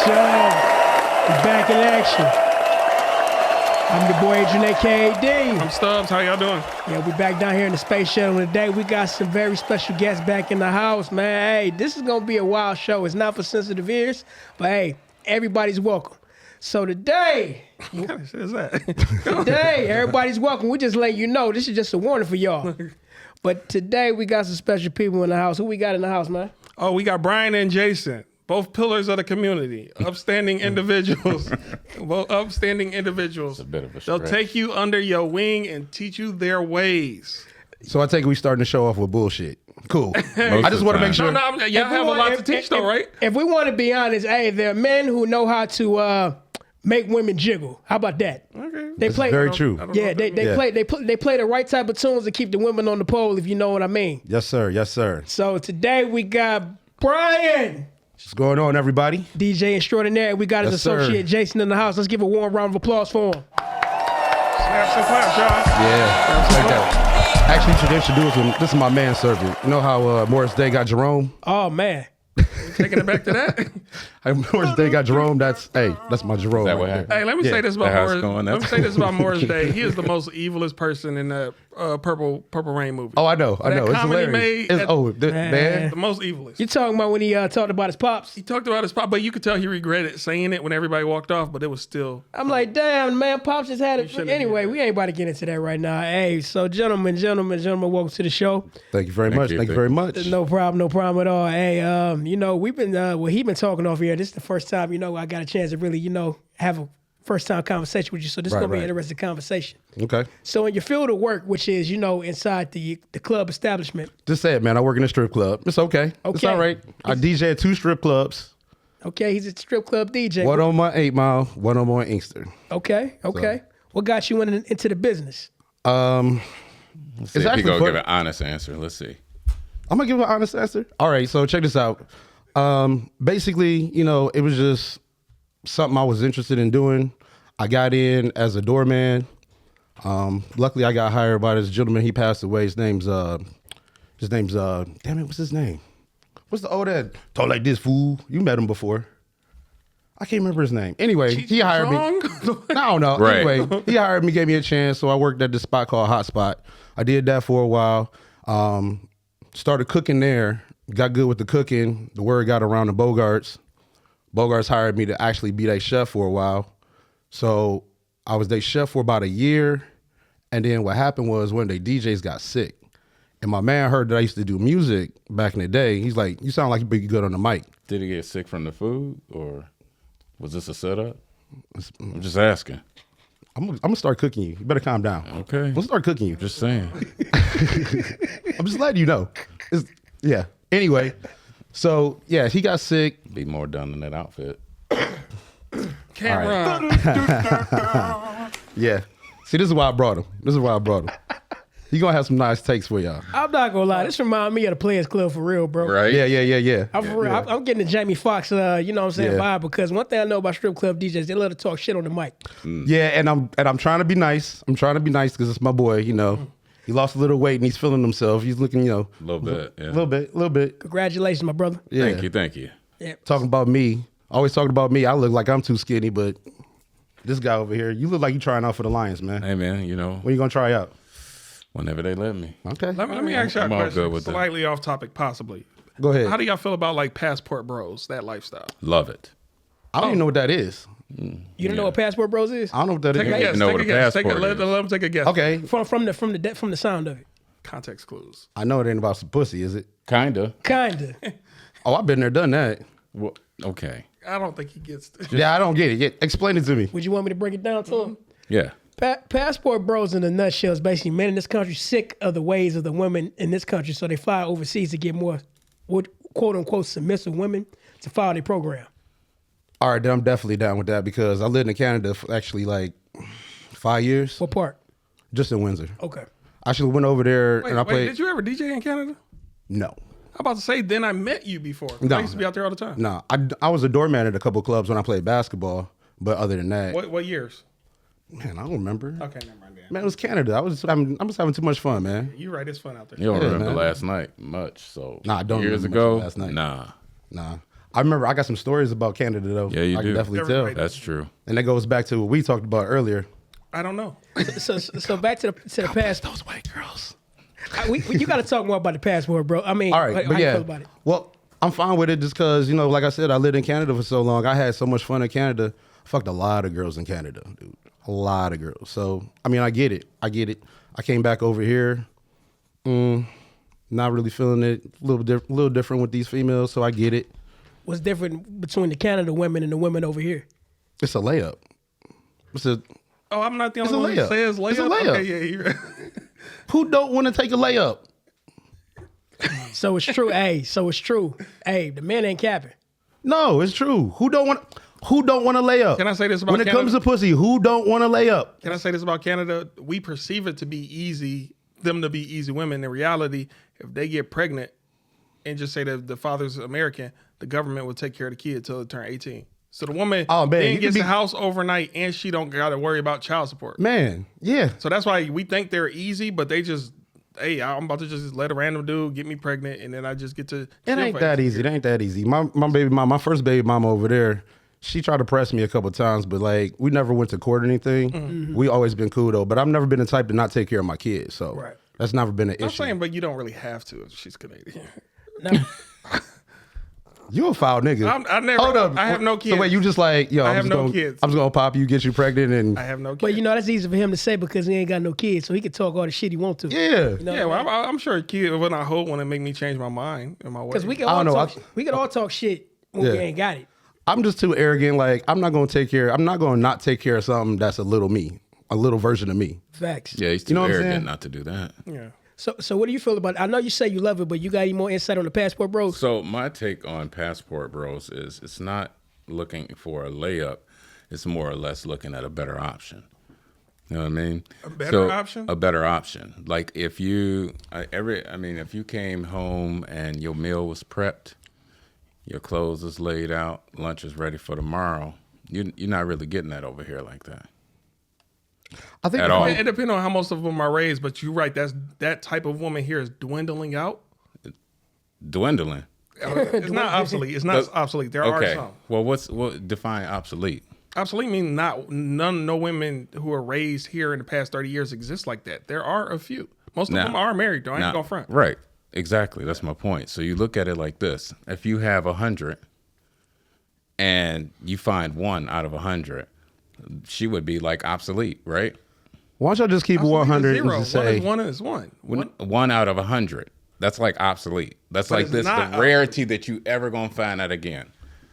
We back in action. I'm your boy Adrian, a.k.a. D. I'm Stubbs. How y'all doing? Yeah, we back down here in the Space Shuttle today. We got some very special guests back in the house, man. Hey, this is going to be a wild show. It's not for sensitive ears, but hey, everybody's welcome. So today, What kind of shit is that? today, everybody's welcome. We just letting you know, this is just a warning for y'all. But today, we got some special people in the house. Who we got in the house, man? Oh, we got Brian and Jason, both pillars of the community, upstanding individuals. Both upstanding individuals. It's a bit of a They'll stretch. take you under your wing and teach you their ways. So I take it we starting to show off with bullshit. Cool. I just want to make sure. No, y'all have a lot to teach, though, right? If we want to be honest, hey, there are men who know how to make women jiggle. How about that? Okay. They It's play very true. Yeah, they Yeah. play the right type of tunes to keep the women on the pole, if you know what I mean. Yes, sir. Yes, sir. So today we got Brian, What's going on, everybody? DJ extraordinaire. We got his Yes, sir. associate Jason in the house. Let's give a warm round of applause for him. Snap some claps, y'all. Yeah. Like that. Actually, to introduce him, this is my manservant. You know how Morris Day got Jerome? Oh man, Taking it back to that. Morris Day got Jerome. That's my Jerome. That right what there. happened? Hey, let me Yeah. say this about That how it's Morris. going. Let me That's- say this about Morris Day. He is the most evilest person in that Purple Rain movie. Oh, I know. That It's comedy hilarious. made It's, at- man. The most evilest. you talking about when he talked about his pops? He talked about his pop, but you could tell he regretted saying it when everybody walked off, but it was still. I'm like, damn, man, pops just had it. shouldn't Anyway, have. we ain't about to get into that right now. Hey, so gentlemen, welcome to the show. Thank you very much. you. Thank you very much. No problem at all. Hey, we've been he been talking off here. This is the first time, I got a chance to really, have a first time conversation with you. So this is Right, gonna be an right. interesting conversation. Okay. So in your field of work, which is, inside the club establishment, Just say it, man. I work in a strip club. It's okay. It's Okay. all right. I DJ at 2 strip clubs. okay, he's a strip club DJ. One on my 8 Mile, one on my Inkster. Okay. What got you into the business? Let's see if he actually gonna fun. give an honest answer. Let's see. I'm gonna give an honest answer. All right, so check this out. Basically, it was just something I was interested in doing. I got in as a doorman. Luckily, I got hired by this gentleman. He passed away. His name's damn it, what's his name? What's the old dad? Talk like this, fool. You met him before. I can't remember his name. Anyway, he hired me. I don't know. Right. Anyway, he hired me, gave me a chance. So I worked at this spot called Hot Spot. I did that for a while. Started cooking there. Got good with the cooking. The word got around the Bogarts. Bogarts hired me to actually be their chef for a while. So I was their chef for about a year. And then what happened was one of their DJs got sick. And my man heard that I used to do music back in the day. He's like, you sound like you'd be good on the mic. Did he get sick from the food, or was this a setup? I'm just asking. I'm gonna start cooking you. You better calm down. Okay. I'm gonna start cooking you. Just saying. I'm just letting you know. Yeah. Anyway, so yeah, he got sick. Be more done in that outfit. Camera. Yeah. See, this is why I brought him. He gonna have some nice takes for y'all. I'm not gonna lie, this reminds me of the Players Club for real, bro. Right? Yeah. I'm for real. I'm getting the Jamie Foxx, vibe, because one thing I know about strip club DJs, they love to talk shit on the mic. Yeah, and I'm trying to be nice. I'm trying to be nice because it's my boy. He lost a little weight and he's feeling himself. He's looking, A little bit. Yeah. a little bit. Congratulations, my brother. Yeah. Thank you. Yeah. Talking about me, always talking about me. I look like I'm too skinny, but this guy over here, you look like you trying out for the Lions, man. Hey man, When you gonna try out? whenever they let me. Okay. Let me ask y'all I'm a all question, good with that. slightly off topic, possibly. Go ahead. How do y'all feel about like passport bros, that lifestyle? Love it. I don't even know what that is. You don't know what Passport Bros is? I don't know what that Take a is. guess. know Take what a a guess. passport Let is. them take a guess. Okay. From the sound of it. Context clues. I know it ain't about some pussy, is it? Kinda. Kinda. Oh, I've been there, done that. Well, okay. I don't think he gets this. Yeah, I don't get it. Yeah, explain it to me. Would you want me to break it down to him? Yeah. Passport Bros in a nutshell is basically men in this country sick of the ways of the women in this country, so they fly overseas to get more, quote unquote, submissive women to follow their program. All right, then I'm definitely down with that because I lived in Canada for actually like 5 years, What part? just in Windsor. Okay. I actually went over there and I Wait, played. did you ever DJ in Canada? No. I'm about to say, then I met you before. 'Cause No. I used to be out there all the time. No, I was a doorman at a couple clubs when I played basketball, but other than that, What years? man, I don't remember. Okay, never mind. Man, it was Canada. I was having too much fun, man. You're right. It's fun out there. You don't Yeah, remember man. last night much, so Nah, I don't years remember ago. much last night. Nah. Nah, I remember I got some stories about Canada though. Yeah, you I do. can definitely tell. Everybody That's true. And that goes back to what we talked about earlier. I don't know. So back to the past. Those white girls. You got to talk more about the passport, bro. I mean, All right, how but you yeah. feel about it? Well, I'm fine with it just because, you know, like I said, I lived in Canada for so long. I had so much fun in Canada. Fucked a lot of girls in Canada, dude. A lot of girls. So, I mean, I get it. I came back over here. Not really feeling it. A little different with these females, so I get it. What's different between the Canada women and the women over here? It's a layup. Oh, I'm not the It's only a one who layup. says layup. It's a layup. Okay, yeah, you're right. Who don't want to take a layup? So it's true. Hey, the men ain't capping. No, it's true. Who don't want to lay up? Can I say this about when it Canada? comes to pussy? Who don't want to lay up? Can I say this about Canada? We perceive it to be easy, them to be easy women. In reality, if they get pregnant and just say that the father's American, the government will take care of the kid till it turn 18. So the woman then gets a house overnight and she don't got to worry about child support. Man, yeah. So that's why we think they're easy, but they just, hey, I'm about to just let a random dude get me pregnant and then I just get to. It ain't that easy. It ain't that easy. My baby mom, my first baby mama over there, she tried to press me a couple of times, but like we never went to court or anything. Mm-hmm. We always been cool though. But I've never been the type to not take care of my kids. So that's never been an issue. I'm saying, but you don't really have to if she's Canadian. No. You a foul nigga. I never. Hold up. I have no kids. So wait, you just like, yo, I have no kids. I'm just gonna pop you, get you pregnant, and I have no kids. But you know that's easy for him to say because he ain't got no kids, so he can talk all the shit he want to. yeah. You know Yeah, what I well, mean? I'm sure a kid will not hold one and make me change my mind and my way. Because we can I all don't know. talk. We can all talk shit when we Yeah. ain't got it. I'm just too arrogant. Like I'm not gonna not take care of something that's a little me, a little version of me. Facts. Yeah, he's too know what I'm arrogant saying? not to do that. Yeah. So what do you feel about it? I know you say you love it, but you got any more insight on the passport, bro? So my take on passport bros is it's not looking for a layup. It's more or less looking at a better option. You know what I mean? A better option? A better option. Like if you, if you came home and your meal was prepped, your clothes is laid out, lunch is ready for tomorrow, you're not really getting that over here like that. I think At all. It depends on how most of them are raised, but you're right. That type of woman here is dwindling out. Dwindling. It's not obsolete. It's not obsolete. There are some. Well, what define obsolete? Obsolete means no women who are raised here in the past 30 years exist like that. There are a few. Most of them are married, though. I ain't gonna front. Right. Exactly. That's my point. So you look at it like this. If you have 100 and you find one out of 100, she would be like obsolete, right? Why don't y'all just keep it 100 and Zero. just say One is one. One out of 100. That's like obsolete. That's But like it's this not the rarity that you ever gonna find that again.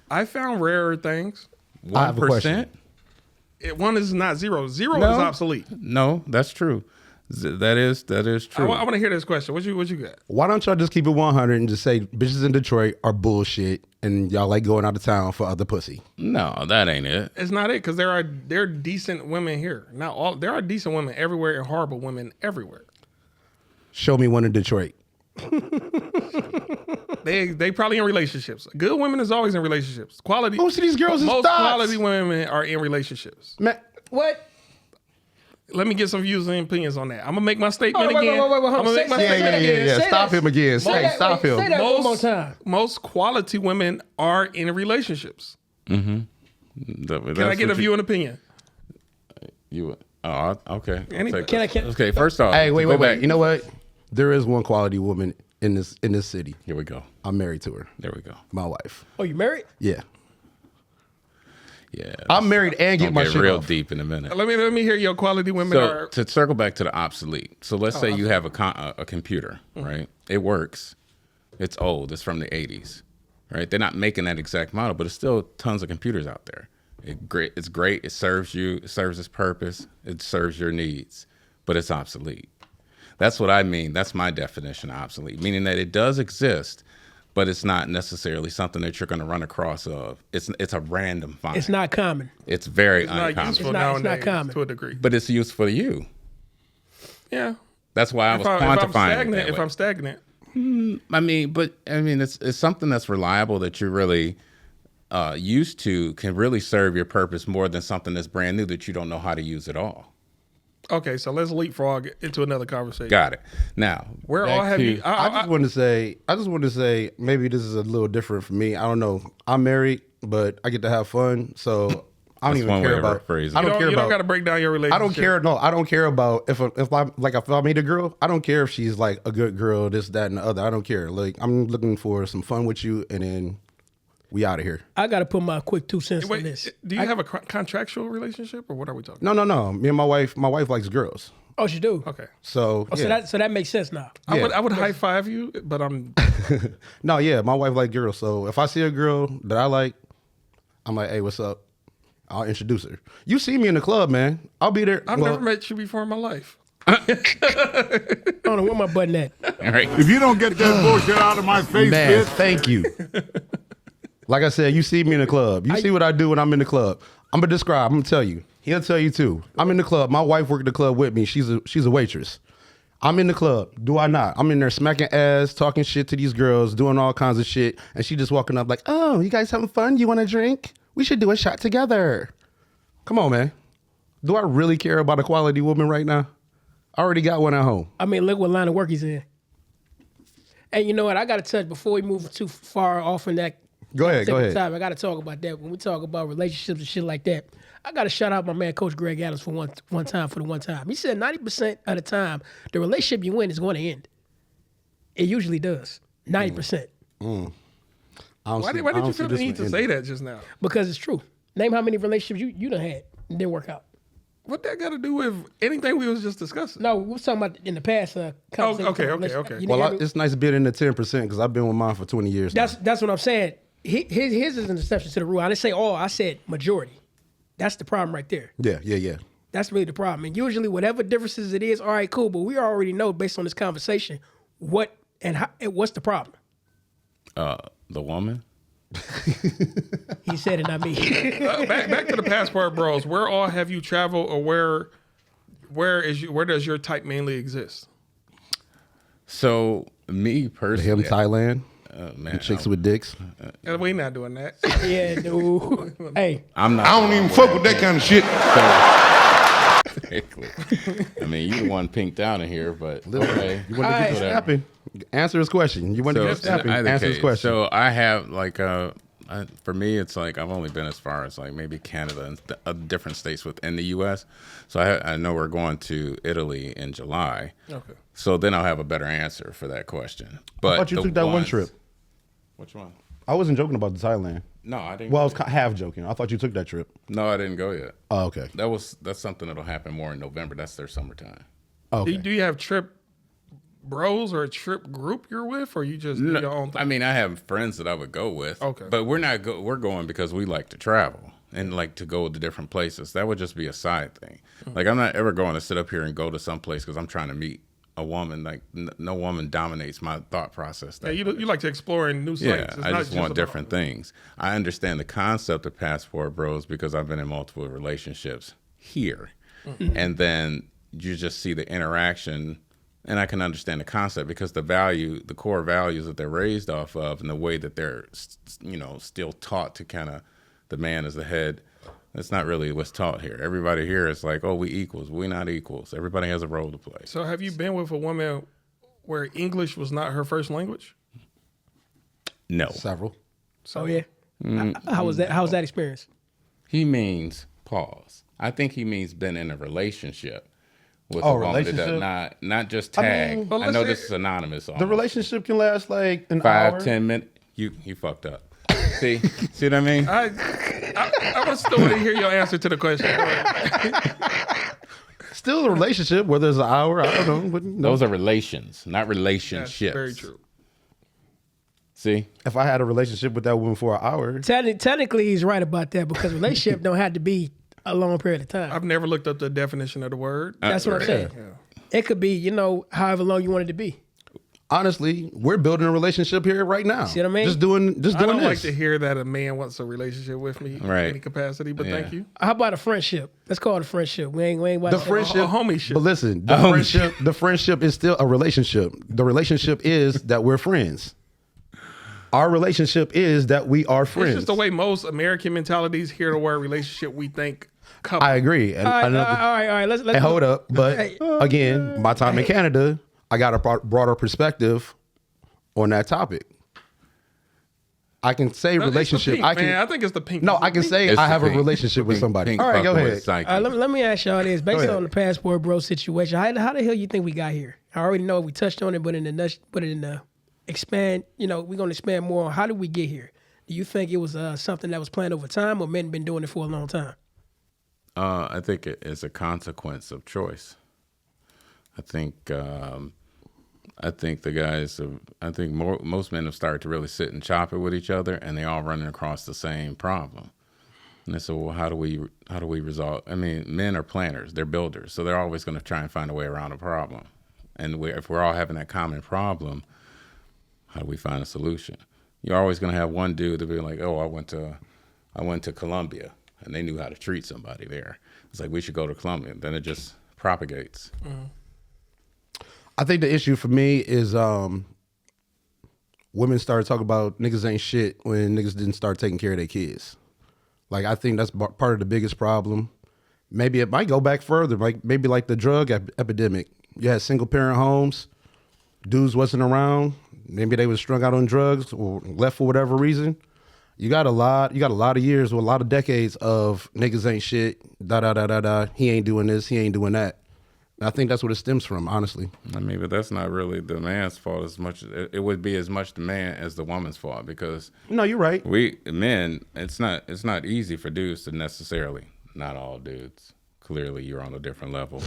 I found rarer things. I have a question. 1%? One is not zero. Zero No. is obsolete. No, that's true. That is true. I want to hear this question. What you got? why don't y'all just keep it 100 and just say bitches in Detroit are bullshit and y'all like going out of town for other pussy? No, that ain't it. It's not it because there are decent women here. Not all. There are decent women everywhere and horrible women everywhere. Show me one in Detroit. They probably in relationships. Good women is always in relationships. Quality. Most of these girls is most thoughts. quality women are in relationships. Man, What? Let me get some views and opinions on that. I'm gonna make my statement Wait, again. hold on. I'm gonna make my statement again. Say Stop that. him again. Say that. Stop Wait, him. say that one more time. Most quality women are in relationships. Can I get a view and opinion? Okay. Anybody. Okay, first off. Hey, wait. go back. You know what? There is one quality woman in this city. Here we go. I'm married to her. There we go. My wife. Oh, you married? Yeah. Yeah. I'm married and get Gonna my get shit real off. deep in a minute. Let me hear your quality women So are. to circle back to the obsolete. So let's say you have a computer, right? It works. It's old. It's from the 80s, right? They're not making that exact model, but it's still tons of computers out there. It's great. It serves you. It serves its purpose. It serves your needs, but it's obsolete. That's what I mean. That's my definition of obsolete, meaning that it does exist, but it's not necessarily something that you're going to run across of. It's a random find. It's not common. It's very It's not uncommon. useful It's not nowadays common. to a degree. But it's useful to you. Yeah. That's why I was quantifying it that way. I'm stagnant, It's something that's reliable that you're really used to can really serve your purpose more than something that's brand new that you don't know how to use at all. Okay, so let's leapfrog into another conversation. Got it. Now, Where back all have to- you? I just want to say, maybe this is a little different for me. I don't know. I'm married, but I get to have fun, so I don't That's even one way care of about. phrasing I it. don't care You don't about. got to break down your relationship. I don't care. No, I don't care about if I meet a girl. I don't care if she's like a good girl, this, that, and the other. I don't care. Like I'm looking for some fun with you, and then we out of here. I got to put my quick 2 cents on Wait, this. do you have a contractual relationship, or what are we talking? No. Me and my wife likes girls. Oh, she do. Okay. So Oh, yeah. so that makes sense now. I would high five you, but I'm. No, yeah, my wife like girls. So if I see a girl that I like, I'm like, hey, what's up? I'll introduce her. You see me in the club, man. I'll be there. I've Well, never met you before in my life. I don't know where my button at. all right. If you don't get that bullshit out of my face, man, bitch. thank you. Like I said, you see me in the club. You see what I do when I'm in the club. I'm gonna describe. I'm gonna tell you. He'll tell you too. I'm in the club. My wife worked the club with me. She's a waitress. I'm in the club. Do I not? I'm in there smacking ass, talking shit to these girls, doing all kinds of shit, and she just walking up like, "Oh, you guys having fun? You want a drink? We should do a shot together." Come on, man. Do I really care about a quality woman right now? I already got one at home. I mean, look what line of work he's in. And you know what? I got to touch before we move too far off in that. Go ahead. Time, I got to talk about that. When we talk about relationships and shit like that, I got to shout out my man, Coach Greg Adams, for one time. He said 90% of the time, the relationship you in is going to end. It usually does. 90%. Why did you feel the need to say that just now? Because it's true. Name how many relationships you done had and didn't work out. What that got to do with anything we was just discussing? No, we was talking about in the past. Conversation okay. about relationship. You Well, didn't hear me? it's nice being in the 10% because I've been with mine for 20 years now. That's what I'm saying. His is an exception to the rule. I didn't say all. I said majority. That's the problem right there. Yeah. That's really the problem. And usually, whatever differences it is, all right, cool. But we already know based on this conversation what and what's the problem. The woman. He said it, not me. Back to the passport bros. Where all have you traveled, or where does your type mainly exist? So me personally, Him, Thailand, man, chicks with dicks. We not doing that. Yeah, dude. Hey, I'm not. I don't even fuck with that kind of shit. Exactly. I mean, you the one pinked down in here, but okay. You want to get Whatever. snapping? Answer his question. You want to So, get snapping? in either Answer his case, question. So I have like for me, it's like I've only been as far as like maybe Canada and different states within the U.S. So I know we're going to Italy in July. Okay. So then I'll have a better answer for that question. But I thought you the took that one ones- trip. Which one? I wasn't joking about the Thailand. No, I didn't. Well, I was half joking. I thought you took that trip. No, I didn't go yet. Oh, okay. That's something that'll happen more in November. That's their summertime. Oh, okay. Do you have trip bros or a trip group you're with, or you just do your own thing? I mean, I have friends that I would go with. Okay. But we're not we're going because we like to travel and like to go to different places. That would just be a side thing. Like I'm not ever going to sit up here and go to some place because I'm trying to meet a woman. Like no woman dominates my thought process. Yeah, you like to explore in new sites. Yeah, It's I not just want about- different things. I understand the concept of passport bros because I've been in multiple relationships here. And then you just see the interaction, and I can understand the concept because the core values that they're raised off of and the way that they're, still taught to kind of the man is the head. That's not really what's taught here. Everybody here is like, oh, we equals. We not equals. Everybody has a role to play. So have you been with a woman where English was not her first language? No. Several. oh yeah. How was that? How was that experience? He means pause. I think he means been in a relationship with Oh, a woman that does relationship? not just I tag. mean- Well, I know let's this say- is anonymous. The almost. relationship can last like an 5, hour. 10 minutes. You fucked up. See what I mean? I would still want to hear your answer to the question. Still a relationship, whether it's an hour, I don't know. But no. Those are relations, not That's relationships. very true. See, If I had a relationship with that woman for an hour, Technically, he's right about that because relationship don't have to be a long period of time. I've never looked up the definition of the word. That's what I'm saying. It could be, however long you want it to be. honestly, we're building a relationship here right now. See what I mean? Just doing I don't this. like to hear that a man wants a relationship with me in Right. any capacity, but Yeah. thank you. How about a friendship? Let's call it a friendship. We ain't about The to say- friendship, A homie ship. But listen, the friendship is still a relationship. The relationship is that we're friends. Our relationship is that we are friends. It's just the way most American mentalities hear the word relationship. We think couple. I agree. And All right, I know all right. Let's and hold up, but Hey. again, my time in Canada, I got a broader perspective on that topic. I can say No, it's the relationship. pink, I can. man. I think it's the pink. No, I can say It's I the have a pink- relationship with pink- somebody. pink All right, go fucking with ahead. psyche. let me ask y'all this. Based ahead. on the passport bro situation, how the hell you think we got here? I already know we touched on it, but in the expand, we're going to expand more on how did we get here? Do you think it was something that was planned over time, or men been doing it for a long time? I think it is a consequence of choice. I think the guys have, I think most men have started to really sit and chop it with each other, and they all running across the same problem. And they said, well, how do we resolve? I mean, men are planners, they're builders, so they're always going to try and find a way around a problem. And if we're all having that common problem, how do we find a solution? You're always going to have one dude to be like, oh, I went to Colombia, and they knew how to treat somebody there. It's like, we should go to Colombia. Then it just propagates. I think the issue for me is women started talking about niggas ain't shit when niggas didn't start taking care of their kids. Like, I think that's part of the biggest problem. Maybe it might go back further, like maybe like the drug epidemic. You had single parent homes, dudes wasn't around, maybe they was strung out on drugs or left for whatever reason. You got a lot of years or a lot of decades of niggas ain't shit, he ain't doing this, he ain't doing that. And I think that's what it stems from, honestly. I mean, but that's not really the man's fault as much. It would be as much the man as the woman's fault, because No, you're right. we men, it's not easy for dudes to necessarily, not all dudes. Clearly, you're on a different level,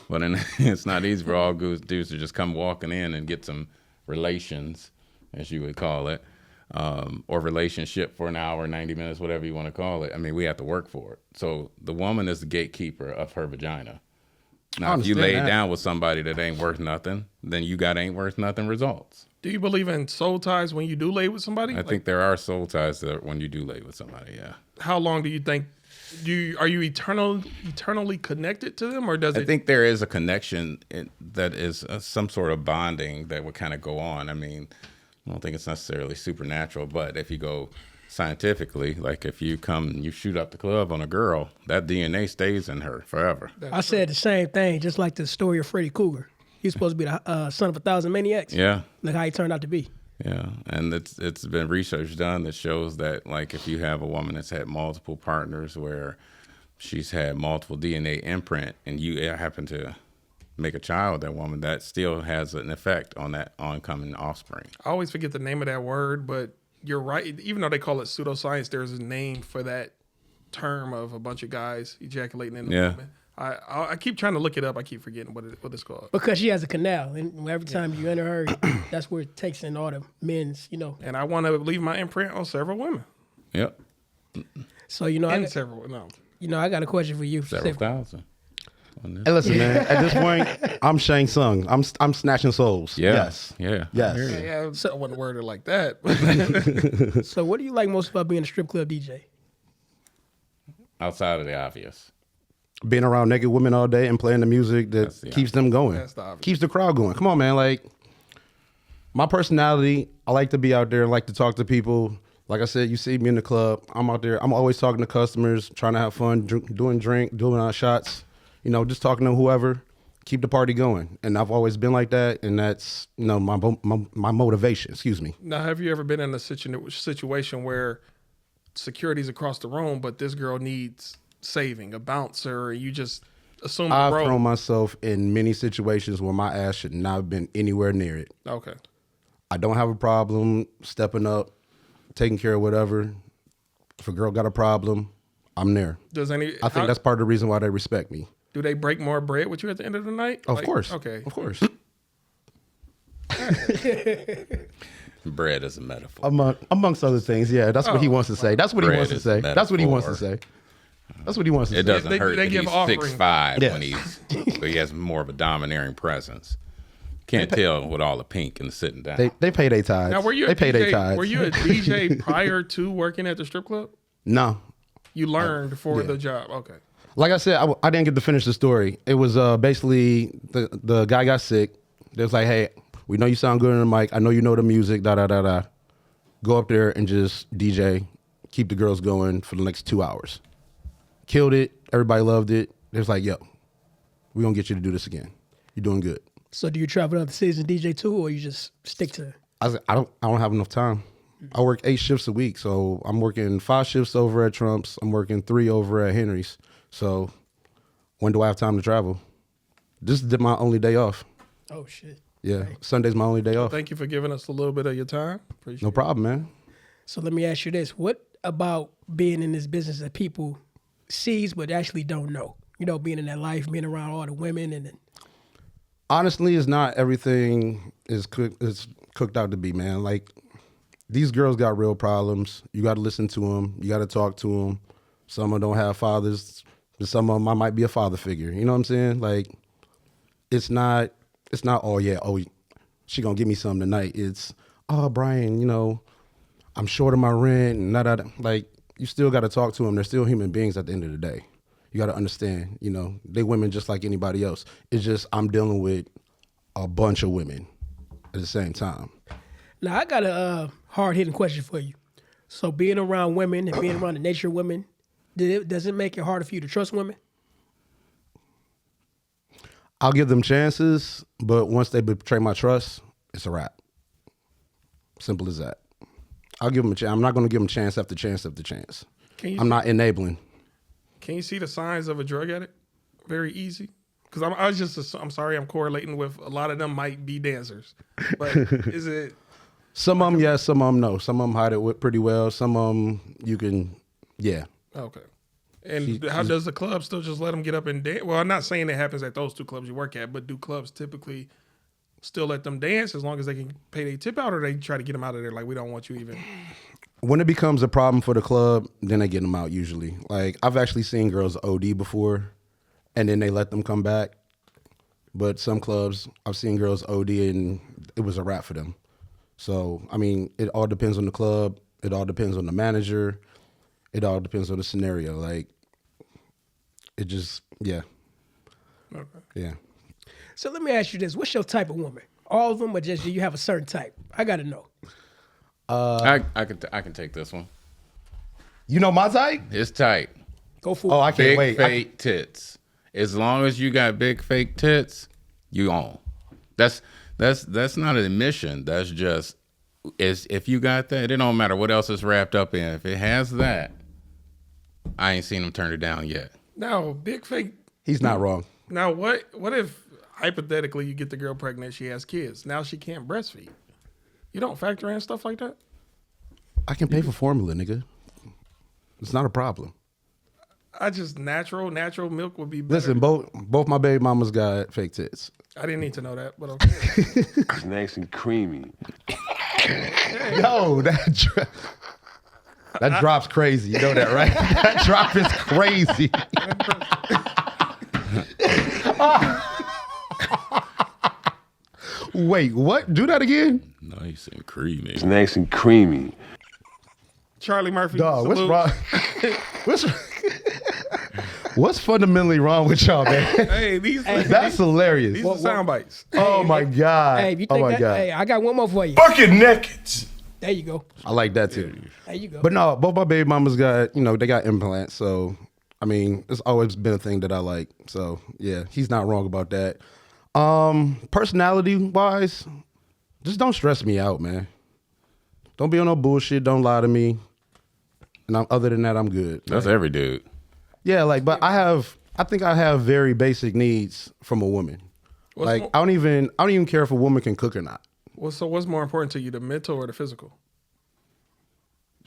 but it's not easy for all dudes to just come walking in and get some relations, as you would call it, or relationship for an hour, 90 minutes, whatever you want to call it. I mean, we have to work for it. So the woman is the gatekeeper of her vagina. Now, if you lay down with somebody that ain't worth nothing, then you got ain't worth nothing results. Do you believe in soul ties when you do lay with somebody? I think there are soul ties that when you do lay with somebody, yeah. How long do you think? Are you eternally connected to them, or does it? I think there is a connection that is some sort of bonding that would kind of go on. I mean, I don't think it's necessarily supernatural, but if you go scientifically, like if you come and you shoot up the club on a girl, that DNA stays in her forever. I said the same thing, just like the story of Freddy Krueger. He's supposed to be the son of 1,000 maniacs. Yeah. Look how he turned out to be. Yeah, and it's been research done that shows that, like, if you have a woman that's had multiple partners where she's had multiple DNA imprint and you happen to make a child with that woman, that still has an effect on that oncoming offspring. I always forget the name of that word, but you're right. Even though they call it pseudoscience, there's a name for that term of a bunch of guys ejaculating in the woman. I keep trying to look it up. I keep forgetting what it's called. Because she has a canal, and every time you enter her, that's where it takes in all the men's, And I want to leave my imprint on several women. Yep, So, I got a question for you. several thousand. Hey, listen, man. At this point, I'm Shang Tsung. I'm snatching souls. Yeah. Yes. Yeah. Yes. Yeah, I wouldn't word it like that. So what do you like most about being a strip club DJ? Outside of the obvious. Being around naked women all day and playing the music that That's the keeps them going. That's the obvious. Keeps the crowd going. Come on, man. Like, my personality, I like to be out there, like to talk to people. Like I said, you see me in the club. I'm out there. I'm always talking to customers, trying to have fun, doing shots, just talking to whoever, keep the party going. And I've always been like that. And that's, my motivation. Excuse me. Now, have you ever been in a situation where security's across the room, but this girl needs saving, a bouncer, and you just assume I've the role? thrown myself in many situations where my ass should not have been anywhere near it. Okay. I don't have a problem stepping up, taking care of whatever. If a girl got a problem, I'm there. I think that's part of the reason why they respect me. Do they break more bread with you at the end of the night? Of course. Okay. Of course. Bread is a metaphor. Amongst other things, yeah. That's what he wants to say. That's what he Bread wants to is say. That's what he wants to metaphor. say. That's what he wants to It say. doesn't They- hurt they that give he's offering. 6'5" Yes. but he has more of a domineering presence. Can't tell with all the pink and the sitting down. They pay their tithes. Now, They pay their tithes. were you a DJ prior to working at the strip club? No. You learned for the job. Okay. Like I said, I didn't get to finish the story. It was basically the guy got sick. They was like, hey, we know you sound good on the mic. I know you know the music, da-da-da-da. Go up there and just DJ, keep the girls going for the next 2 hours. Killed it. Everybody loved it. It was like, yo, we're going to get you to do this again. You're doing good. So do you travel to other cities and DJ too, or you just stick to? I said, I don't have enough time. I work 8 shifts a week, so I'm working 5 shifts over at Trump's. I'm working 3 over at Henry's. So when do I have time to travel? This is my only day off. Oh shit. Yeah, Okay. Sunday's my only day off. Thank you for giving us a little bit of your time. Appreciate No problem, man. So let me ask you this: what about being in this business that people sees but actually don't know? You know, being in that life, being around all the women, and then Honestly, it's not everything is cooked out to be, man. Like, these girls got real problems. You got to listen to them. You got to talk to them. Some of them don't have fathers. But some of them I might be a father figure. You know what I'm saying? Like, it's not, oh, yeah, oh, she going to give me something tonight. It's, oh, Brian, you know, I'm short of my rent. And like, you still got to talk to them. They're still human beings at the end of the day. You got to understand, you know, they women just like anybody else. It's just I'm dealing with a bunch of women at the same time. now I got a hard hitting question for you. So being around women and being around the nature of women, does it make it harder for you to trust women? I'll give them chances, but once they betray my trust, it's a wrap. Simple as that. I'll give them a chance. I'm not going to give them chance after chance after chance. I'm not enabling. Can you see the signs of a drug addict? Very easy. Because I'm sorry, I'm correlating with a lot of them might be dancers. But is it? Some of them, yes. Some of them, no. Some of them hide it pretty well. Some of them, you can, yeah. Okay. And how does the club still just let them get up and dance? Well, I'm not saying it happens at those 2 clubs you work at, but do clubs typically still let them dance as long as they can pay their tip out, or they try to get them out of there like, we don't want you even? When it becomes a problem for the club, then they get them out usually. Like, I've actually seen girls OD before, and then they let them come back. But some clubs, I've seen girls OD, and it was a wrap for them. So, I mean, it all depends on the club. It all depends on the manager. It all depends on the scenario. Like, it just, yeah. Okay. Yeah. So let me ask you this: what's your type of woman? All of them, or just do you have a certain type? I got to know. I can take this one. You know my type? It's tight. Go for Oh, it. I can't Big wait. fake tits. As long as you got big fake tits, you own. That's not an admission. That's just if you got that, it don't matter what else it's wrapped up in. If it has that, I ain't seen them turn it down yet. Now, big fake. He's not wrong. Now, what if hypothetically you get the girl pregnant, she has kids. Now she can't breastfeed. You don't factor in stuff like that? I can pay for formula, nigga. It's not a problem. I just natural milk would be better. Listen, both my baby mamas got fake tits. I didn't need to know that, but okay. It's nice and creamy. Yo, that drop's crazy. You know that, right? That drop is crazy. Wait, what? Do that again? Nice and creamy. It's nice and creamy. Charlie Murphy. Dog, what's salute. wrong? What's fundamentally wrong with y'all, man? Hey, these That's hilarious. these are sound bites. Oh my God. Hey, if you Oh think my that, God. hey, I got one more for you. Bucket naked. There you go. I like that too. There you go. But no, both my baby mamas got, they got implants. So, I mean, it's always been a thing that I like. So, yeah, he's not wrong about that. Personality wise, just don't stress me out, man. Don't be on no bullshit. Don't lie to me. And other than that, I'm good. That's every dude. Yeah, but I think I have very basic needs from a woman. What's I don't even care if a woman can cook or not. So what's more important to you, the mental or the physical?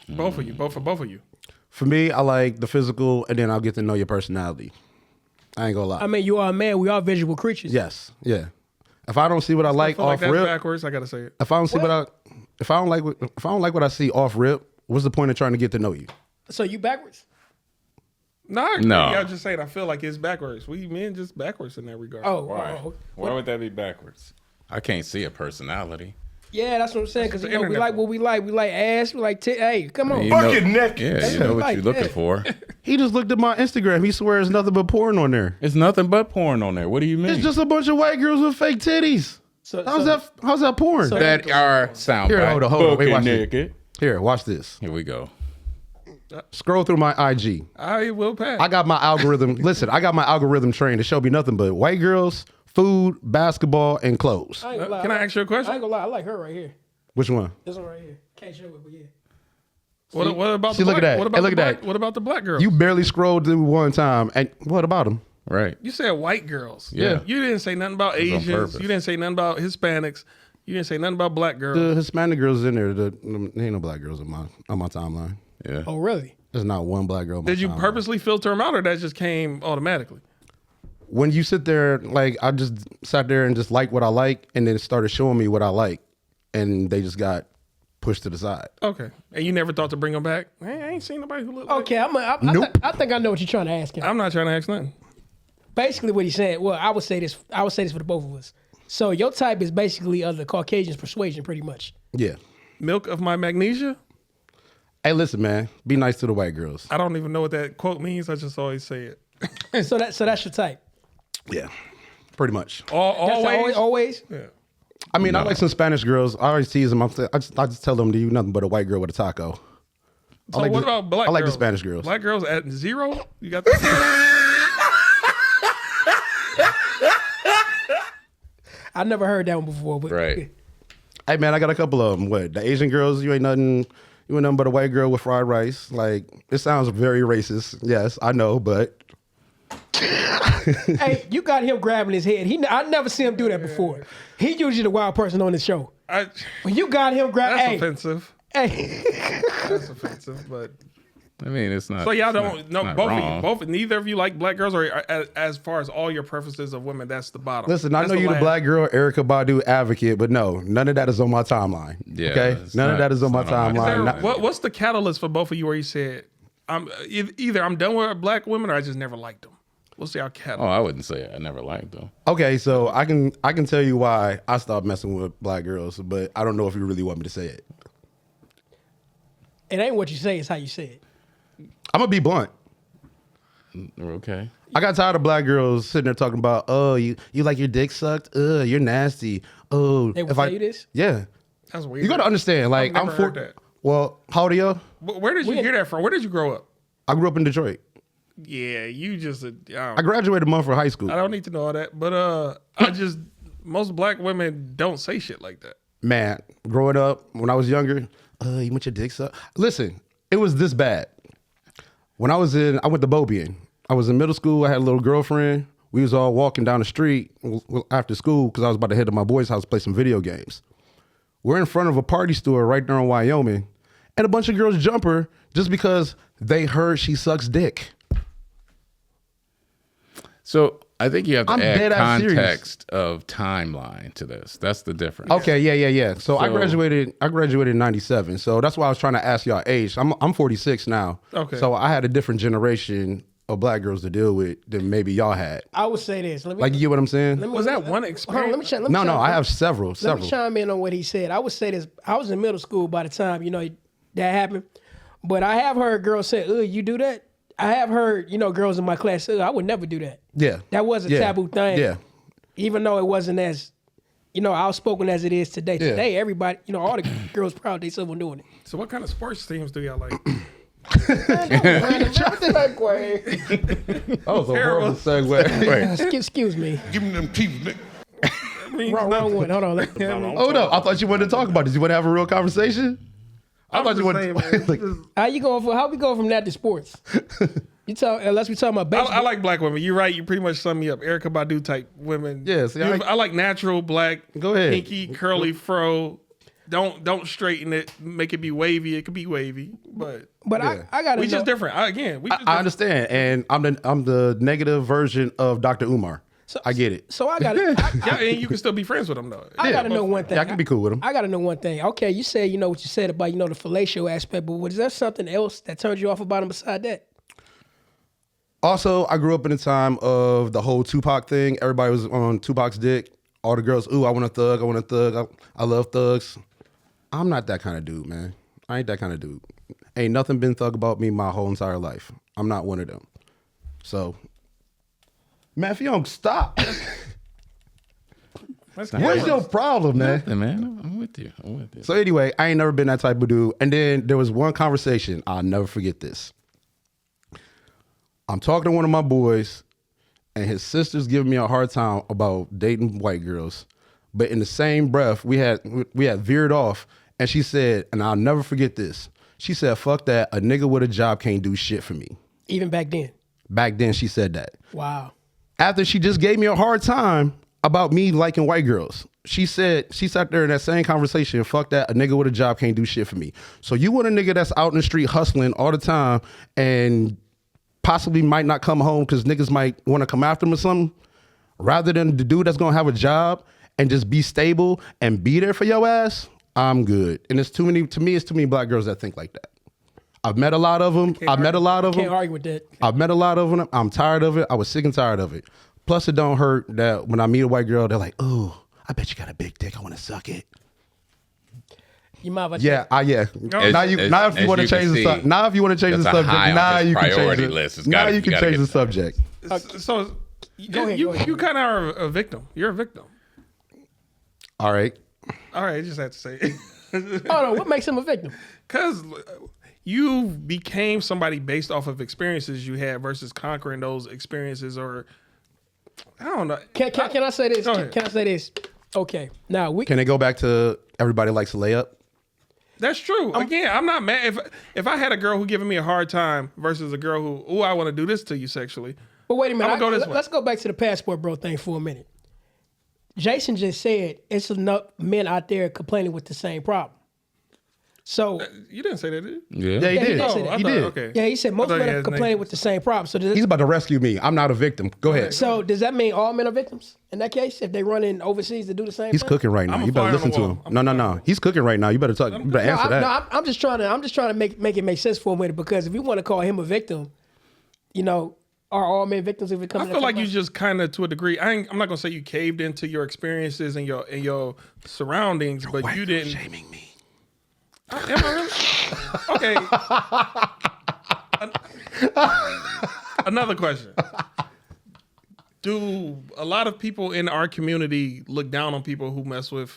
Both of you. Both of you. For me, I like the physical, and then I'll get to know your personality. I ain't gonna lie. I mean, you are a man. We are visual creatures. Yes, yeah. If I don't see what I like I feel off like that's rip, backwards. I gotta say it. if I don't see if I don't like what I see off rip, what's the point of trying to get to know you? So you backwards? No. No. Y'all just saying I feel like it's backwards. We men just backwards in that regard. Oh. Why would that be backwards? I can't see a personality. Yeah, that's what I'm saying. Because the we internet like for. what we like. We like ass. We like tit. Hey, come on. You Bucket know, naked. yeah, you know what right, you're looking yeah. for. He just looked at my Instagram. He swears nothing but porn on there. It's nothing but porn on there. What do you mean? It's just a bunch of white girls with fake titties. So- How's that porn? So- that are sound Here, bite. hold on. Wait, Bucket watch it. naked. Here, watch this. Here we go. Scroll through my IG. I will pass. I got my algorithm. Listen, I got my algorithm trained to show me nothing but white girls, food, basketball, and clothes. I ain't gonna lie. Can I ask you a question? I ain't gonna lie. I like her right here. Which one? This one right here. Can't show it, but yeah. What about See, the look black? at that. What about Hey, look the at black? that. What about the black girls? You barely scrolled through one time. And what about them? Right. You said white girls. Yeah. You didn't say nothing about on Asians. purpose. You didn't say nothing about Hispanics. You didn't say nothing about black girls. The Hispanic girls in there. There ain't no black girls on my timeline. Yeah. Oh, really? There's not one black girl on my Did you timeline. purposely filter them out, or that just came automatically? When you sit there, like I just sat there and just liked what I like, and then it started showing me what I like, and they just got pushed to the side. Okay. And you never thought to bring them back? I ain't seen nobody who looked Okay, Nope. I think I know what you're trying to ask him. like. I'm not trying to ask nothing. Basically, what he's saying. Well, I would say this for the both of us. So your type is basically of the Caucasian's persuasion, pretty much. Yeah. Milk of my magnesia? Hey, listen, man. Be nice to the white girls. I don't even know what that quote means. I just always say it. So that's your type. Yeah. Pretty much. That's Always? always. Yeah. I mean, I like some Spanish girls. I always tease them. I just tell them to you nothing but a white girl with a taco. So like what the- about black I like girls? the Spanish girls. Black girls at 0? You got that? I never heard that one before. But Right. Hey, man, I got a couple of them. What? The Asian girls, you ain't nothing but a white girl with fried rice. Like, it sounds very racist. Yes, I know, but Hey, you got him grabbing his head. I never see him do that before. He usually the wild person on the show. When you got him grabbing, That's hey, offensive. hey. That's offensive. But I mean, it's not. so y'all it's don't not- no it's not both wrong. of you, neither of you like black girls, or as far as all your preferences of women, that's the bottom. listen, I That's know you're the last. black girl, Erica Badu advocate, but no, none of that is on my timeline. Yeah, okay? it's None of not- that is on my it's not on my timeline. There- timeline. Not- what's the catalyst for both of you where you said either I'm done with black women or I just never liked them? What's your Oh, catalyst? I wouldn't say I never liked them. Okay, so I can tell you why I stopped messing with black girls, but I don't know if you really want me to say it. It ain't what you say, it's how you say it. I'm gonna be blunt. Okay. I got tired of black girls sitting there talking about, oh, you like your dick sucked? You're nasty. Oh, They would tell you this? Yeah. That's weird. You gotta understand, like I've never heard that. Well, how old are you? Where did you hear that from? Where did you grow up? I grew up in Detroit. Yeah, you just I graduated a month from high school. I don't need to know all that, but I just most black women don't say shit like that. Man, growing up when I was younger, you want your dick sucked? Listen, it was this bad. When I went to Bobian. I was in middle school. I had a little girlfriend. We was all walking down the street after school because I was about to head to my boy's house to play some video games. We're in front of a party store right there in Wyoming, and a bunch of girls jump her just because they heard she sucks dick. So I think you have to I'm add dead-ass serious. context of timeline to this. That's the difference. Okay, yeah. So I So- graduated in '97. So that's why I was trying to ask y'all age. I'm 46 now. Okay. So I had a different generation of black girls to deal with than maybe y'all had. I would say this. Like, you get what I'm saying? Was that one Hold on, experience? let me check. No, I have several. Let me chime in on what he said. I would say this. I was in middle school by the time, that happened. But I have heard girls say, you do that? I have heard, girls in my class say, I would never do that. Yeah. That was a Yeah. taboo thing. Yeah. Even though it wasn't as, outspoken as it is today. Yeah. Today, everybody, all the girls proud they still doing it. So what kind of sports teams do y'all like? That was a horrible segue. Excuse me. Give me them teeth, nigga. I mean, Wrong one. Hold on. Oh no, I thought you wanted to talk about this. You want to have a real conversation? I thought you wanted How we going from that to sports? Unless we talking about baseball. I like black women. You're right. You pretty much sum me up. Erica Badu type women. Yeah, see, I like natural black. Go ahead. Pinky, curly fro. Don't straighten it. Make it be wavy. It could be wavy, but I gotta we know. just different. I understand, and I'm the negative version of Dr. Umar. I get it. So I gotta. Yeah, and you can still be friends with them though. I gotta know one thing. Yeah, I can be cool with him. I gotta know one thing. Okay, you said what you said about the fellatio aspect, but was there something else that turned you off about him beside that? Also, I grew up in a time of the whole Tupac thing. Everybody was on Tupac's dick. All the girls, ooh, I want a thug. I want a thug. I love thugs. I'm not that kind of dude, man. I ain't that kind of dude. Ain't nothing been thug about me my whole entire life. I'm not one of them. So, man, if you don't stop. That's What's your problem, man? Hey, man, I'm with you. I'm with you. So anyway, I ain't never been that type of dude. And then there was one conversation. I'll never forget this. I'm talking to one of my boys, and his sister's giving me a hard time about dating white girls. But in the same breath, we had veered off, and she said, and I'll never forget this. She said, "Fuck that. A nigga with a job can't do shit for me." Even back then. Back then, she said that. Wow. After she just gave me a hard time about me liking white girls. She said, she sat there in that same conversation, "Fuck that, a nigga with a job can't do shit for me." So you want a nigga that's out in the street hustling all the time and possibly might not come home because niggas might want to come after him or something, rather than the dude that's going to have a job and just be stable and be there for your ass? I'm good. And it's too many black girls that think like that. I've met a lot of them. Can't argue with that. I've met a lot of them. I'm tired of it. I was sick and tired of it. Plus, it don't hurt that when I meet a white girl, they're like, "Oh, I bet you got a big dick. I want to suck it." You might have Yeah. Now if you want to change the subject, now you can change the subject. So Go ahead. you kind of are a victim. You're a victim. All right. I just had to say it. Oh no, what makes him a victim? Because you became somebody based off of experiences you had versus conquering those experiences, or I don't know. Can I say this? Go ahead. Can I say this? Okay. Now Can it go back to everybody likes to lay up? That's true. Again, I'm not mad if I had a girl who giving me a hard time versus a girl who, I want to do this to you sexually. But wait a minute. I'm gonna go this way. Let's go back to the passport bro thing for a minute. Jason just said it's enough men out there complaining with the same problem. So You didn't say that, did you? Yeah, he did. did say that. He thought- did. Okay. yeah, he said most I thought he men had are his complaining name. with the same problem. So He's about to rescue me. I'm not a victim. Go ahead. so does that mean all men are victims in that case if they running overseas to do the same He's thing? cooking right now. I'm a You better fly on listen the to wall. him. I'm a fly on No. He's cooking right now. You better talk. You better answer that. I'm just trying to make it make sense for him with it, because if you want to call him a victim, are all men victims if it comes? I feel like you just kind of, to a degrray, I'm not gonna say you caved into your experiences and your surroundings, but you didn't. Shaming me. Am I really? Okay. Another question. Do a lot of people in our community look down on people who mess with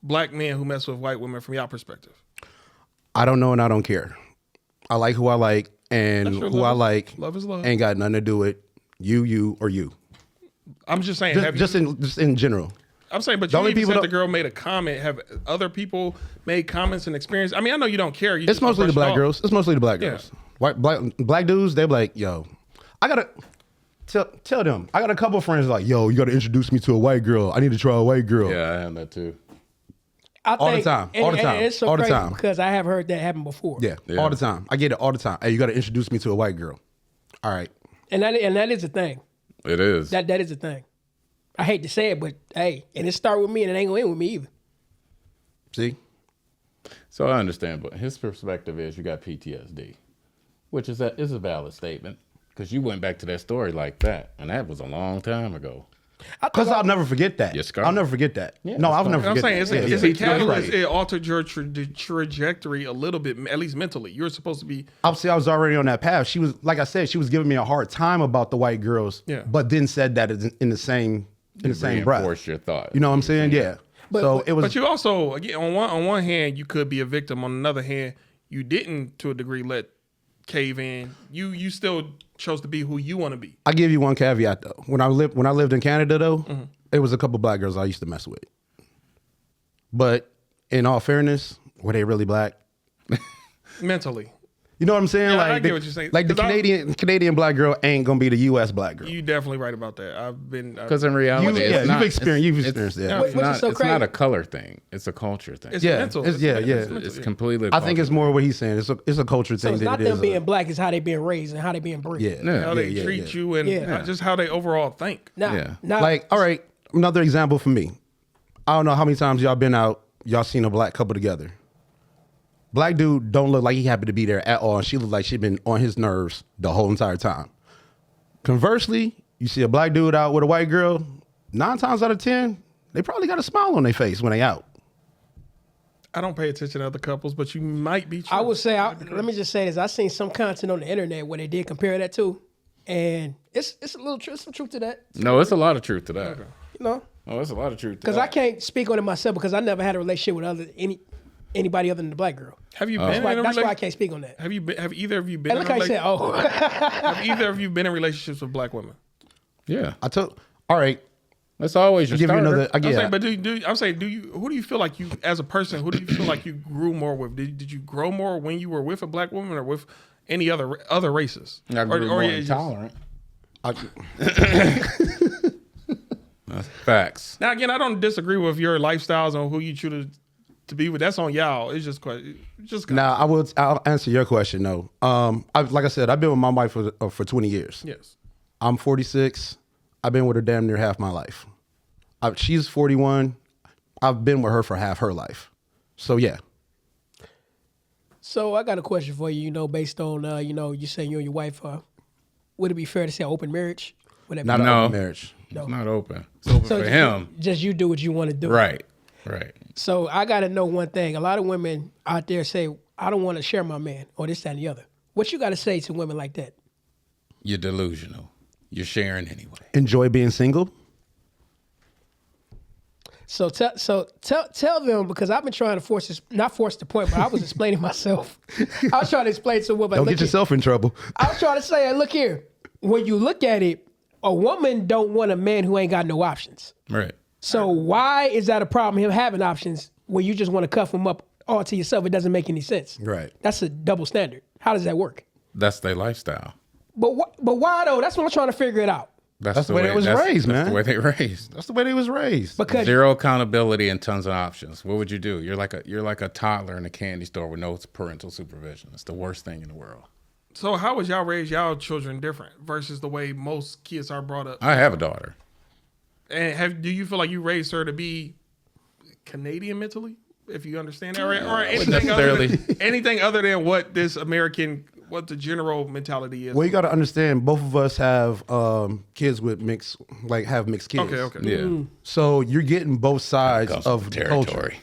black men who mess with white women from your perspective? I don't know and I don't care. I like who I like, and That's your who I love. like Love is love. ain't got nothing to do with you, or you. I'm just saying. Just in general. I'm saying, but The you only even people said don't- the girl made a comment. Have other people made comments and experience? I mean, I know you don't care. You It's just wanna mostly the brush it black off. girls. It's mostly the black Yeah. girls. Black dudes, they're like, "Yo, I gotta tell them. I got a couple of friends like, "Yo, you gotta introduce me to a white girl. I need to try a white girl." Yeah, I have that too. All the time. All the time. And it's so All the crazy time. because I have heard that happen before. Yeah, Yeah. all the time. I get it all the time. Hey, you gotta introduce me to a white girl. All right. And that is a thing. It is. That is a thing. I hate to say it, but hey, and it start with me, and it ain't gonna end with me either. See? So I understand, but his perspective is you got PTSD, which is a valid statement because you went back to that story like that, and that was a long time ago. Because I'll never forget that. You're scarred. I'll never forget that. Yeah, No, that's I'll fine. never I'm forget saying that. it's a You're catalyst. right. It altered your trajectory a little bit, at least mentally. You're supposed to be. Obviously, I was already on that path. She was, like I said, she was giving me a hard time about the white girls, Yeah. but then said that in the same breath. Reinforce your thought. You know what I'm saying? Yeah. So it was. But you also, again, on one hand, you could be a victim. On another hand, you didn't, to a degree, let cave in. You still chose to be who you want to be. I give you one caveat though. When I lived in Canada though, there was a couple black girls I used to mess with. But in all fairness, were they really black? Mentally. You know what I'm saying? Yeah, like I get what you're saying. Like the 'Cause Canadian black girl ain't gonna be the U.S. black girl. You definitely right about that. I've been. Because in reality, You- it's yeah, not, you've experienced it's that. Which is so it's crazy. not a color thing. It's a culture thing. It's Yeah, mental. it's- yeah, yeah. mental, It's yeah. completely. I think it's more what he's saying. It's a culture So thing it's than not it them is. being black; it's how they being raised and how they being bred. Yeah. How they treat you and Yeah. just how they overall think. Now, Yeah. now, Like, all right, another example for me. I don't know how many times y'all been out, y'all seen a black couple together. Black dude don't look like he happy to be there at all, and she look like she been on his nerves the whole entire time. Conversely, you see a black dude out with a white girl, 9 times out of 10, they probably got a smile on their face when they out. I don't pay attention to other couples, but you might be true. I would say, let me just say this: I seen some content on the internet where they did compare that to, and it's a little truth, some truth to that. No, it's a lot of truth to that. No, Oh, there's a lot of truth. because I can't speak on it myself because I never had a relationship with anybody other than the black girl. Have you been in a That's why I relationship? can't speak on that. Have either of you been? And in look how you said, oh. Have either of you been in relationships with black women? Yeah, all right. that's always your Give you starter. another. I'm Yeah. saying, but I'm saying, who do you feel like you, as a person, who do you feel like you grew more with? Did you grow more when you were with a black woman or with any other races? I grew more you just- intolerant. I- That's facts. Now again, I don't disagree with your lifestyles on who you choose to be with. That's on y'all. It's just Now I'll answer your question. No, like I said, I've been with my wife for 20 years. yes. I'm 46. I've been with her damn near half my life. She's 41. I've been with her for half her life. So yeah. So I got a question for you, based on, you saying you and your wife, would it be fair to say open marriage? Would that Not be an No. open marriage. It's not open. It's open so for just, him. Just you do what you want to do. Right. So I got to know one thing. A lot of women out there say, I don't want to share my man or this, that, and the other. What you got to say to women like that? You're delusional. You're sharing anyway. Enjoy being single. So tell them, because I've been trying to not force the point, but I was explaining myself. I was trying to explain to women. Don't look get here. yourself in trouble. I was trying to say, hey, look here. When you look at it, a woman don't want a man who ain't got no options. Right. So why is that a problem, him having options, when you just want to cuff him up all to yourself? It doesn't make any sense. Right. That's a double standard. How does that work? That's their lifestyle. But why though? That's what I'm trying to figure it out. That's the way they was raised, man. That's the way they raised. That's the way they was raised. Because Zero accountability and tons of options. What would you do? You're like a toddler in a candy store with no parental supervision. It's the worst thing in the world. So how was y'all raise y'all children different versus the way most kids are brought up? I have a daughter. And do you feel like you raised her to be Canadian mentally, if you understand that, or anything other than what this what the general mentality is? Well, you got to understand, both of us have kids with mixed kids. Okay. Yeah. So you're getting both sides Comes of with the culture. territory.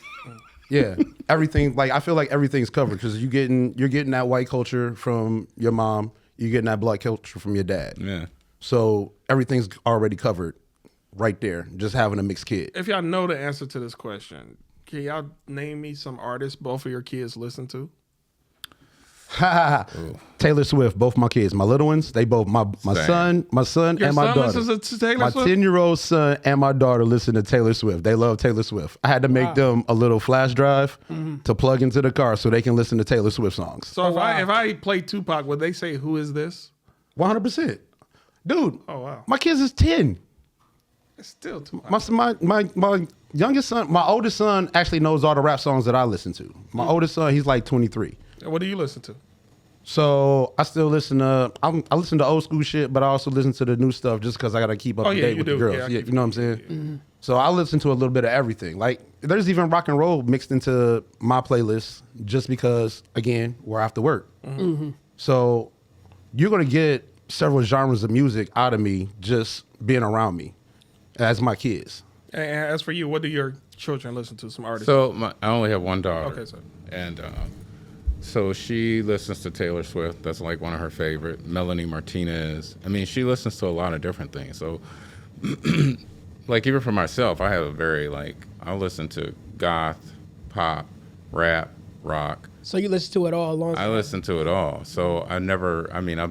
Yeah, everything. Like I feel like everything's covered because you're getting that white culture from your mom. You're getting that black culture from your dad. Yeah. So everything's already covered right there. Just having a mixed kid. If y'all know the answer to this question, can y'all name me some artists both of your kids listen to? Taylor Swift, both my kids, my little ones, they both my son Your and my son daughter. listens to Taylor My Swift? 10-year-old son and my daughter listen to Taylor Swift. They love Taylor Swift. I had to make them a little flash drive to plug into the car so they can listen to Taylor Swift songs. So if I play Tupac, would they say, "Who is this?" 100%, dude. Oh wow, My kids is 10. it's still Tupac. My youngest son, my oldest son actually knows all the rap songs that I listen to. My oldest son, he's like 23. What do you listen to? So I still listen to I listen to old school shit, but I also listen to the new stuff just because I gotta keep up to date with the girls. Yeah, you know what I'm saying? So I listen to a little bit of everything. Like there's even rock and roll mixed into my playlist just because again we're after work. So you're gonna get several genres of music out of me just being around me as my kids. And as for you, what do your children listen to? Some artists. So I only have one daughter. Okay, so- And so she listens to Taylor Swift. That's like one of her favorite. Melanie Martinez. I mean, she listens to a lot of different things. So, like even for myself, I have a very I listen to goth, pop, rap, rock. So you listen to it all along. I listen to it all. So I've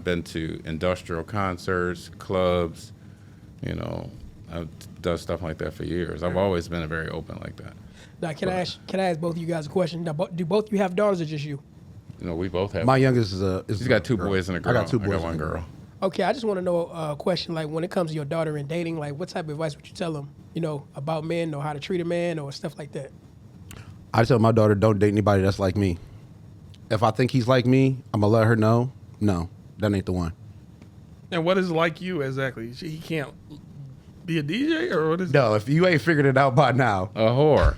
been to industrial concerts, clubs, I've done stuff like that for years. I've always been very open like that. Now, can I ask both of you guys a question? Now, do both of you have daughters or just you? We both have. My youngest is He's got two girl. boys and a girl. I got two boys. one and a girl. Okay, I just want to know a question. Like when it comes to your daughter and dating, like what type of advice would you tell them? About men or how to treat a man or stuff like that. I tell my daughter, don't date anybody that's like me. If I think he's like me, I'm gonna let her know. No, that ain't the one. And what is like you exactly? He can't be a DJ or what is? No, if you ain't figured it out by now, A whore.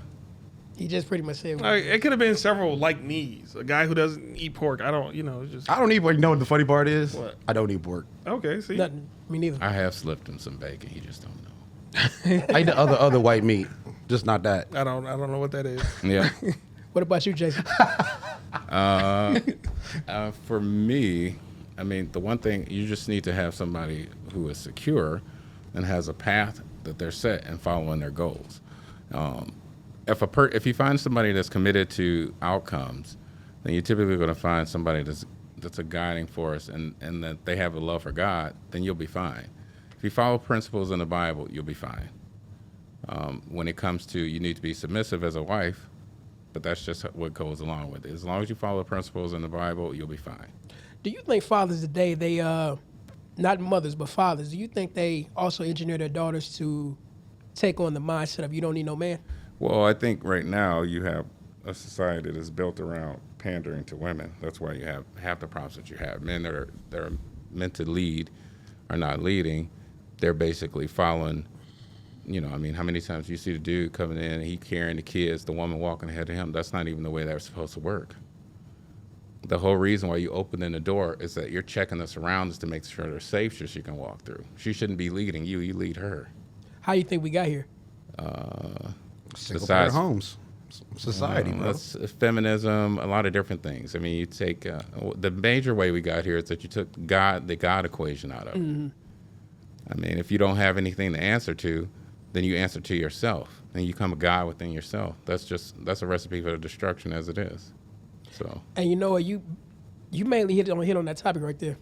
He just pretty much said. It could have been several like me's. A guy who doesn't eat pork. I don't. It's just I don't eat pork. You know what the funny part is? What? I don't eat pork. okay. See, Nothing. Me neither. I have slipped him some bacon. He just don't know. I eat the other white meat, just not that. I don't know what that is. Yeah. What about you, Jason? For me, the one thing, you just need to have somebody who is secure and has a path that they're set and following their goals. If you find somebody that's committed to outcomes, then you're typically going to find somebody that's a guiding force and that they have a love for God, then you'll be fine. If you follow principles in the Bible, you'll be fine. When it comes to, you need to be submissive as a wife, but that's just what goes along with it. As long as you follow the principles in the Bible, you'll be fine. Do you think fathers today, they, not mothers, but fathers, do you think they also engineer their daughters to take on the mindset of you don't need no man? Well, I think right now you have a society that is built around pandering to women. That's why you have half the problems that you have. Men that are meant to lead are not leading. They're basically following, how many times you see the dude coming in and he carrying the kids, the woman walking ahead of him? That's not even the way that's supposed to work. The whole reason why you open in the door is that you're checking the surroundings to make sure they're safe so she can walk through. She shouldn't be leading you, you lead her. How do you think we got here? Single parent homes, society, bro. That's feminism, a lot of different things. I mean, you take the major way we got here is that you took the God equation out of it. Mm-hmm. I mean, if you don't have anything to answer to, then you answer to yourself, and you become a God within yourself. That's a recipe for destruction as it is. So. And you know what, you mainly hit on that topic right there.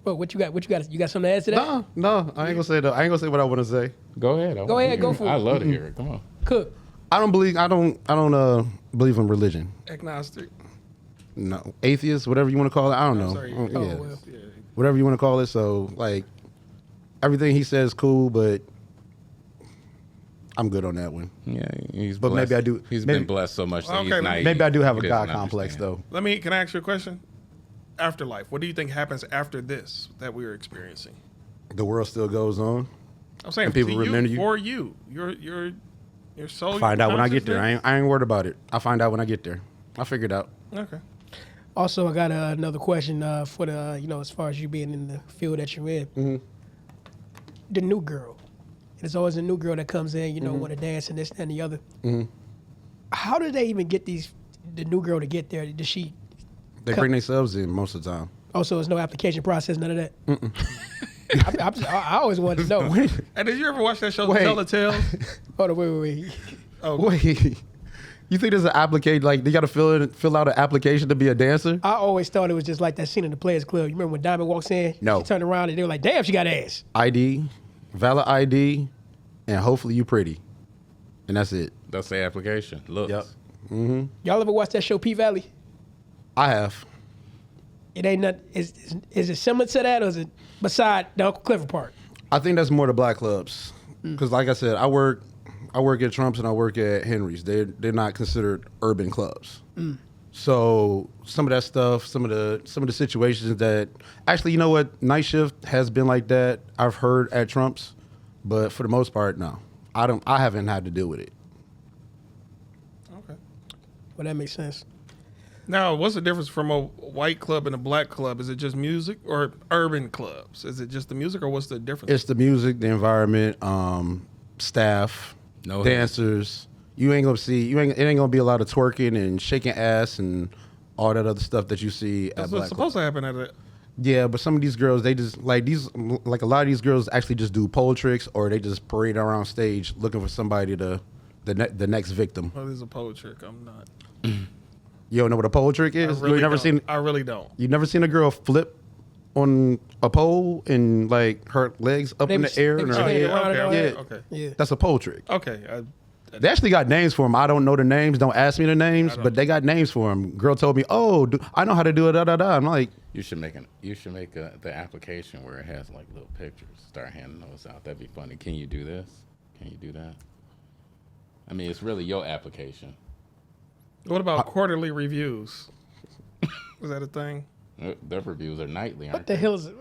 Well, what you got? You got something to add to that? No, I ain't gonna say that. I ain't gonna say what I want to say. Go ahead. Go for it. I love to hear it. Come on. Cook. I don't believe in religion. Agnostic. No, atheist, whatever you want to call it. I don't know. Sorry. Well. Whatever you want to call it. So like, everything he says cool, but I'm good on that one. Yeah, he's but blessed. maybe I do. He's been blessed so much that he's naive. Maybe I do have a He God doesn't complex understand. though. Can I ask you a question? Afterlife. What do you think happens after this that we're experiencing? The world still goes on. I'm saying And people remember you? For you. Your soul. Find out when I get there. consciousness? I ain't worried about it. I'll find out when I get there. I'll figure it out. Okay. Also, I got another question for the, as far as you being in the field that you're in. Mm-hmm. The new girl. There's always a new girl that comes in, Mm-hmm. want to dance and this and the other. Mm-hmm. How do they even get the new girl to get there? Does she? They bring themselves in most of the time. Also, there's no application process, none of that. I always wanted to know. And did you ever watch that show, Tell the Tales? Hold on, wait. Oh, Wait, you think there's an application, like they got to fill out an application to be a dancer? I always thought it was just like that scene in the Players Club. You remember when Diamond walks in? No. She turned around and they were like, damn, she got ass. ID, valid ID, and hopefully you pretty. And that's it. That's the application. Looks. Yep. Y'all ever watch that show, P-Valley? I have. It ain't nothing. Is it similar to that, or is it beside the Uncle Clifford part? I think that's more the black clubs. Because like I said, I work at Trump's and I work at Henry's. They're not considered urban clubs. So some of that stuff, some of the situations that actually, you know what, night shift has been like that. I've heard at Trump's, but for the most part, no. I haven't had to deal with it. okay. Well, that makes sense. Now, what's the difference from a white club and a black club? Is it just music, or urban clubs? Is it just the music, or what's the difference? It's the music, the environment, staff, No dancers. It ain't gonna be a lot of twerking and shaking ass and all that other stuff that you see That's at what's black supposed clubs. to happen at it. Yeah, but some of these girls, they just like a lot of these girls actually just do pole tricks, or they just parade around stage looking for somebody the next victim. Oh, this is a pole trick. I'm not. You don't know what a pole trick is? You never seen? I really don't. You've never seen a girl flip on a pole and like her legs up in the air and her spinning head? around and all that. Okay. Yeah. That's a pole trick. Okay. They actually got names for them. I don't know the names. Don't ask me the names, but they got names for them. Girl told me, "Oh, I know how to do it." I'm like, You should make the application where it has like little pictures. Start handing those out. That'd be funny. Can you do this? Can you do that? I mean, it's really your application. What about quarterly reviews? Is that a thing? Their reviews are nightly, What aren't the they? hell is it?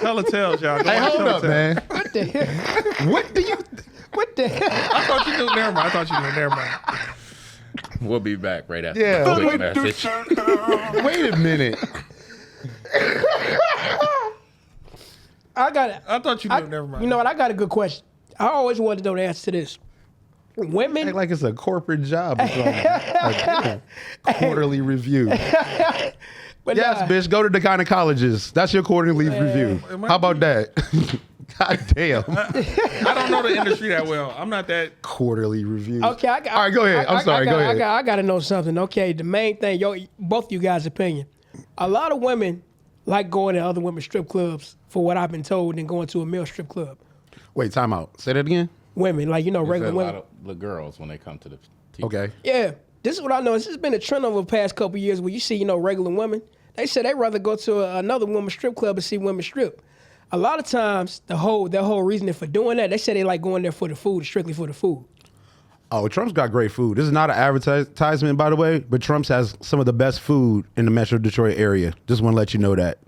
Tell the tales, y'all. Go "Hey, watch hold Tell the up, Tales. man. What the hell? What the hell? I thought you knew. Never mind. I thought you knew. Never mind. We'll be back right after Yeah. the quick message. Wait a minute." I got it. I thought you knew. Never mind. You know what? I got a good question. I always wanted to know the answer to this. Women, Act like it's a corporate job or something. Like, quarterly review. but But Yes, nah, bitch. Go to the gynecologist. That's your quarterly review. How about that? God damn. I don't know the industry that well. I'm not that. Quarterly review. Okay, All right, go ahead. I'm sorry. Go ahead. I got to know something. Okay, the main thing, both of you guys' opinion. A lot of women like going to other women's strip clubs, for what I've been told, than going to a male strip club. Wait, time out. Say that again. Women, like, There's regular a women. lot of the girls when they come to the TV. Okay. Yeah, this is what I know. This has been a trend over the past couple of years where you see, regular women. They say they'd rather go to another women's strip club and see women strip. A lot of times, their whole reasoning for doing that, they say they like going there for the food, strictly for the food. Oh, Trump's got great food. This is not an advertisement, by the way, but Trump's has some of the best food in the Metro Detroit area. Just want to let you know that.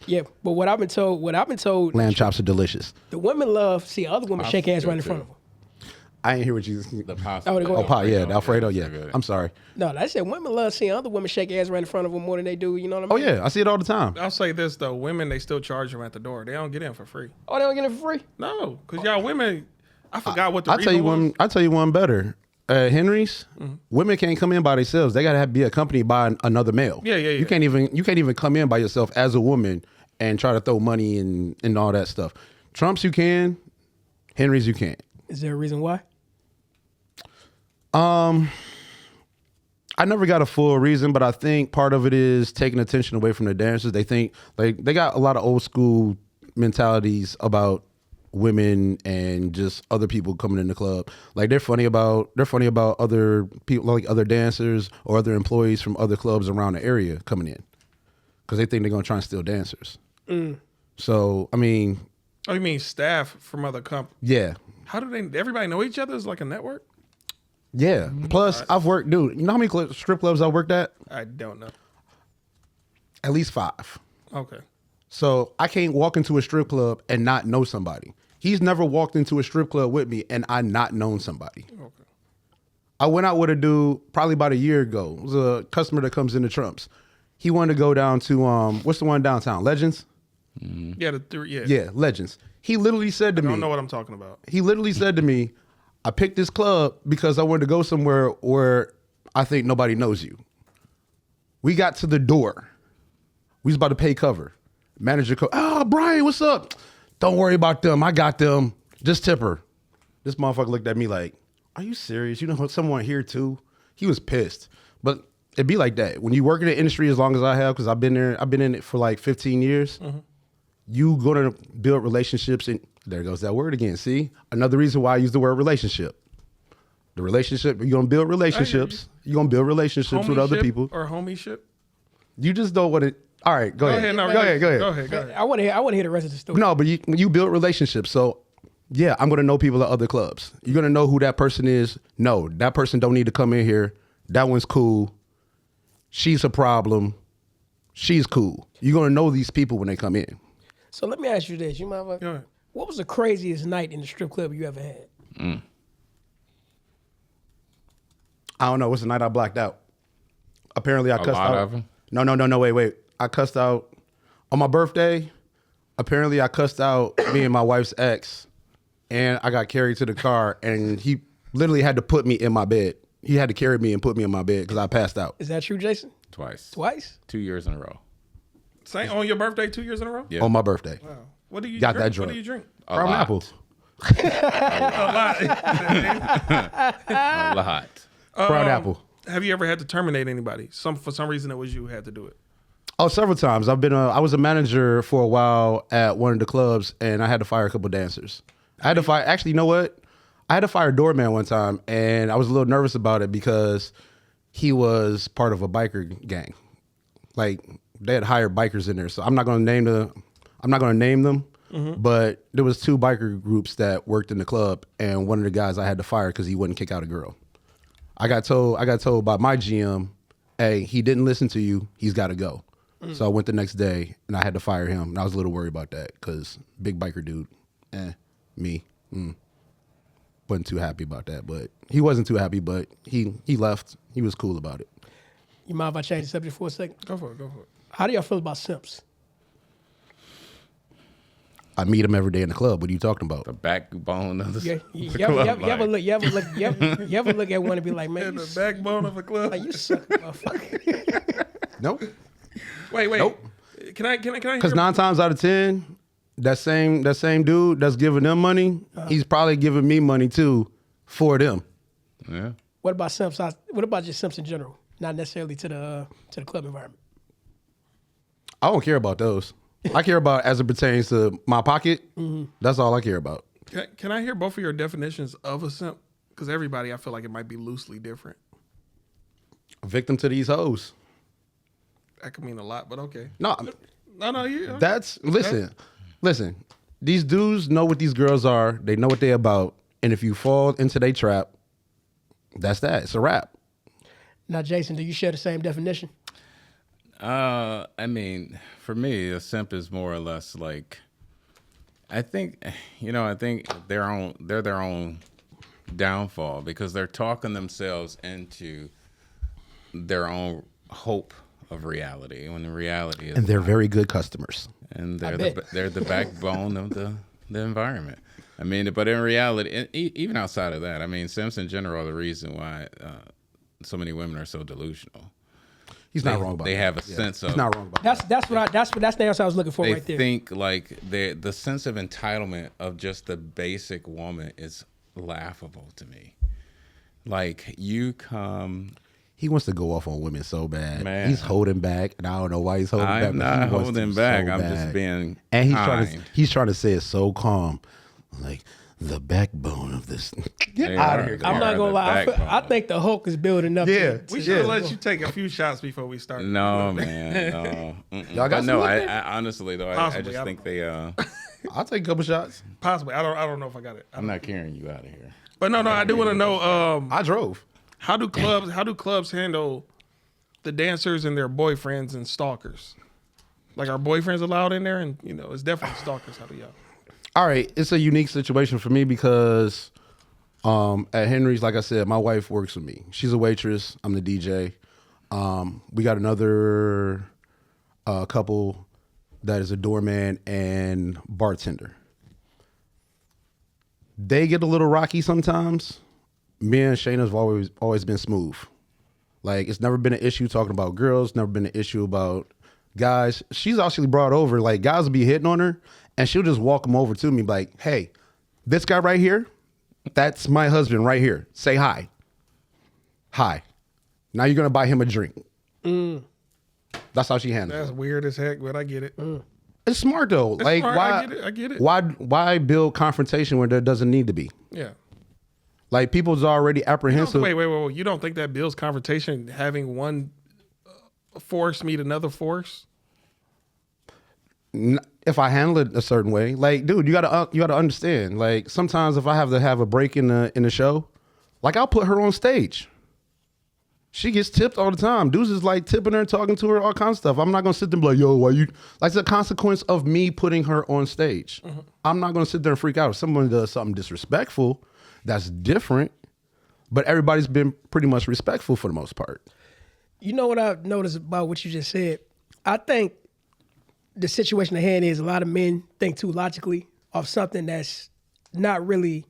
Yeah, but what I've been told, Lamb chops are delicious. the women love seeing other women shake hands right in front of them. I ain't hear what you. The pasta. Oh, they go- Oh, pie, yeah, the Alfredo, so yeah. good. I'm sorry. No, I said women love seeing other women shake hands right in front of them more than they do. You know what I Oh mean? yeah, I see it all the time. I'll say this though: women, they still charge them at the door. They don't get in for free. Oh, they don't get it for free. No, because y'all women, I forgot what the I'll reason tell you was. one. I'll tell you one better. Henry's, women can't come in by themselves. They gotta be accompanied by another male. Yeah. You can't even come in by yourself as a woman and try to throw money and all that stuff. Trump's you can, Henry's you can't. Is there a reason why? I never got a full reason, but I think part of it is taking attention away from the dancers. They think like they got a lot of old school mentalities about women and just other people coming in the club. Like they're funny about other people, like other dancers or other employees from other clubs around the area coming in because they think they're gonna try and steal dancers. So I mean, Oh, you mean staff from other companies? yeah. How do they? Everybody know each other? It's like a network. Yeah. Plus, I've worked, dude. You know how many strip clubs I worked at? I don't know. At least 5. Okay. So I can't walk into a strip club and not know somebody. He's never walked into a strip club with me and I not known somebody. Okay. I went out with a dude probably about a year ago. It was a customer that comes into Trump's. He wanted to go down to what's the one downtown? Legends? Yeah. Yeah. Yeah, Legends. He literally said to I me, don't know what I'm talking about. he literally said to me, I picked this club because I wanted to go somewhere where I think nobody knows you. We got to the door. We was about to pay cover. Manager Brian, what's up? Don't worry about them. I got them. Just tip her. This motherfucker looked at me like, are you serious? You know someone here too? He was pissed. But it'd be like that. When you work in the industry as long as I have, because I've been in it for like 15 years, you gonna build relationships and there goes that word again. See? Another reason why I use the word relationship. The relationship, you're gonna build relationships. You're gonna build relationships with other Homie-ship people. or homieship. You just don't want to. All right, go ahead. No, Go ahead. Go ahead. I want to hear the rest of the story. No, but you build relationships. So yeah, I'm gonna know people at other clubs. You're gonna know who that person is. No, that person don't need to come in here. That one's cool. She's a problem. She's cool. You're gonna know these people when they come in. So let me ask you this: you mind? Go ahead. What was the craziest night in the strip club you ever had? I don't know. What's the night I blacked out? Apparently, I cussed lot out. of 'em? No. Wait. I cussed out on my birthday. Apparently, I cussed out me and my wife's ex, and I got carried to the car, and he literally had to put me in my bed. He had to carry me and put me in my bed because I passed out. Is that true, Jason? Twice. Twice? 2 years in a row. Same on your birthday 2 years in a row? Yeah. On my birthday. Wow. What do you Got drink? that What drunk. do you drink? A Brown lot. apple. A lot. Brown apple. Have you ever had to terminate anybody? For some reason it was you who had to do it. Oh, several times. I was a manager for a while at one of the clubs, and I had to fire a couple dancers. I had to fire. Actually, you know what? I had to fire a doorman one time, and I was a little nervous about it because he was part of a biker gang. Like they had hired bikers in there, so I'm not going to name them. But there was 2 biker groups that worked in the club, and one of the guys I had to fire because he wouldn't kick out a girl. I got told by my GM, hey, he didn't listen to you. He's got to go. So I went the next day and I had to fire him. And I was a little worried about that because big biker dude, me, wasn't too happy about that. But he wasn't too happy, but he left. He was cool about it. You mind if I change the subject for a second? Go for it. How do y'all feel about simps? I meet him every day in the club. What are you talking about? The backbone of the, Yeah, the you club. ever look at one and be like, man, The backbone of a club. you suck, motherfucker. Nope. Wait. Nope. Can I Because hear? 9 times out of 10, that same dude that's giving them money, he's probably giving me money too for them. Yeah. What about simps? What about just simps in general? Not necessarily to the club environment. I don't care about those. I care about as it pertains to my pocket. That's all I care about. Can I hear both of your definitions of a simp? Because everybody, I feel like it might be loosely different. A victim to these hoes. That could mean a lot, but okay. No, You. that's listen. These dudes know what these girls are. They know what they're about. And if you fall into their trap, that's that. It's a wrap. Now, Jason, do you share the same definition? I mean, for me, a simp is more or less like, I think they're their own downfall because they're talking themselves into their own hope of reality when the reality is, And they're very good customers. and I they're the backbone of the environment. I mean, but in reality, and even outside of that, I mean, simps in general are the reason why so many women are so delusional. He's not wrong about They that. have a sense of He's not wrong about that. That's the answer I was looking for they right there. think like the sense of entitlement of just the basic woman is laughable to me. Like you come. He wants to go off on women so bad. Man. He's holding back, and I don't know why he's holding back. I'm but he not wants to holding so back. I'm bad. just being And kind. he's trying to say it so calm, like the backbone of this. Get They out are. of here. They I'm are not the gonna lie. backbone. I think the Hulk is building up. Yeah. We should have let you take a few shots before we started. No, man. No. Y'all got But no, some I, liquor? I honestly though, I Possibly, just I think they. I'll take a couple shots. Possibly. I don't know if I got it. I'm not carrying you out of here. But no. I do want to know. I drove. How do clubs handle the dancers and their boyfriends and stalkers? Like, are boyfriends allowed in there? And it's definitely stalkers. How do y'all? All right, it's a unique situation for me because at Henry's, like I said, my wife works with me. She's a waitress. I'm the DJ. We got another couple that is a doorman and bartender. They get a little rocky sometimes. Me and Shayna have always been smooth. Like, it's never been an issue talking about girls, never been an issue about guys. She's actually brought over, like, guys will be hitting on her, and she'll just walk them over to me like, hey, this guy right here, that's my husband right here. Say hi. Hi. Now you're going to buy him a drink. That's how she handles That's it. weird as heck, but I get it. It's smart, though. Like, smart. why? I get it. Why build confrontation where there doesn't need to be? Yeah. Like, people's already apprehensive. Wait. You don't think that builds confrontation, having one force meet another force? If I handle it a certain way, like, dude, you gotta understand. Like, sometimes if I have to have a break in the show, like, I'll put her on stage. She gets tipped all the time. Dudes is like tipping her, talking to her, all kinds of stuff. I'm not gonna sit there and be like, yo, why you? Like, it's a consequence of me putting her on stage. I'm not gonna sit there and freak out. If someone does something disrespectful, that's different. But everybody's been pretty much respectful for the most part. You know what I've noticed about what you just said? I think the situation at hand is a lot of men think too logically of something that's not really,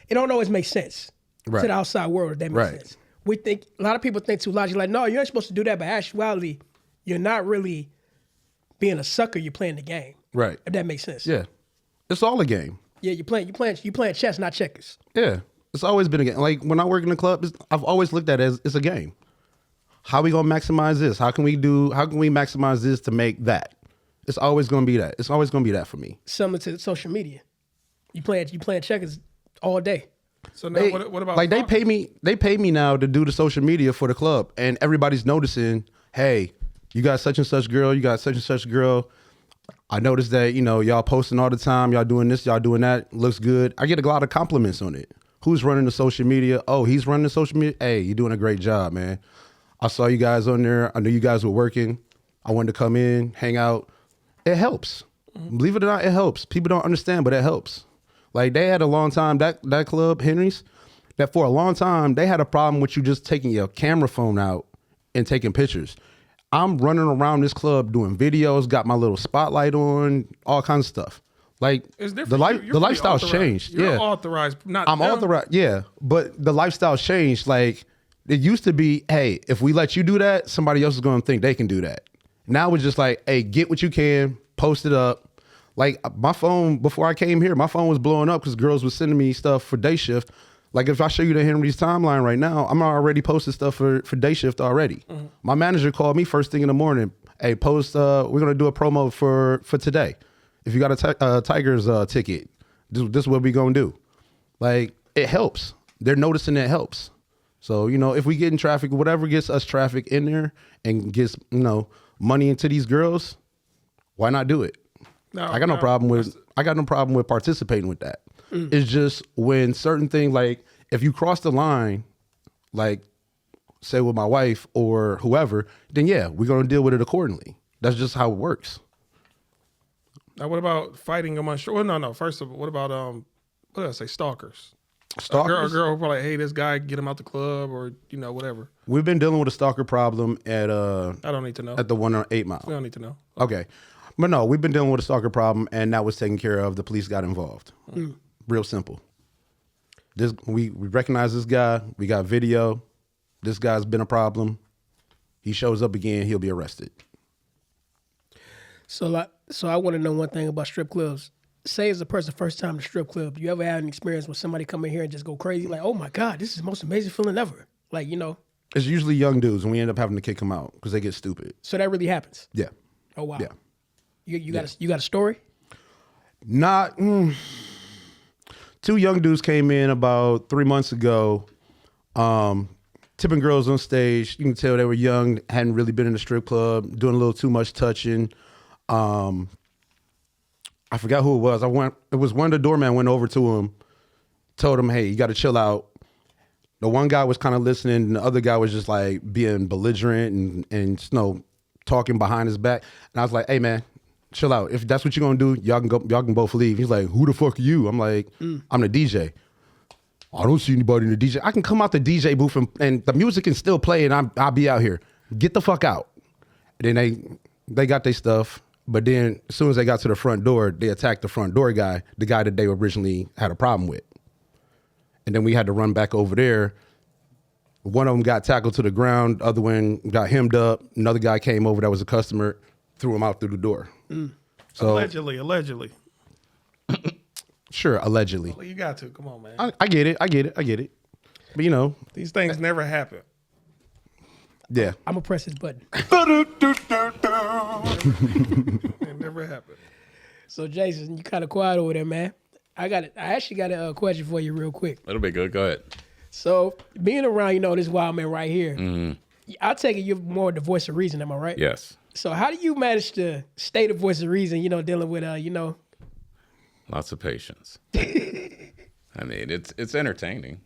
it don't always make sense to Right. the outside world, if that makes Right. sense. We think, a lot of people think too logically, like, no, you ain't supposed to do that, but actuality, you're not really being a sucker, you're playing the game. Right. If that makes sense. Yeah. It's all a game. Yeah, you're playing chess, not checkers. Yeah. It's always been a game. Like, when I work in the club, I've always looked at it as it's a game. How we gonna maximize this? How can we maximize this to make that? It's always gonna be that. It's always gonna be that for me. Similar to social media. You playing checkers all day. So now, They, what about like, they pay me now to do the social media for the club, and everybody's noticing, hey, you got such and such girl, you got such and such girl. I noticed that, y'all posting all the time, y'all doing this, y'all doing that, looks good. I get a lot of compliments on it. Who's running the social media? Oh, he's running the social media. Hey, you're doing a great job, man. I saw you guys on there. I knew you guys were working. I wanted to come in, hang out. It helps. Believe it or not, it helps. People don't understand, but it helps. Like, they had a long time, that club, Henry's, that for a long time, they had a problem with you just taking your camera phone out and taking pictures. I'm running around this club doing videos, got my little spotlight on, all kinds of stuff. Like, It's different. the You're pretty lifestyle's authorized. changed. You're yeah. authorized. Not I'm them. authorized, yeah. But the lifestyle's changed. Like, it used to be, hey, if we let you do that, somebody else is going to think they can do that. Now it's just like, hey, get what you can, post it up. Like my phone, before I came here, my phone was blowing up because girls were sending me stuff for day shift. Like if I show you the Henry's timeline right now, I'm already posting stuff for day shift already. My manager called me first thing in the morning. Hey, post, we're gonna do a promo for today. If you got a Tigers ticket, this is what we gonna do. Like it helps. They're noticing it helps. So, you know, if we get in traffic, whatever gets us traffic in there and gets, you know, money into these girls, why not do it? I got no problem with participating with that. It's just when certain things, like if you cross the line, like say with my wife or whoever, then yeah, we're going to deal with it accordingly. That's just how it works. Now, what about fighting among? Well, no. First of all, what about what did I say? Stalkers. Stalkers? A girl who probably, hey, this guy, get him out the club, or you know, whatever. We've been dealing with a stalker problem at I don't need to know. at the 108 Mile. We don't need to know. Okay. But no, we've been dealing with a stalker problem and that was taken care of. The police got involved. Real simple. We recognize this guy. We got video. This guy's been a problem. He shows up again, he'll be arrested. So I want to know one thing about strip clubs. Say as a person first time to strip club, you ever had an experience where somebody come in here and just go crazy? Like, oh my God, this is the most amazing feeling ever. Like, you know. It's usually young dudes and we end up having to kick them out because they get stupid. So that really happens? Yeah. Oh, wow. Yeah. You got a story? Not. Two young dudes came in about 3 months ago, tipping girls on stage. You can tell they were young, hadn't really been in a strip club, doing a little too much touching. I forgot who it was. It was one of the doorman went over to him, told him, hey, you got to chill out. The one guy was kind of listening, and the other guy was just like being belligerent and you know, talking behind his back. And I was like, hey man, chill out. If that's what you're gonna do, y'all can both leave. He's like, who the fuck are you? I'm like, I'm the DJ. I don't see anybody in the DJ. I can come out the DJ booth and the music can still play and I'll be out here. Get the fuck out. And then they got their stuff. But then as soon as they got to the front door, they attacked the front door guy, the guy that they originally had a problem with. And then we had to run back over there. One of them got tackled to the ground. The other one got hemmed up. Another guy came over that was a customer, threw him out through the door. So Allegedly. Sure, allegedly. Well, you got to. Come on, man. I get it. But you know. These things never happen. Yeah. I'm going to press this button. It never happened. So, Jason, you kind of quiet over there, man. I actually got a question for you real quick. It'll be good. Go ahead. So, being around, you know, this wild man right here, I take it you're more the voice of reason, am I right? Yes. So, how do you manage to stay the voice of reason, you know, dealing with, you know? Lots of patience. I mean, it's entertaining.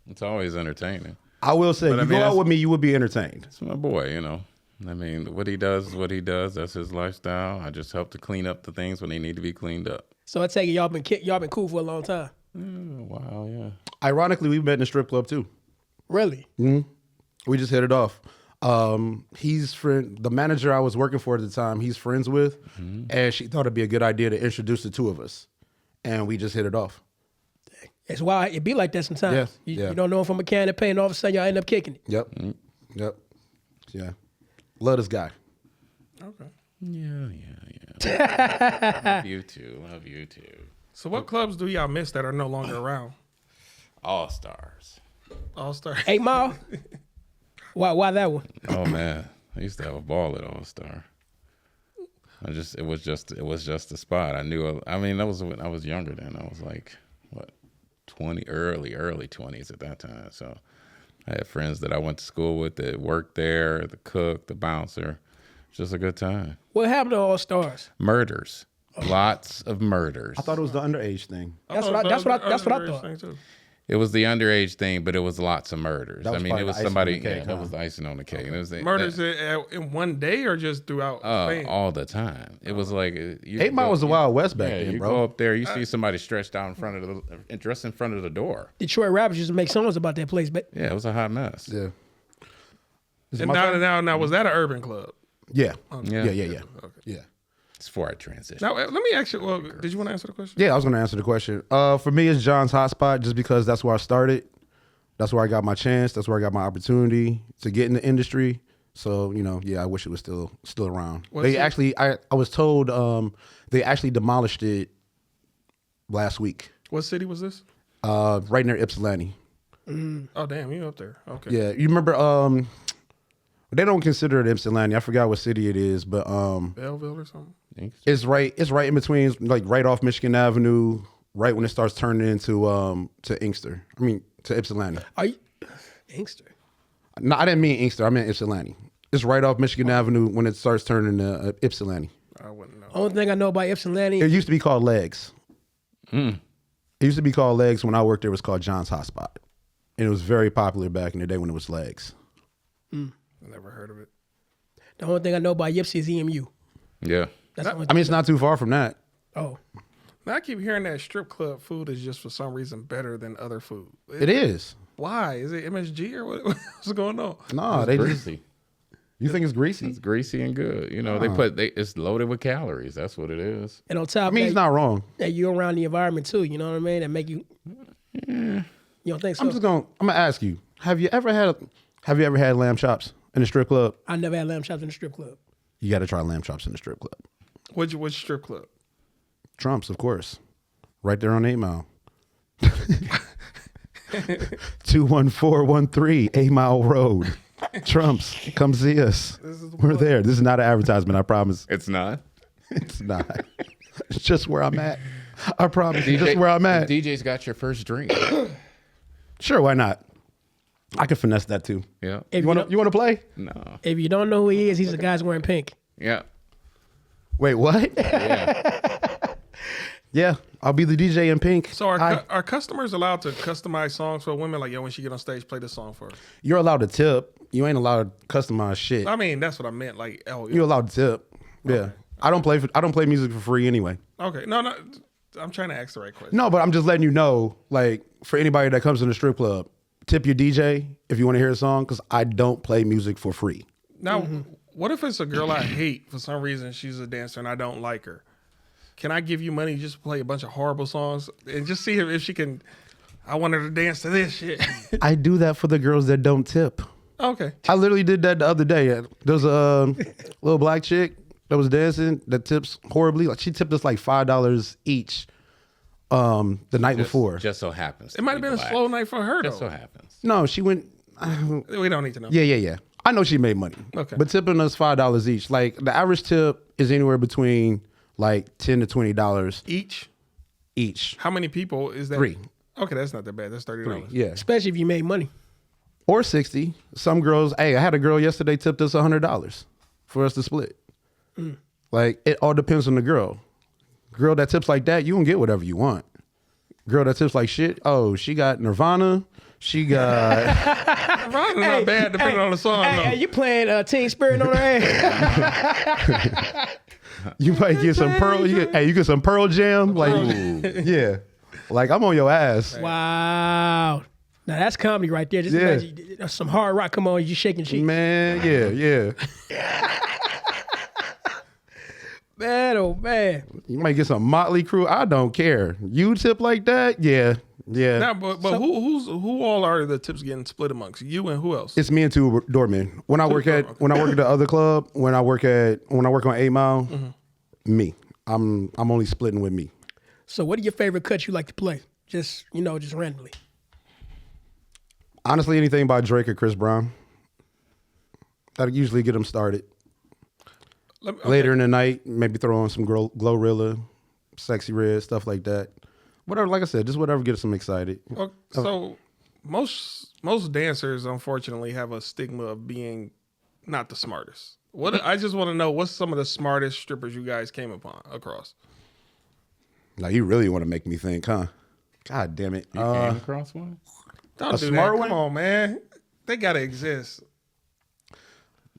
It's always entertaining. I will say, But if I you mean, go out that's- with me, you would be entertained. It's my boy, you know. I mean, what he does is what he does. That's his lifestyle. I just help to clean up the things when they need to be cleaned up. So, I take it y'all been cool for a long time. Wow, yeah. Ironically, we met in a strip club too. Really? We just hit it off. The manager I was working for at the time, he's friends with, and she thought it'd be a good idea to introduce the two of us. And we just hit it off. It's wild. It be like that sometimes. Yeah. You don't know him from a can of paint, and all of a sudden y'all end up kicking it. Yep. Yep. Yeah. Love this guy. Okay. Yeah. Love you too. So what clubs do y'all miss that are no longer around? All Stars. All Star. 8 Mile? Why that one? Oh man, I used to have a ball at All Star. It was just a spot. I knew. I mean, that was when I was younger. Then I was like, what, 20, early 20s at that time. So I had friends that I went to school with that worked there. The cook, the bouncer. Just a good time. What happened to All Stars? Murders. Lots of murders. I thought it was the underage thing. That's what I thought. Too. It was the underage thing, but it was lots of murders. That was I mean, probably it was the icing somebody. on the cake, That huh? was the icing on the cake. It was Murders in one day or just throughout Spain? all the time. It was like 8 Mile was the Wild West back then, you bro. go up there, you see somebody stretched out in front of the door. Detroit rappers used to make songs about that place, but Yeah, it was a hot mess. Yeah. Is it And my turn? now, was that an urban club? Yeah. Yeah. Yeah. It's before I transitioned. Now, let me ask you, well, did you want to answer the question? Yeah, I was going to answer the question. For me, it's John's hotspot just because that's where I started. That's where I got my chance. That's where I got my opportunity to get in the industry. So yeah, I wish it was still around. What's They it? actually, I was told they actually demolished it last week, What city was this? right near Ypsilanti. Oh damn, you up there? Okay. Yeah, you remember? They don't consider it Ypsilanti. I forgot what city it is, but Belleville or something. it's right in between, like right off Michigan Avenue, right when it starts turning into to Inkster. I mean to Ypsilanti. Are you Inkster? No, I didn't mean Inkster. I meant Ypsilanti. It's right off Michigan Avenue when it starts turning to Ypsilanti. I wouldn't know. Only thing I know about Ypsilanti. It used to be called Legs. It used to be called Legs. When I worked there, it was called John's Hot Spot. And it was very popular back in the day when it was Legs. I never heard of it. The only thing I know about Ypsi is EMU. Yeah. That's the only I mean, it's not too far from that. Oh, Now I keep hearing that strip club food is just for some reason better than other food. It is. Why? Is it MSG or what's going on? No, they just. Greasy. You think it's greasy? It's greasy and good. It's loaded with calories. That's what it is. and on top I of mean, that, he's not wrong. that you're around the environment too. You know what I mean? That make you. You don't think so? I'm gonna ask you. Have you ever had lamb chops in a strip club? I never had lamb chops in the strip club. You got to try lamb chops in the strip club. Which strip club? Trump's, of course, right there on 8 Mile. 21413 8 Mile Road. Trump's, come see us. We're there. This is not an advertisement. I promise. It's not. It's not. It's just where I'm at. I promise. You, just where I'm at. DJ's got your first drink. Sure, why not? I can finesse that too. Yeah. If You want to play? No. if you don't know who he is, he's the guy wearing pink. Yeah. Wait, what? Yeah. Yeah, I'll be the DJ in pink. So are customers allowed to customize songs for women? Like, yo, when she get on stage, play this song for her. You're allowed to tip. You ain't allowed to customize shit. I mean, that's what I meant. Like, oh, You're allowed to tip. Yeah. I don't play music for free anyway. okay. No, I'm trying to ask the right question. No, but I'm just letting you know, like, for anybody that comes to the strip club, tip your DJ if you want to hear a song, because I don't play music for free. Now, what if it's a girl I hate for some reason? She's a dancer and I don't like her. Can I give you money just to play a bunch of horrible songs and just see if she can? I want her to dance to this shit. I do that for the girls that don't tip. Okay. I literally did that the other day. There was a little black chick that was dancing that tips horribly. Like, she tipped us like $5 each the night before. Just so happens. It might have been a slow night for her, Just though. so happens. No, she went. We don't need to know. Yeah. I know she made money. Okay. But tipping us $5 each. Like, the average tip is anywhere between like $10 to $20 Each? How many people is that? 3. Okay, that's not that bad. That's $30. Yeah. Especially if you made money. Or 60. Some girls, hey, I had a girl yesterday tipped us $100 for us to split. Like, it all depends on the girl. Girl that tips like that, you can get whatever you want. Girl that tips like shit, oh, she got Nirvana. She got. Probably not bad depending on the song, though. Hey, you playing Teen Spirit on her ass? You might get some Pearl. You get some Pearl Jam. Like, yeah. Like, I'm on your ass. Wow. Now that's comedy right there. Just imagine some hard rock. Come on, you shaking cheeks. Man, yeah. Man, oh man. You might get some Motley Crue. I don't care. You tip like that? Yeah. Now, but who all are the tips getting split amongst? You and who else? It's me and 2 doormen. When I work at the other club, when I work on 8 Mile, me. I'm only splitting with me. So what are your favorite cuts you like to play? Just randomly. Honestly, anything by Drake or Chris Brown. That'll usually get them started. Later in the night, maybe throw on some Glorilla, Sexy Red, stuff like that. Whatever, like I said, just whatever gets them excited. So most dancers, unfortunately, have a stigma of being not the smartest. I just want to know, what's some of the smartest strippers you guys came across? Now you really want to make me think, huh? God damn it. You came across one? Don't do smart that. one? Come on, man. They gotta exist.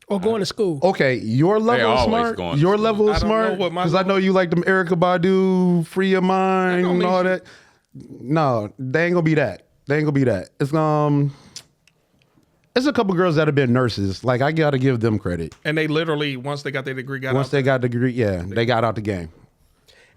Or going to school. Okay, your level of always smart. going to Your school. level of I don't know smart. what my Because I know you like them Erykah Badu, Free Your Mind, don't and mean all shit. that. No, they ain't gonna be that. It's a couple girls that have been nurses. Like, I gotta give them credit. And they literally, once they got their degree, got Once out. they got the degree, yeah, they got out the game.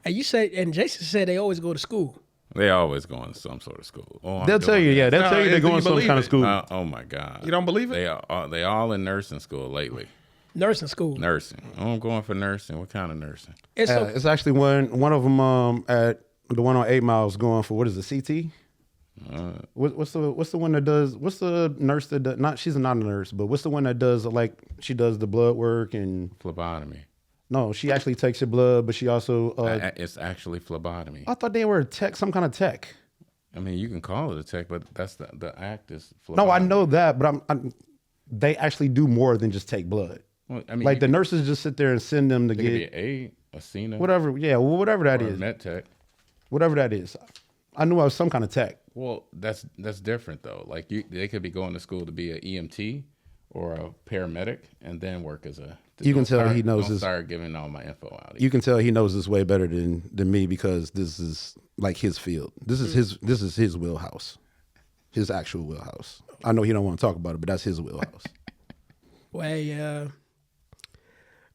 And you said, and Jason said they always go to school. They always going to some sort of school. Oh, They'll tell you, yeah, they'll No, tell you they're do you going to some believe kind of it? school. Oh my God. You don't believe it? They all in nursing school lately. Nursing school. Nursing. Oh, I'm going for nursing. What kind of nursing? It's so, It's actually one of them at the one on 8 Miles going for, what is it, CT? What's the one that does? What's the nurse that does, not? She's not a nurse, but what's the one that does like she does the blood work and Phlebotomy. no, she actually takes your blood, but she also. It's actually phlebotomy. I thought they were a tech, some kind of tech. I mean, you can call it a tech, but that's the act is phlebotomy. No, I know that, but they actually do more than just take blood. Well, I mean, Like the nurses just sit there and send them to It could be get an A CNA, whatever. Yeah, well, whatever that or a is, med tech. whatever that is. I knew I was some kind of tech. Well, that's different though. Like they could be going to school to be an EMT or a paramedic, and then work as a. You can tell he knows don't his. start giving all my info out. You can tell he knows this way better than me because this is like his field. This is his wheelhouse, his actual wheelhouse. I know he don't want to talk about it, but that's his wheelhouse.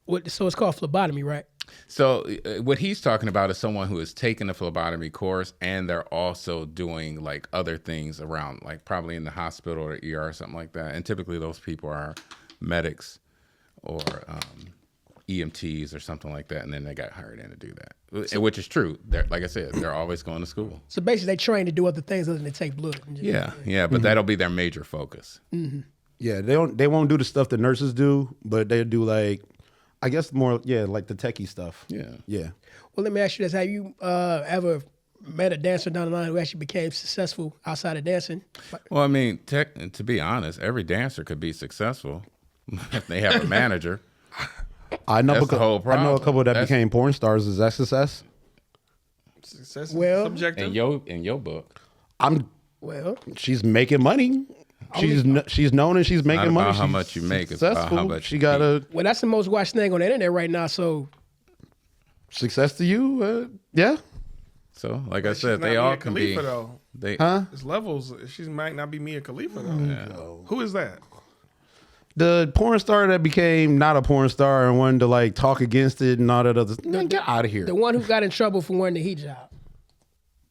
well, so it's called phlebotomy, right? So what he's talking about is someone who has taken a phlebotomy course, and they're also doing like other things around, like probably in the hospital or ER or something like that. And typically those people are medics or EMTs or something like that, and then they got hired in to do that, which is true. Like I said, they're always going to school. So basically, they train to do other things other than to take blood. Yeah, but that'll be their major focus. Yeah, they won't do the stuff that nurses do, but they do like, I guess more, like the techie stuff. Yeah. Yeah. Well, let me ask you this: have you ever met a dancer down the line who actually became successful outside of dancing? Well, I mean, to be honest, every dancer could be successful if they have a manager. I know That's the whole I know a problem. couple that That's- became porn stars. Is that success? Success is Well, subjective. In your book, Well, She's making money. She's known and she's making not money. about how She's much you make, it's about how successful. much She you got a well, that's the most watched thing on the internet right now. So success to you. Yeah. so like I She's said, not they all Mia can Khalifa, be. though. They There's levels. She might not be Mia Khalifa though. Who is that? The porn star that became not a porn star and wanted to like talk against it and all that other. Man, get out of here. the one who got in trouble for wearing the hijab,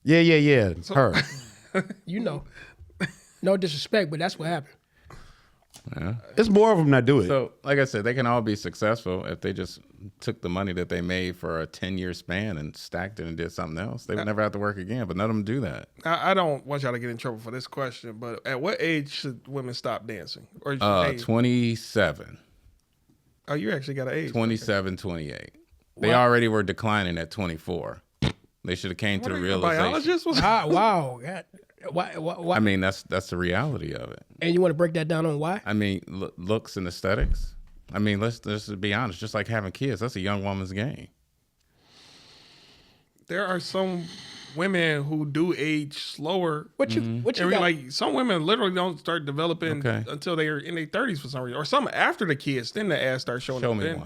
Yeah. Her. you know, no disrespect, but that's what happened. It's more of them that do it. So, like I said, they can all be successful if they just took the money that they made for a 10-year span and stacked it and did something else. They would never have to work again, but none of them do that. I don't want y'all to get in trouble for this question, but at what age should women stop dancing? Or 27. Oh, you actually got an age. 27, 28. They already were declining at 24. They should have came What to are the you, a realization. biologist? What's Wow. God. Why? I mean, that's the reality of it. And you want to break that down on why? I mean, looks and aesthetics. I mean, let's be honest. Just like having kids, that's a young woman's game. There are some women who do age slower. What you And got? like some women literally don't start developing Okay. until they are in their 30s for some reason, or some after the kids. Then the ass starts showing Show up. me Then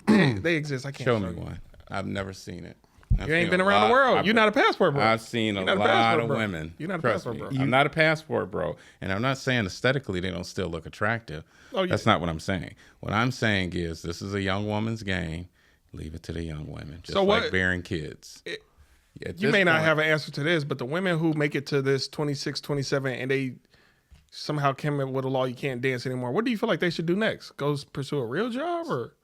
one. they exist. I can't Show show me you. one. I've never seen it. You ain't been around the world. You're not a passport bro. I've seen a You're not lot passport of bro. women. You're not a Trust passport me. bro. I'm not a passport bro, and I'm not saying aesthetically they don't still look attractive. Oh, yeah. That's not what I'm saying. What I'm saying is this is a young woman's game. Leave it to the young women, just So what- like bearing kids. At You this may not point- have an answer to this, but the women who make it to this 26, 27, and they somehow came up with a law you can't dance anymore, what do you feel like they should do next? Go pursue a real job, or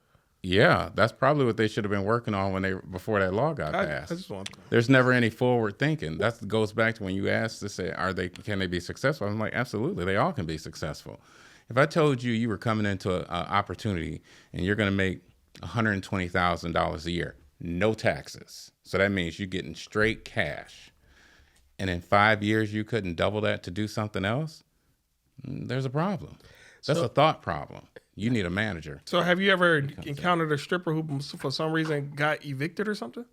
Yeah, that's probably what they should have been working on before that law got I passed. just want. There's never any forward thinking. That goes back to when you asked to say, can they be successful? I'm like, absolutely, they all can be successful. If I told you you were coming into an opportunity and you're going to make $120,000 a year, no taxes, so that means you're getting straight cash, and in 5 years you couldn't double that to do something else, there's a problem. That's a thought problem. You need a manager. So, have you ever encountered a stripper who, for some reason, got evicted or something?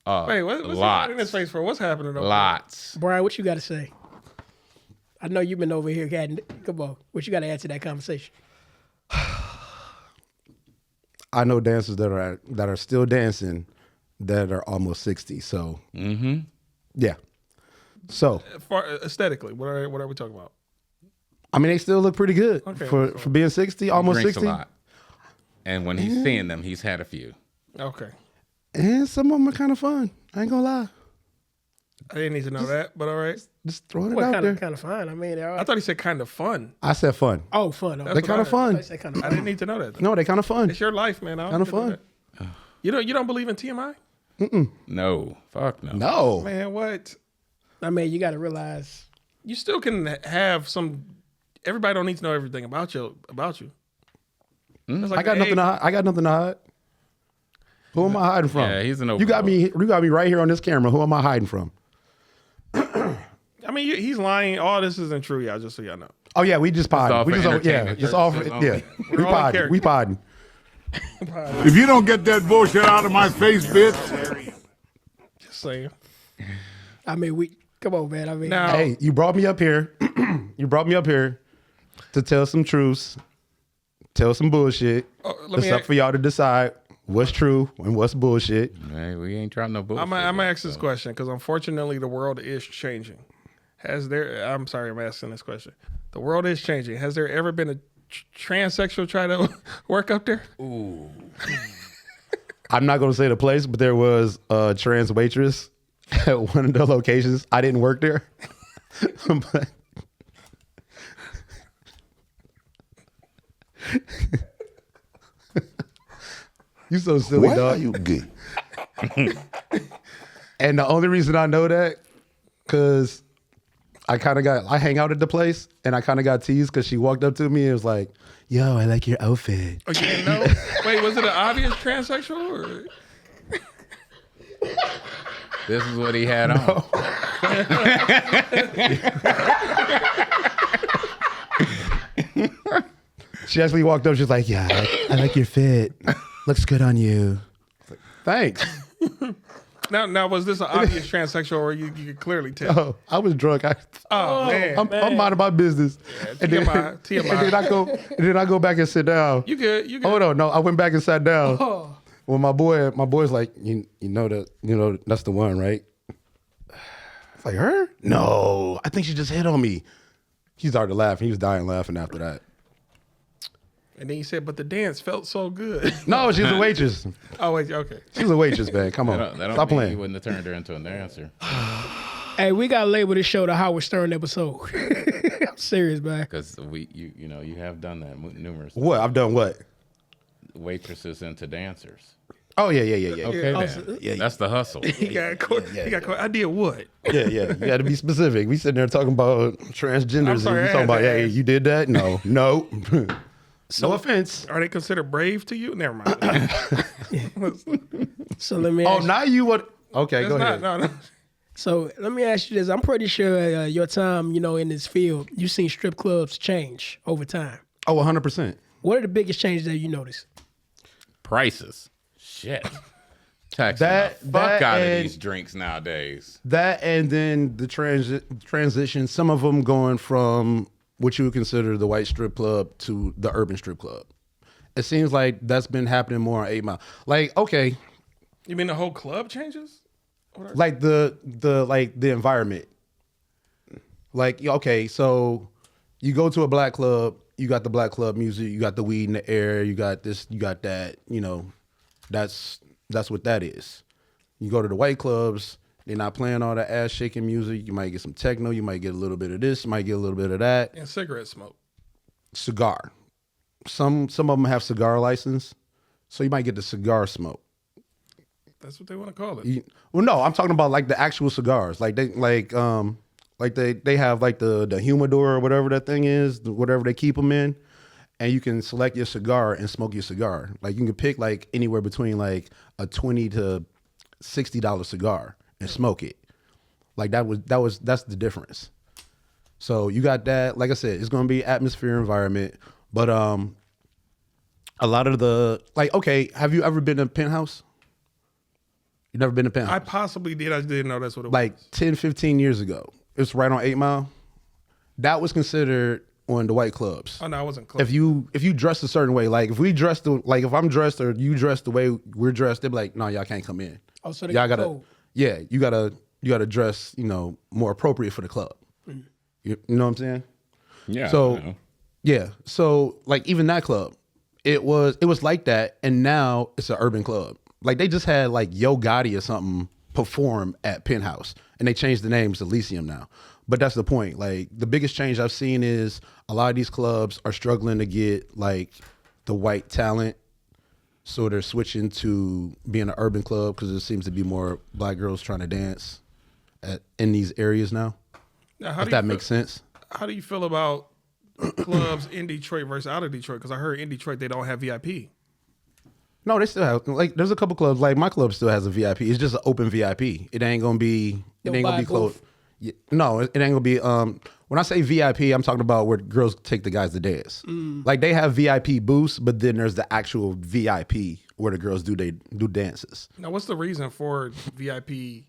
Wait, what's he got in his face for? What's happening? Over Lots. Brian, what you got to say? I know you've been over here. Come on, what you got to add to that conversation? I know dancers that are still dancing that are almost 60. So yeah. So there? Aesthetically, what are we talking about? I mean, they still look pretty good Okay, for being 60, almost Drinks 60. a lot. And when he's seeing them, he's had a few. Okay. And some of them are kind of fun. I ain't gonna lie. I didn't need to know that, but all right. Just throwing it What out there. kind of fun? I mean, I thought he said kind of fun. I said fun. oh, fun. They kind of fun. I didn't need to know that. No, they kind of fun. It's your life, man. I don't Kinda need to know fun. that. You don't believe in TMI? No, fuck no. No. Man, what? I mean, you got to realize. You still can have some. Everybody don't need to know everything about you. That's like I got nothing to hide. I got nothing to hide. Who am I hiding from? Yeah, he's an open You got book. me. You got me right here on this camera. Who am I hiding from? I mean, he's lying. All this isn't true, y'all. Just so y'all know. Oh yeah, we just all podding. We for just entertainment just all for, purposes yeah. only. We We're all in podding. character. We podding. If you don't get that bullshit out of my face, bitch. Just saying. I mean, come on, man. I mean, Now, Hey, you brought me up here. You brought me up here to tell some truths, tell some bullshit. let It's me up for y'all to decide what's true and what's bullshit. Hey, we ain't trying no bullshit. I'm gonna ask this question because unfortunately the world is changing. I'm sorry, I'm asking this question. The world is changing. Has there ever been a transsexual try to work up there? I'm not going to say the place, but there was a trans waitress at one of the locations. I didn't work there. But you so silly, Why dog. are you gay? And the only reason I know that, because I hang out at the place and I kind of got teased because she walked up to me and was like, yo, I like your outfit. Oh, you didn't know? Wait, was it an obvious transsexual? Or? This is what he had on. She actually walked up. She's like, yeah, I like your fit. Looks good on you. Like, thanks. Now, was this an obvious transsexual or you could clearly tell? Oh, I was drunk. Man. I'm minding my business. And then, TMI. and then I go back and sit down. You good. Hold on, no, I went back and sat down. Well, my boy's like, you know that's the one, right? It's like her? No, I think she just hit on me. He started laughing. He was dying laughing after that. And then you said, but the dance felt so good. No, she's a waitress. Oh, wait, okay. She's a waitress, man. Come on, That don't stop mean playing. he wouldn't have turned her into a dancer. hey, we got to label this show the Howard Stern episode. I'm serious, man. Because you have done that numerous What? I've done what? waitresses into dancers. Oh yeah. Okay, Also- then. That's the hustle. He got caught. I did what? Yeah. You got to be specific. We sitting there talking about transgenders, I'm sorry, and you I talking had about, to hey, ask. you did that? No. No offense. Are they considered brave to you? Never mind. So let me Oh, ask you, now you would. Okay, go ahead. No. so let me ask you this. I'm pretty sure your time, in this field, you've seen strip clubs change over time. Oh, 100%. What are the biggest changes that you notice? Prices. Shit. Taxing That- the fuck that out of and- these drinks nowadays. That and then the transition, some of them going from what you would consider the white strip club to the urban strip club. It seems like that's been happening more on 8 Mile. Like, okay, You mean the whole club changes? like the environment. Like, okay, so you go to a black club, you got the black club music, you got the weed in the air, you got this, you got that, that's what that is. You go to the white clubs, they're not playing all the ass shaking music. You might get some techno, you might get a little bit of this, you might get a little bit of that. And cigarette smoke. Cigar. Some of them have cigar license, so you might get the cigar smoke. That's what they want to call it. Well, no, I'm talking about like the actual cigars. Like they have like the humidor or whatever that thing is, whatever they keep them in, and you can select your cigar and smoke your cigar. Like you can pick like anywhere between like a $20 to $60 cigar and smoke it. Like that's the difference. So you got that. Like I said, it's gonna be atmosphere environment, but a lot of the okay, have you ever been to a Penthouse? You never been to Penthouse? I possibly did. I didn't know that's what it Like was. 10, 15 years ago. It's right on 8 Mile. That was considered on the white clubs. Oh, no, I wasn't close. If you dressed a certain way, like if if I'm dressed or you dressed the way we're dressed, they'd be like, no, y'all can't come in. Oh, so they y'all get gotta, told. yeah, you gotta dress, more appropriate for the club. You know what I'm saying? Yeah. So, I know. yeah. So like even that club, it was like that, and now it's an urban club. Like they just had like Yo Gotti or something perform at Penthouse, and they changed the names to Elysium now. But that's the point. Like the biggest change I've seen is a lot of these clubs are struggling to get like the white talent, so they're switching to being an urban club because there seems to be more black girls trying to dance in these areas now. Now, If that makes sense. How do you feel about clubs in Detroit versus out of Detroit? Because I heard in Detroit they don't have VIP. No, they still have like there's a couple clubs like my club still has a VIP. It's just an open VIP. It ain't gonna be closed. Yeah, no, it ain't gonna be. When I say VIP, I'm talking about where girls take the guys to dance. Like they have VIP booths, but then there's the actual VIP where the girls do dances. Now, what's the reason for VIP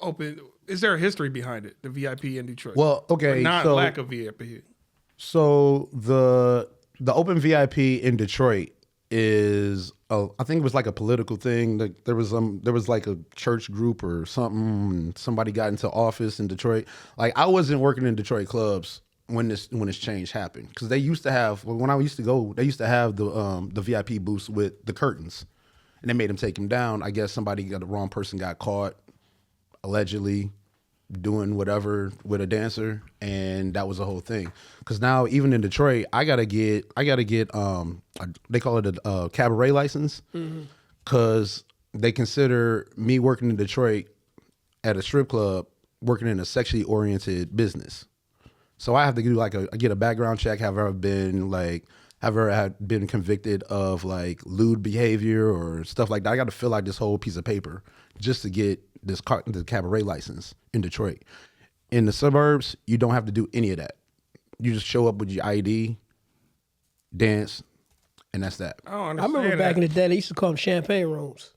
open? Is there a history behind it? The VIP in Detroit. Well, okay, Or not so lack of VIP. so the open VIP in Detroit is I think it was like a political thing. Like there was like a church group or something, and somebody got into office in Detroit. Like I wasn't working in Detroit clubs when this change happened, because they used to have, when I used to go, they used to have the VIP booths with the curtains, and they made them take them down. I guess the wrong person got caught allegedly doing whatever with a dancer, and that was the whole thing. Because now even in Detroit, I gotta get they call it a cabaret license, because they consider me working in Detroit at a strip club working in a sexually oriented business. So I have to do get a background check. Have I ever been convicted of like lewd behavior or stuff like that? I got to fill out this whole piece of paper just to get the cabaret license in Detroit. In the suburbs, you don't have to do any of that. You just show up with your ID, dance, and that's that. I remember back in the day, they used to call them champagne rooms.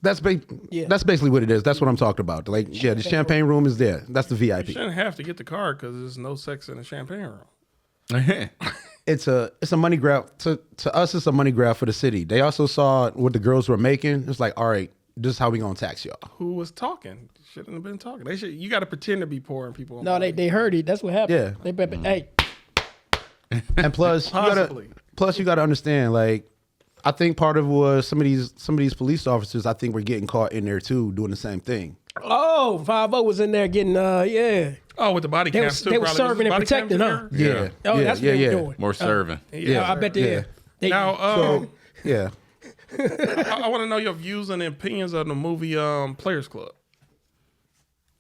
That's basically what it is. That's what I'm talking about. Like, yeah, the champagne room is there. That's the VIP. You shouldn't have to get the card because there's no sex in the champagne room. It's a money grab. To us, it's a money grab for the city. They also saw what the girls were making. It's like, all right, this is how we gonna tax y'all. Who was talking? Shouldn't have been talking. You got to pretend to be poor and people. No, they heard it. That's what happened. Yeah. Hey. And plus, you gotta understand. Like, I think part of it was some of these police officers, I think, were getting caught in there too, doing the same thing. Oh, 5-0 was in there getting yeah. Oh, with the body cams too. They were serving and protecting, huh? Yeah. Oh, yeah, that's yeah, what they yeah. were doing. More serving. I bet they. Yeah. Now, Yeah. I want to know your views and opinions on the movie Players Club.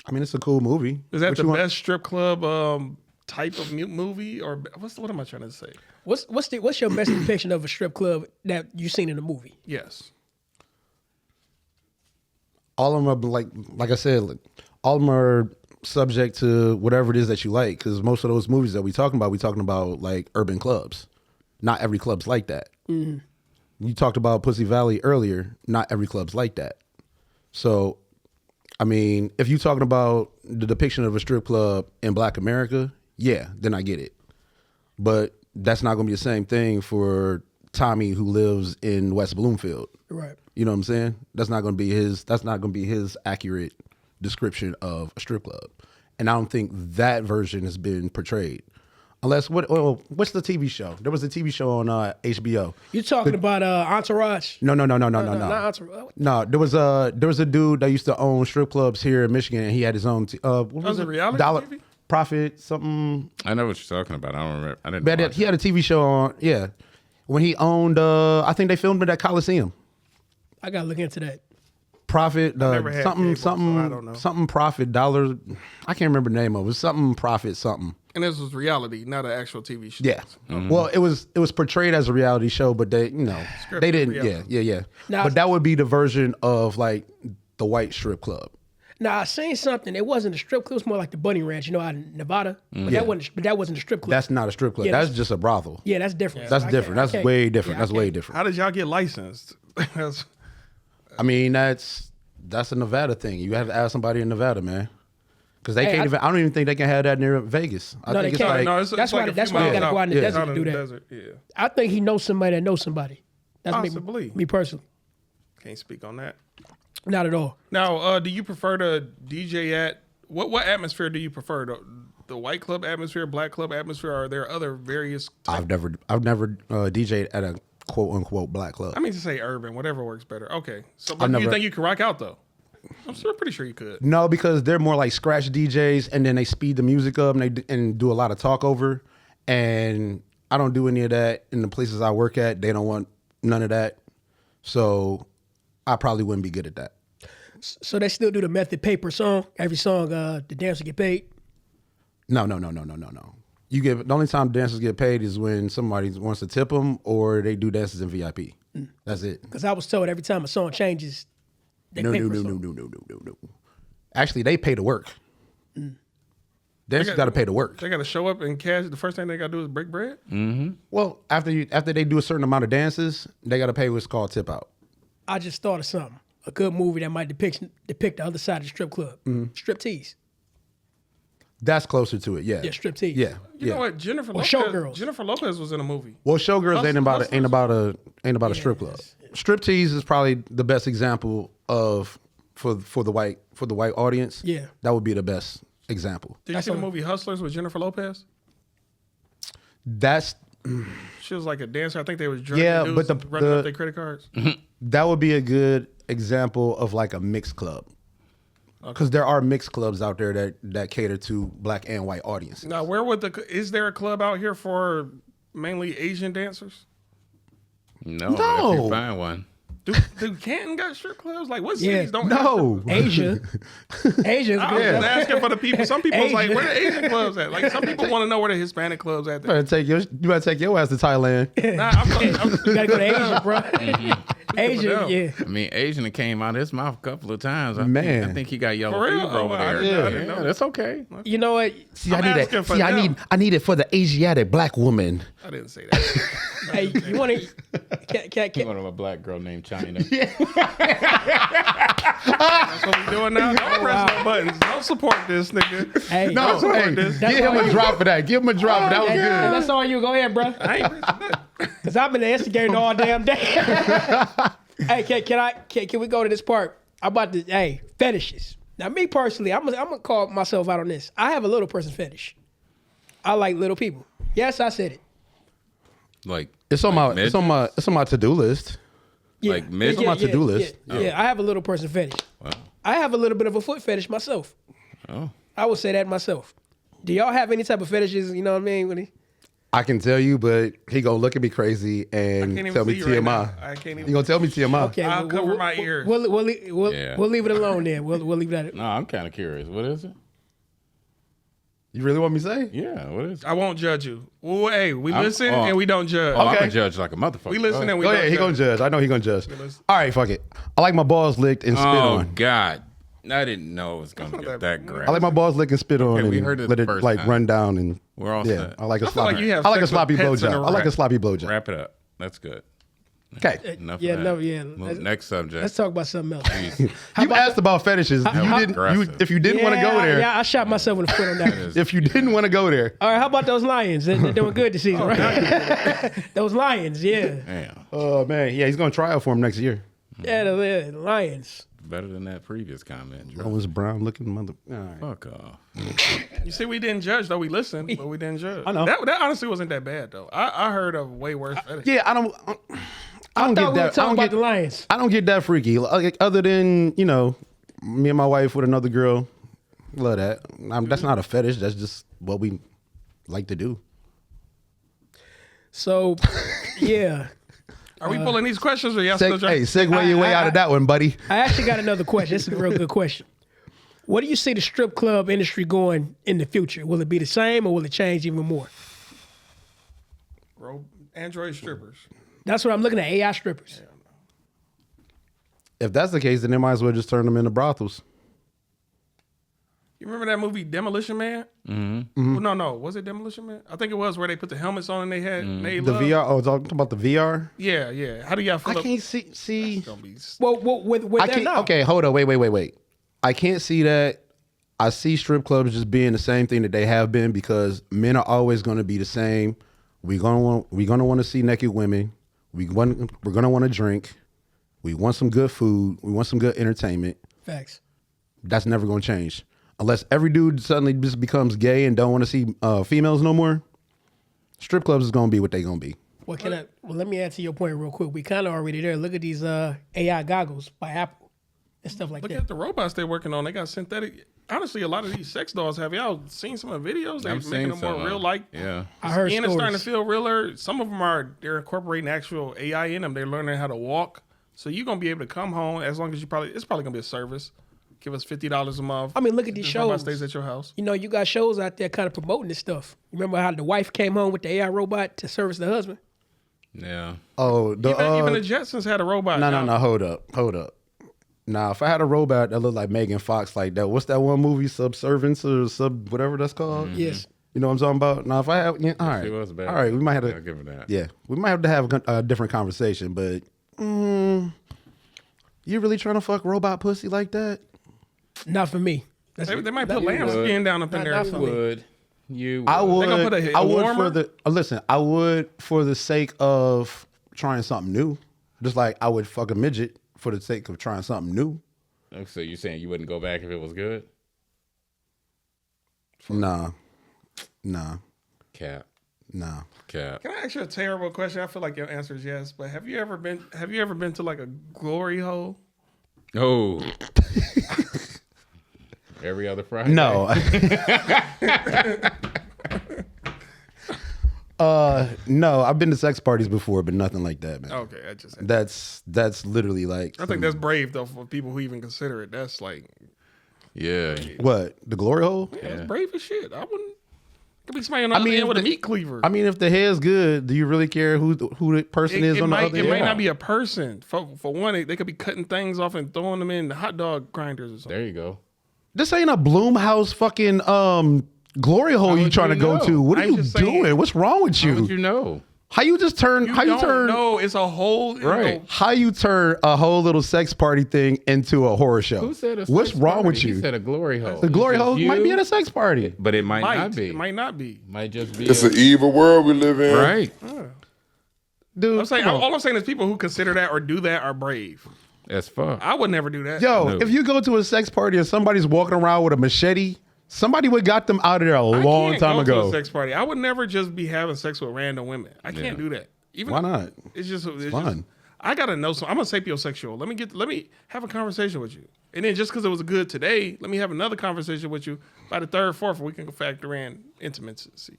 I mean, it's a cool movie. Is that What the you want? best strip club type of movie, or what am I trying to say? What's your best depiction of a strip club that you've seen in a movie? Yes. All of them are like I said, all of them are subject to whatever it is that you like. Because most of those movies that we talking about like urban clubs. Not every club's like that. Mm-hmm. You talked about Pussy Valley earlier. Not every club's like that. So, I mean, if you're talking about the depiction of a strip club in Black America, yeah, then I get it. But that's not going to be the same thing for Tommy who lives in West Bloomfield. Right. You know what I'm saying? That's not going to be his accurate description of a strip club. And I don't think that version has been portrayed. What's the TV show? There was a TV show on HBO. You talking about Entourage? No. Not Entourage. No, there was a dude that used to own strip clubs here in Michigan, and he had his own. What was a it? reality Dollar TV? Profit something. I know what you're talking about. I don't remember. I didn't. But watch he it. had a TV show on. Yeah, when he owned. I think they filmed it at Coliseum. I gotta look into that. Profit never had cable, so I don't know. something profit dollar. I can't remember the name of it. Something profit something. And this was reality, not an actual TV show. Yeah. Well, it was portrayed as a reality show, but they Scripted didn't. reality. Yeah. Now- But that would be the version of like the white strip club. Now I seen something. It wasn't a strip club. It was more like the Bunny Ranch, out in Nevada. But that wasn't a strip club. That's not a strip club. Yeah, that's just a brothel. yeah, that's different. That's I different. can't- That's way different. yeah, I That's way can't. different. How did y'all get licensed? That's- I mean, that's a Nevada thing. You have to ask somebody in Nevada, man. Because they can't I don't even think they can have that near Vegas. I No, think they it's can't. like That's why they gotta go out in the desert to do that. Desert, yeah. I think he knows somebody that knows somebody. That's Possibly. me personally. Can't speak on that. Not at all. Now, do you prefer to DJ at what atmosphere do you prefer? The white club atmosphere, black club atmosphere? Or are there other various? I've never DJ'd at a quote unquote black club. I mean to say urban, whatever works better. Okay, so but do you think you can rock out though? I'm still pretty sure you could. No, because they're more like scratch DJs, and then they speed the music up and do a lot of talk over. And I don't do any of that in the places I work at. They don't want none of that. So I probably wouldn't be good at that. So they still do the method pay per song. Every song, the dancer get paid. No. You get the only time dancers get paid is when somebody wants to tip them or they do dances in VIP. That's it. Because I was told every time a song changes, they pay per song. No. Actually, they pay to work. Dancers got to pay to work. They got to show up and cash. The first thing they got to do is break bread. Well, after they do a certain amount of dances, they got to pay what's called tip out. I just thought of something. A good movie that might depict the other side of the strip club. Strip tease. That's closer to it. Yeah. Yeah, strip tease. Yeah. You know what? Jennifer Showgirls. Lopez was in a movie. Well, Showgirls ain't about a strip club. Yeah. Strip tease is probably the best example of for the white audience. Yeah. That would be the best example. Did you see the movie Hustlers with Jennifer Lopez? That's She was like a dancer. I think they was drugging but dudes running up their credit cards. that would be a good example of like a mixed club. Because there are mixed clubs out there that cater to black and white audiences. Now, is there a club out here for mainly Asian dancers? No. But if you find one. Do Canton got strip clubs? Like, what cities don't have No. Asia. Asia's I was good. just asking for the people. Some people was like, Asian. where the Asian clubs at? Like, some people want to know where the Hispanic clubs at. You better take your ass to Thailand. Nah, I'm You gotta go to Asia, bro. Asia, yeah. I mean, Asian came out of his mouth a couple of times. I Man. think he got yellow For real? fever over Oh, I there. didn't know. That's okay. You know what? See, I'm asking for them. I need it for the Asiatic black woman. I didn't say that. Hey, you want to? You want a black girl named China. That's what we doing now. Don't press no buttons. Don't support this nigga. Hey, No, hey, this. give him a drop for that. Give him a drop. That was Hey, good. that's all you. Go ahead, bro. I ain't pressing nothing. Because I've been instigating all damn day. Hey, can we go to this part? I'm about to, fetishes. Now, me personally, I'm gonna call myself out on this. I have a little person fetish. I like little people. Yes, I said it. Like It's on my to-do list. Yeah. Like mid- on my to-do list. Yeah, I have a little person fetish. Wow. I have a little bit of a foot fetish myself. Oh. I would say that myself. Do y'all have any type of fetishes? You know what I mean? I can tell you, but he gonna look at me crazy and can't even tell me see you right TMI. now. I can't even. He gonna tell me TMI. Okay, I'll cover my ears. We'll Yeah. leave it alone then. We'll leave that. No, I'm kind of curious. What is it? You really want me to say? Yeah, what is it? I won't judge you. Well, hey, we I'm- listen oh. and we don't judge. Oh, I'm Okay. a judge like a motherfucker. We listen and we Oh don't yeah, he gonna judge. I know he gonna judge. All right, fuck it. I like my balls licked and spit Oh, on. God. I didn't know it was going to get that graphic. I like my balls licked and spit on, Okay, we and heard it let the it first like time. run down and We're all yeah. set. I like a I feel sloppy. like you have I like a sex with sloppy pets in a blowjob. I like a rack. sloppy blowjob. Wrap it up. That's good. Okay. Enough Yeah, of that. no, yeah. Well, next subject. Let's talk about something else. You asked about fetishes. You was didn't. aggressive. If you didn't want to go there, Yeah, I shot myself in the foot on that. one. if you didn't want to go there, All right, how about those Lions? They're doing good this season, right? Those Lions, yeah. Damn. oh man, yeah, he's gonna try out for him next year. Yeah, the Lions. Better than that previous comment. That was brown looking mother. All right. Fuck off. You see, we didn't judge though. We listened, but we didn't judge. I know. That honestly wasn't that bad though. I heard of way worse fetish. Yeah, I don't I get thought we were that. I talking don't about get the Lions. I don't get that freaky. Like, other than me and my wife with another girl. Love that. That's not a fetish. That's just what we like to do. So, yeah. Are we pulling these questions or y'all still trying? Segue your way out of that one, buddy. I actually got another question. This is a real good question. Where do you see the strip club industry going in the future? Will it be the same or will it change even more? Android strippers. That's what I'm looking at, AI strippers. If that's the case, then they might as well just turn them into brothels. You remember that movie Demolition Man? Mm-hmm. Well, no. Was it Demolition Man? I think it was where they put the helmets on and they had made The love. VR. Oh, talking about the VR. Yeah. How do y'all feel? I can't see. It's gonna be Well, with I that can't. now. Okay, hold on. Wait. I can't see that. I see strip clubs just being the same thing that they have been because men are always going to be the same. We're gonna want to see naked women. We're gonna want to drink. We want some good food. We want some good entertainment. Facts. That's never going to change unless every dude suddenly just becomes gay and don't want to see females no more. Strip clubs is going to be what they going to be. Well, let me add to your point real quick. We kind of already there. Look at these AI goggles by Apple. and stuff like Look that. at the robots they're working on. They got synthetic. Honestly, a lot of these sex dolls. Have y'all seen some of the videos? They're I've making seen them more some, real. Like, yeah. I heard and it's starting to stories. feel realer. Some of them they're incorporating actual AI in them. They're learning how to walk. So you're gonna be able to come home as long as it's probably gonna be a service. Give us $50 a month. I mean, look at these This robot shows. stays at your house. You know, you got shows out there kind of promoting this stuff. Remember how the wife came home with the AI robot to service the husband? Yeah. Oh, Even the Jetsons had a robot. no. Hold up. Nah, if I had a robot that looked like Megan Fox like that, what's that one movie, Subservience or whatever that's called? Yes. You know what I'm talking about? Now, if I have, yeah, all right, She was bad. all right, we might have to. I'll give her that. Yeah, we might have to have a different conversation. But you really trying to fuck robot pussy like that? Not for me. They might put lambskin down up in there. not or for something. me. You I would. gonna put a I would warmer? for the listen. I would for the sake of trying something new. Just like I would fuck a midget for the sake of trying something new. So you're saying you wouldn't go back if it was good? Nah. Cap. Can I ask you a terrible question? I feel like your answer is yes, but have you ever been to like a glory hole? Oh. Every other Friday? No. No, I've been to sex parties before, but nothing like that, man. Okay, I just That's literally like I think that's brave though for people who even consider it. That's like Yeah. what, the glory hole? yeah, that's brave as shit. I wouldn't. Could be somebody on the other end with a meat cleaver. I mean, if the hair's good, do you really care who the person is on the other It end? might not be a person. For one, they could be cutting things off and throwing them in the hot dog grinders or something. There you go. This ain't a Bloomhouse fucking glory hole you would trying to you go know? to. What are I'm you just saying- doing? What's wrong with How would you? you know? How you just turn? You How you don't turn? know. It's a whole Right. How you turn a whole little sex party thing into a horror show? Who said a What's sex wrong party? with He you? said a glory hole. The glory It's hole just might be you, at a sex party. but it might not be. It might not be. Might just be. It's an evil world we live in. right. Dude, I'm saying come on. all I'm saying is people who consider that or do that are brave. As fuck. I would never do that. Yo, No. if you go to a sex party and somebody's walking around with a machete, somebody would got them out of there a I long can't time go ago. to a sex party. I would never just be having sex with random women. I can't do that. Even Why not? It's just fun. I gotta know some. I'm a sapiosexual. Let me have a conversation with you, and then just because it was good today, let me have another conversation with you by the third, fourth, we can factor in intimacy.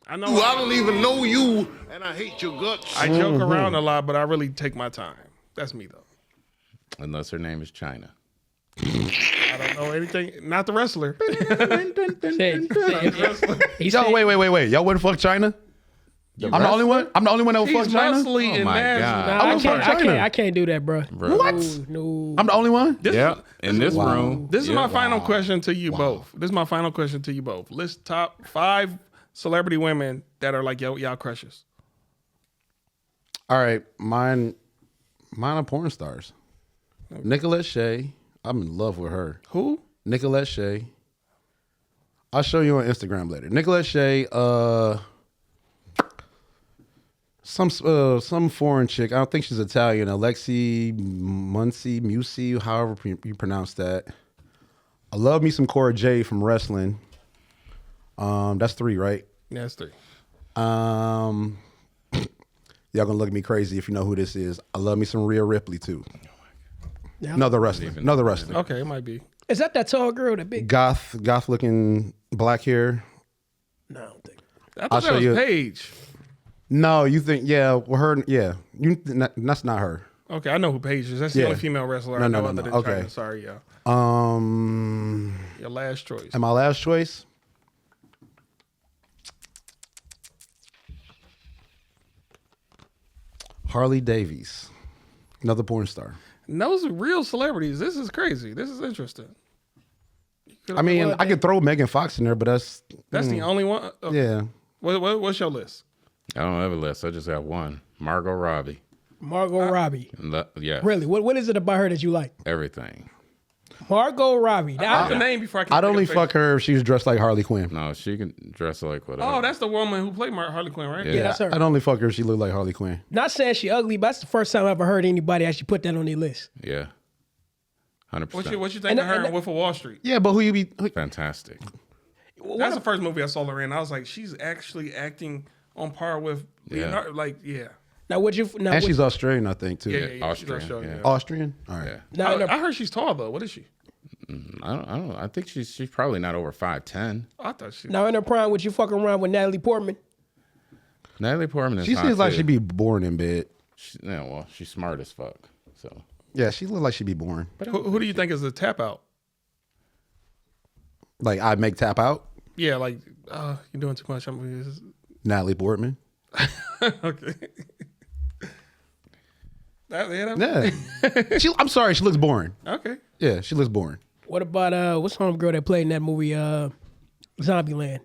I know I don't even know you, and I hate your guts. I joke around a lot, but I really take my time. That's me though. Unless her name is China. I don't know anything. Not the wrestler. He Yo, said, wait. Y'all wouldn't fuck China? I'm the only one. I'm the only one that would fuck She's China. muscly Oh and my nasty. God. Nah, I I wouldn't fuck can't. China. I can't do that, bro. What? No. I'm the only one. Yeah. In this room. This is yeah. my final question to you both. This is my final question to you both. List top 5 celebrity women that are like y'all crushes. All right, mine are porn stars. Nicolette Shea. I'm in love with her. Who? Nicolette Shea. I'll show you on Instagram later. Nicolette Shea. Some foreign chick. I don't think she's Italian. Alexi Musi, however you pronounce that. I love me some Cora Jade from wrestling. That's 3, right? Yeah, that's 3. Y'all gonna look at me crazy if you know who this is. I love me some Rhea Ripley too. Yeah. Another wrestler. Okay, it might be. Is that tall girl, that big? Goth looking black hair. No, I don't think. I I'll thought show that you. was Paige. No, you think well her that's not her. Okay, I know who Paige is. That's the Yeah. only female wrestler No, I no, know no, other no. than Okay. China. Sorry, y'all. Your last choice. And my last choice. Harley Davies. Another porn star. And those are real celebrities. This is crazy. This is interesting. I mean, I could throw Megan Fox in there, but that's the only one. Okay. yeah. What's your list? I don't have a list. I just have one. Margot Robbie. Margot Robbie. Yeah. Really? What is it about her that you like? Everything. Margot Robbie. What's the name before I can I'd think only of face? fuck her if she was dressed like Harley Quinn. No, she can dress like whatever. Oh, that's the woman who played Harley Quinn, right? Yeah, that's her. I'd only fuck her if she looked like Harley Quinn. Not saying she ugly, but that's the first time I ever heard anybody actually put that on their list. Yeah. 100%. What you think of her in Wolf of Wall Street? Yeah, but who you be? Fantastic. That's the first movie I saw her in. I was like, she's actually acting on par with Leonardo. Like, yeah. Now, would you? Now, And she's Australian, I think, too. Yeah, she's Austrian, Australian. yeah. Austrian? All right. Yeah. now, I heard she's tall though. What is she? I don't. I think she's probably not over 5'10". I thought she. now in her prime, would you fuck around with Natalie Portman? Natalie Portman is She hot seems like too. she'd be born in bed. Yeah, well, she's smart as fuck. So Yeah, she looks like she'd be born. Who do you think is the tap out? Like, I'd make tap out. Yeah, like you're doing too much. Natalie Portman. Okay. That- Yeah. I'm sorry, she looks boring. okay. Yeah, she looks boring. What about what's the homegirl that played in that movie Zombieland?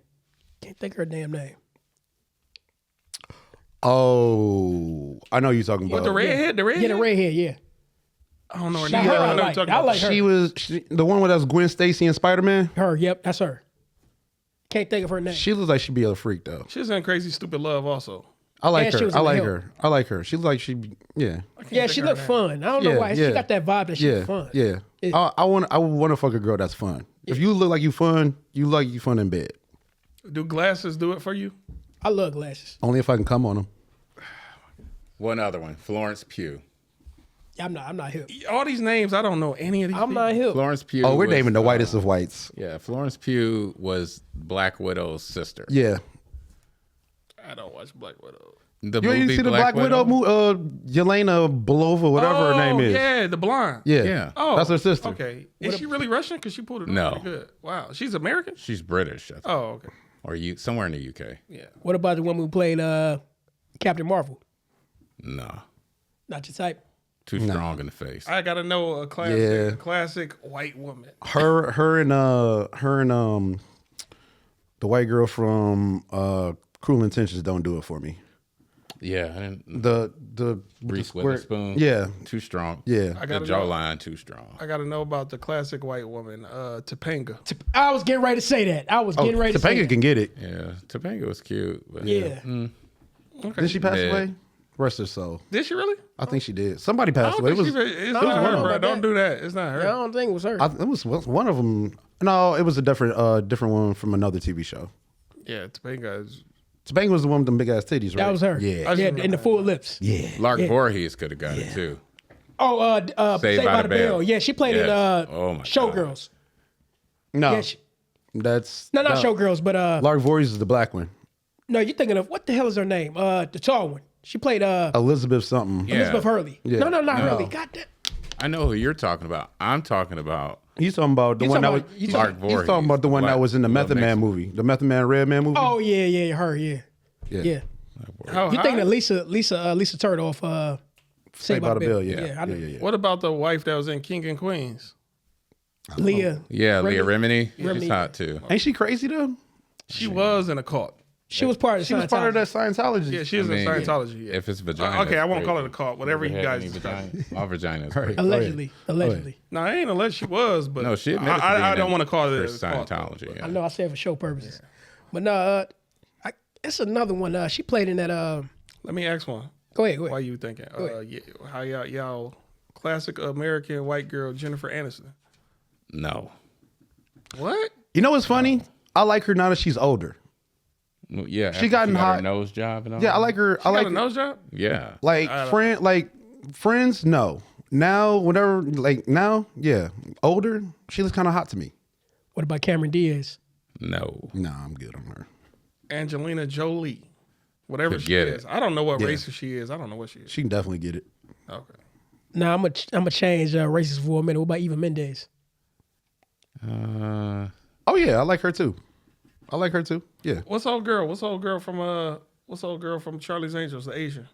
Can't think of her damn name. Oh, I know you're talking What about. the redhead? The redhead? Yeah, the redhead. Yeah. I don't know her Now name. her, I I know you're like. talking I about. like her. She was the one with us, Gwen Stacy and Spider-Man. Her. Yep, that's her. Can't think of her name. She looks like she'd be a freak, though. She was in Crazy Stupid Love also. I like And she her. was I in The like Help. her. I like her. She looks like yeah. Yeah, she looked fun. I don't know Yeah, why. yeah. She got that vibe that she's Yeah, fun. yeah. It- I want to fuck a girl that's fun. If you look like you fun, you look like you fun in bed. Do glasses do it for you? I love glasses. Only if I can come on them. one other one, Florence Pugh. Yeah, I'm not hip. All these names, I don't know any of these. I'm not hip. Florence Pugh. Oh, we're was, naming the whitest of whites. Yeah, Florence Pugh was Black Widow's sister. Yeah. I don't watch Black Widow. The You ain't see the Black Widow movie? Yelena Belova, whatever her name is. Yeah, the blonde. Yeah. Yeah. Oh, That's her sister. Okay. Is she really Russian? Because she pulled it No. off pretty good. Wow. She's American? She's British, I think. Oh, okay. Or somewhere in the UK. Yeah. What about the woman who played Captain Marvel? No, Not your type. too strong in the face. I got to know a classic white woman. Her and the white girl from Cruel Intentions don't do it for me. Yeah, I didn't. The Reese square- Witherspoon. Yeah. too strong. Yeah. The gotta know. jawline too strong. I got to know about the classic white woman, Topanga. I was getting ready to say that. I was Oh, getting ready to say Topanga that. can get it. Yeah, Topanga was cute. But Yeah. Did she pass Yeah. away? Rest her soul. Did she really? I think she did. Somebody I passed don't away. It think was, it's I not don't her, know bro. about Don't that. do that. It's not her. I don't think it was her. it was one of them. No, it was a different one from another TV show. Yeah, Topanga is. Topanga was the one with them big ass titties, right? That was her. Yeah. I just Yeah, remember and the that. full lips. Yeah. Lark Voorhees could have got it too. Oh, Saved by the Bell. Yeah, she played in Yes. Oh my Showgirls. No, Yeah, that's not Showgirls, but Lark Voorhees is the black one. no, you're thinking of what the hell is her name? The tall one. She played Elizabeth something. Yeah. Elizabeth Hurley. Yeah. No, not No. Hurley. God damn. I know who you're talking about. I'm talking about He's talking about the You one that talking was. about- you Lark He's Voorhees. talking about the one that was in the Black- Method Man Mexican. movie, the Method Man Red Man movie. Oh yeah, her. Yeah. yeah. How You high? thinking of Lisa Turtle off Saved by the Bell? Yeah. I know. yeah. What about the wife that was in King and Queens? Leah. Yeah, Leah Remini. Remini. She's hot too. Ain't she crazy though? She was in a cult. She was part of She was part of that Scientology. Yeah, she was I mean, in Scientology. Yeah. If it's vagina. Okay, I won't it's call great. it a cult. Whatever you Ever had guys any describe. vagina? All vaginas. Right. great. Allegedly. No, I ain't unless she was, but No, she admitted to being I don't in want to call it for a cult, Scientology. but- Yeah. I know I said for show purposes, but no, it's another one. She played in that. Let me ask one. Go ahead. Why you thinking? How y'all classic American white girl Jennifer Aniston? No. What? You know what's funny? I like her now that she's older. Well, yeah. She after gotten got hot. her nose job and all. Yeah, I that. like her. I Got like a nose job? Yeah. friends. No, now whatever. Like now, yeah, older. She looks kind of hot to me. What about Cameron Diaz? No. Nah, I'm good on her. Angelina Jolie. Whatever she Forget is. it. I don't know what race she is. I don't know what she is. She can definitely get it. Okay. Now I'm gonna change races for a minute. What about Eva Mendes? Oh yeah, I like her too. Yeah. What's old girl? What's old girl from Charlie's Angels, the Asian?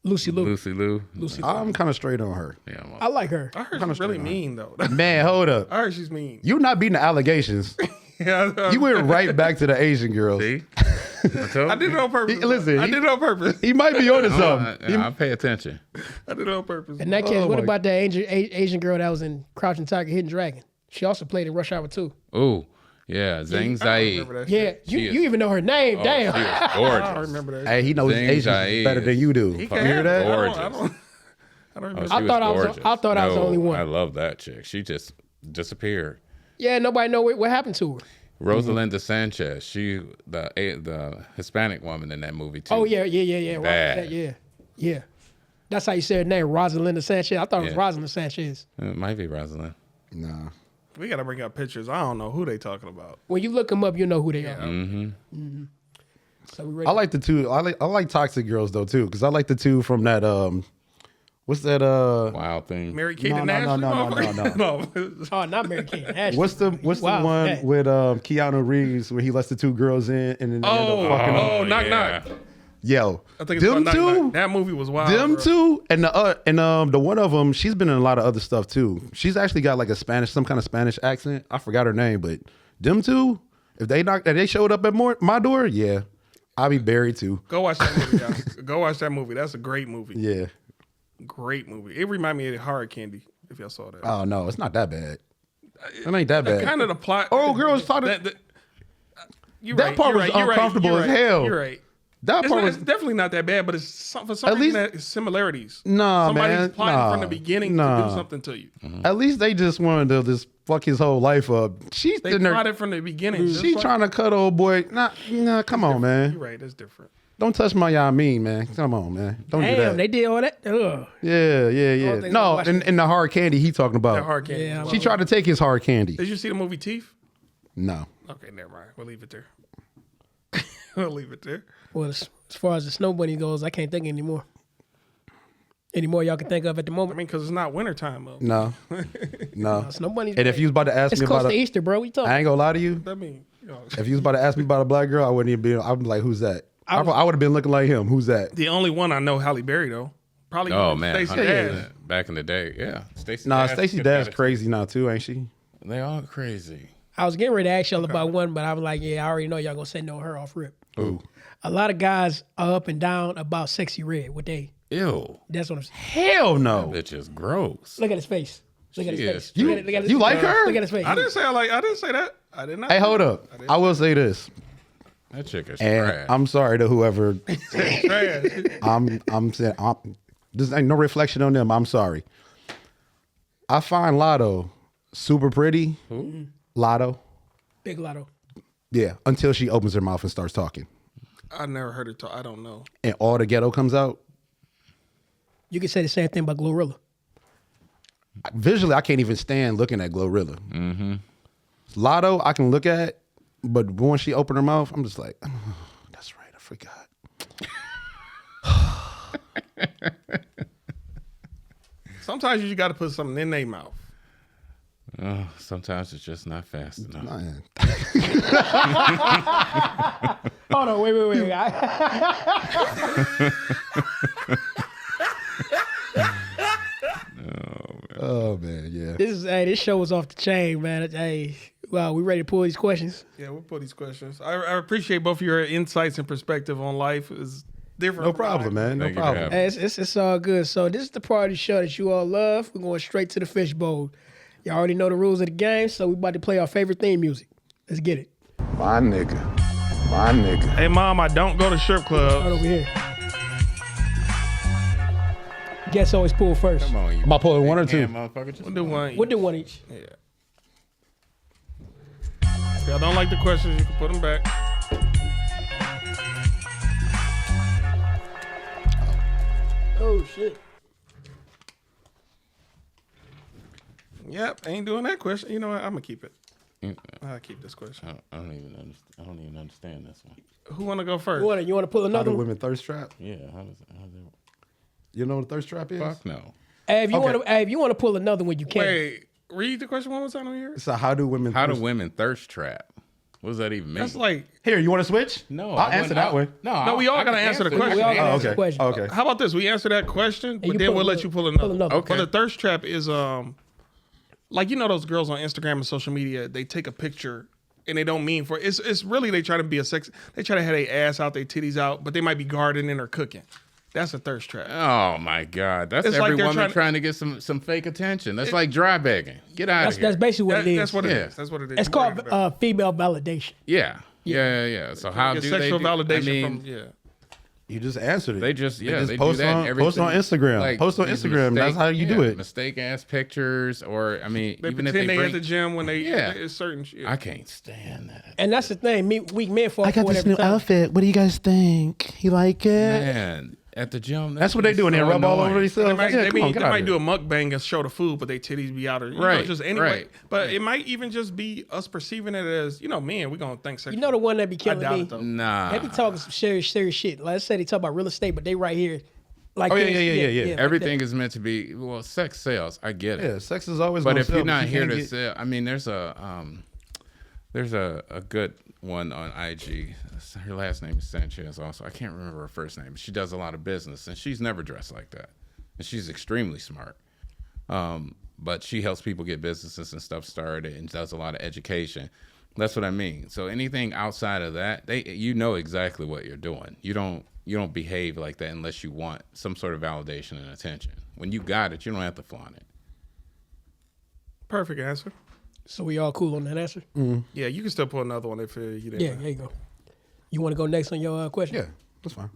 Lucy Liu. Lucy Liu. I'm kind of straight on her. Yeah. I like her. I heard she's really mean though. Man, hold up. I heard she's mean. You're not beating the allegations. Yeah, You went right back to the Asian girls. See? I told I did it on purpose. Listen, I did it on purpose. He might be onto something. I pay attention. I did it on purpose. In that case, Oh what my- about that Asian girl that was in Crouching Tiger, Hidden Dragon? She also played in Rush Hour 2. Ooh. Yeah. Zhang Zaid. Remember that Yeah, shit. you even know her name. Damn. She was I don't gorgeous. remember that. Hey, he knows Zing Asians Zai better than is- you do. He You can hear have that? it. Gorgeous. I don't Oh, remember. she I was thought I was gorgeous. the only one. I love that chick. She just disappeared. Yeah, nobody know what happened to her. Rosalinda Sanchez. She the Hispanic woman in that movie too. Oh yeah. Bad. Yeah. Yeah. That's how you say her name, Rosalinda Sanchez. I thought it was Yeah. Rosalind Sanchez. It might be Rosalind. Nah. We gotta bring up pictures. I don't know who they talking about. When you look them up, you know who they are. Mm-hmm. So we ready? I like the two. I like toxic girls though too, because I like the two from that. What's that? Wild thing. Mary Kate No, and no, Ashley. no, motherfucker? Oh, not Mary Kate. Ashley. What's the Wow, one hey. with Keanu Reeves where he lets the two girls in and then they end up fucking them? Oh, knock yeah. knock. Yo, I think it's them called Knock two. Knock. That movie was wild. Them bro. two and the one of them, she's been in a lot of other stuff too. She's actually got like some kind of Spanish accent. I forgot her name, but them two, if they showed up at my door, yeah, I'll be buried too. Go watch that movie, guys. Go watch that movie. That's a great movie. Yeah. Great movie. It reminded me of Hard Candy. If y'all saw that. Oh no, it's not that bad. It ain't that bad. Kind of the plot. Oh, girls talking. You're That right, part you're was right, you're right, uncomfortable you're as right, hell. You're right. That It's, part not, was it's definitely not that bad, but for some At reason least- that similarities. Nah, Somebody's man. plotting Nah. from the beginning to Nah. do something to you. At least they just wanted to just fuck his whole life up. She's They sitting there. plotted from the beginning. just She like- trying to cut old boy. Nah, come on, man. You're right. That's different. Don't touch my y'all mean, man. Come on, man. Don't do Damn, that. they did all that. Ugh. Yeah. think I'm No, watching in the hard candy he talking about. That Hard Candy. Yeah, as well. She tried to take his hard candy. Did you see the movie Teeth? No. Okay, never mind. We'll leave it there. We'll leave it there. Well, as far as the snow bunny goes, I can't think anymore. Any more y'all can think of at the I moment? mean, because it's not wintertime, though. No. Snow bunnies. And if you was about to ask it's me close about to Easter, bro. We talking? I ain't gonna lie to you. I mean, you know, If you was about to ask me about a black girl, I wouldn't even be. I'd be like, who's that? I would have been looking like him. Who's that? the only one I know, Halle Berry, though. Probably Oh man, Stacey 100%. Dash. Back in the day, yeah. Stacey Nah, Dash Stacey could Dash get it. crazy now too, ain't she? They all crazy. I was getting ready to ask y'all about one, but I was like, yeah, I already know y'all gonna say no her off rip. Ooh. A lot of guys are up and down about Sexy Red. What they? Ew, That's what I'm saying. Hell no. bitch is gross. Look at his face. Look at his She face. is Look at his You like face. her? Look at his face. I didn't say I didn't say that. I did not. Hey, hold up. I will say this, That chick is and trash. I'm sorry to whoever. Trash. I'm saying this ain't no reflection on them. I'm sorry. I find Lotto super pretty. Lotto. Big Lotto. Yeah, until she opens her mouth and starts talking, I never heard her talk. I don't know. and all the ghetto comes out. You can say the same thing about Glorilla. Visually, I can't even stand looking at Glorilla. Lotto, I can look at, but when she opened her mouth, I'm just like, oh, that's right, I forgot. Sometimes you just got to put something in their mouth. Oh, sometimes it's just not fast enough. Man. Hold on, wait. Oh man, yeah. This show was off the chain, man. Hey, well, we ready to pull these questions? Yeah, we'll put these questions. I appreciate both of your insights and perspective on life. Is different. No from problem, mine. man. No Thank you for problem. having Hey, it's all good. So this is the part of the show that you all love. We're going straight to the fishbowl. Y'all already know the rules of the game, so we about to play our favorite theme music. Let's get it. My nigga. My nigga. Hey, Mom, I don't go to strip Right clubs. over here. Guess always pull first. Come on, you. Am I pulling one or two? Motherfucker, just We'll do one. We'll do one each. Yeah. If y'all don't like the questions, you can put them back. Oh shit. Yep, ain't doing that question. You know what? I'm gonna keep it. I'll keep this question. I don't even understand this one. Who wanna go first? You want to pull How another do one? women thirst trap? Yeah, how does it? You know what a thirst trap is? Fuck no. Hey, if you Okay. want to pull another one, you can. Wait, read the question one more time on here. So how do women? How do thirst- women thirst trap? What does that even mean? That's like, Here, you want to switch? no. I'll answer that one. No, we all gotta answer the question. We all Oh, got okay. the question. Okay. how about this? We answer that question, but you then pull we'll let another- you pull pull another. another. Okay. But the thirst trap is like you know those girls on Instagram and social media, they take a picture and they don't mean for it. It's really they try to be a sex. They try to have their ass out, their titties out, but they might be gardening or cooking. That's a thirst trap. Oh my God, that's It's like every they're woman trying to- trying to get some fake attention. That's like dry begging. Get out of here. That's basically what it is. That's what it Yeah. is. That's what it is. It's called female validation. Yeah. So how Get do sexual they do, validation I mean, from You just answered it. They just They they post do that. on everything. post on Instagram. Post on these Instagram. That's how you do it. Mistake ass pictures, or I mean, They even if pretend they they bring, at the gym when they Yeah. it's certain shit. I can't stand that. And that's the thing. Weak men fall for it every time. outfit. What do you guys think? You like it? Man, at the gym. That's what they do, and they rub all over They themselves. might, Yeah, they come on, may- get they out might of do here. a mukbang and show the food, but they titties be out. Or, Right, just anyway. right. But it might even just be us perceiving it as, men, we're going to think sexual. You know the one that be I killing doubt me? it, though. Nah. They be talking some serious shit. Let's say they talk about real estate, but they right here. Like Oh, yeah, this. yeah. like Everything that. is meant to be, sex sells. I get it. Yeah, sex is always. But gonna if sell, you're not you here can't to get- sell, I mean, there's a good one on IG. Her last name is Sanchez also. I can't remember her first name. She does a lot of business, and she's never dressed like that. And she's extremely smart. But she helps people get businesses and stuff started and does a lot of education. That's what I mean. So anything outside of that, you know exactly what you're doing. You don't behave like that unless you want some sort of validation and attention. When you got it, you don't have to flaunt it. Perfect answer. So we all cool on that answer? Yeah, you can still pull another one if you didn't. Yeah, there you go. You want to go next on your question? Yeah, that's fine.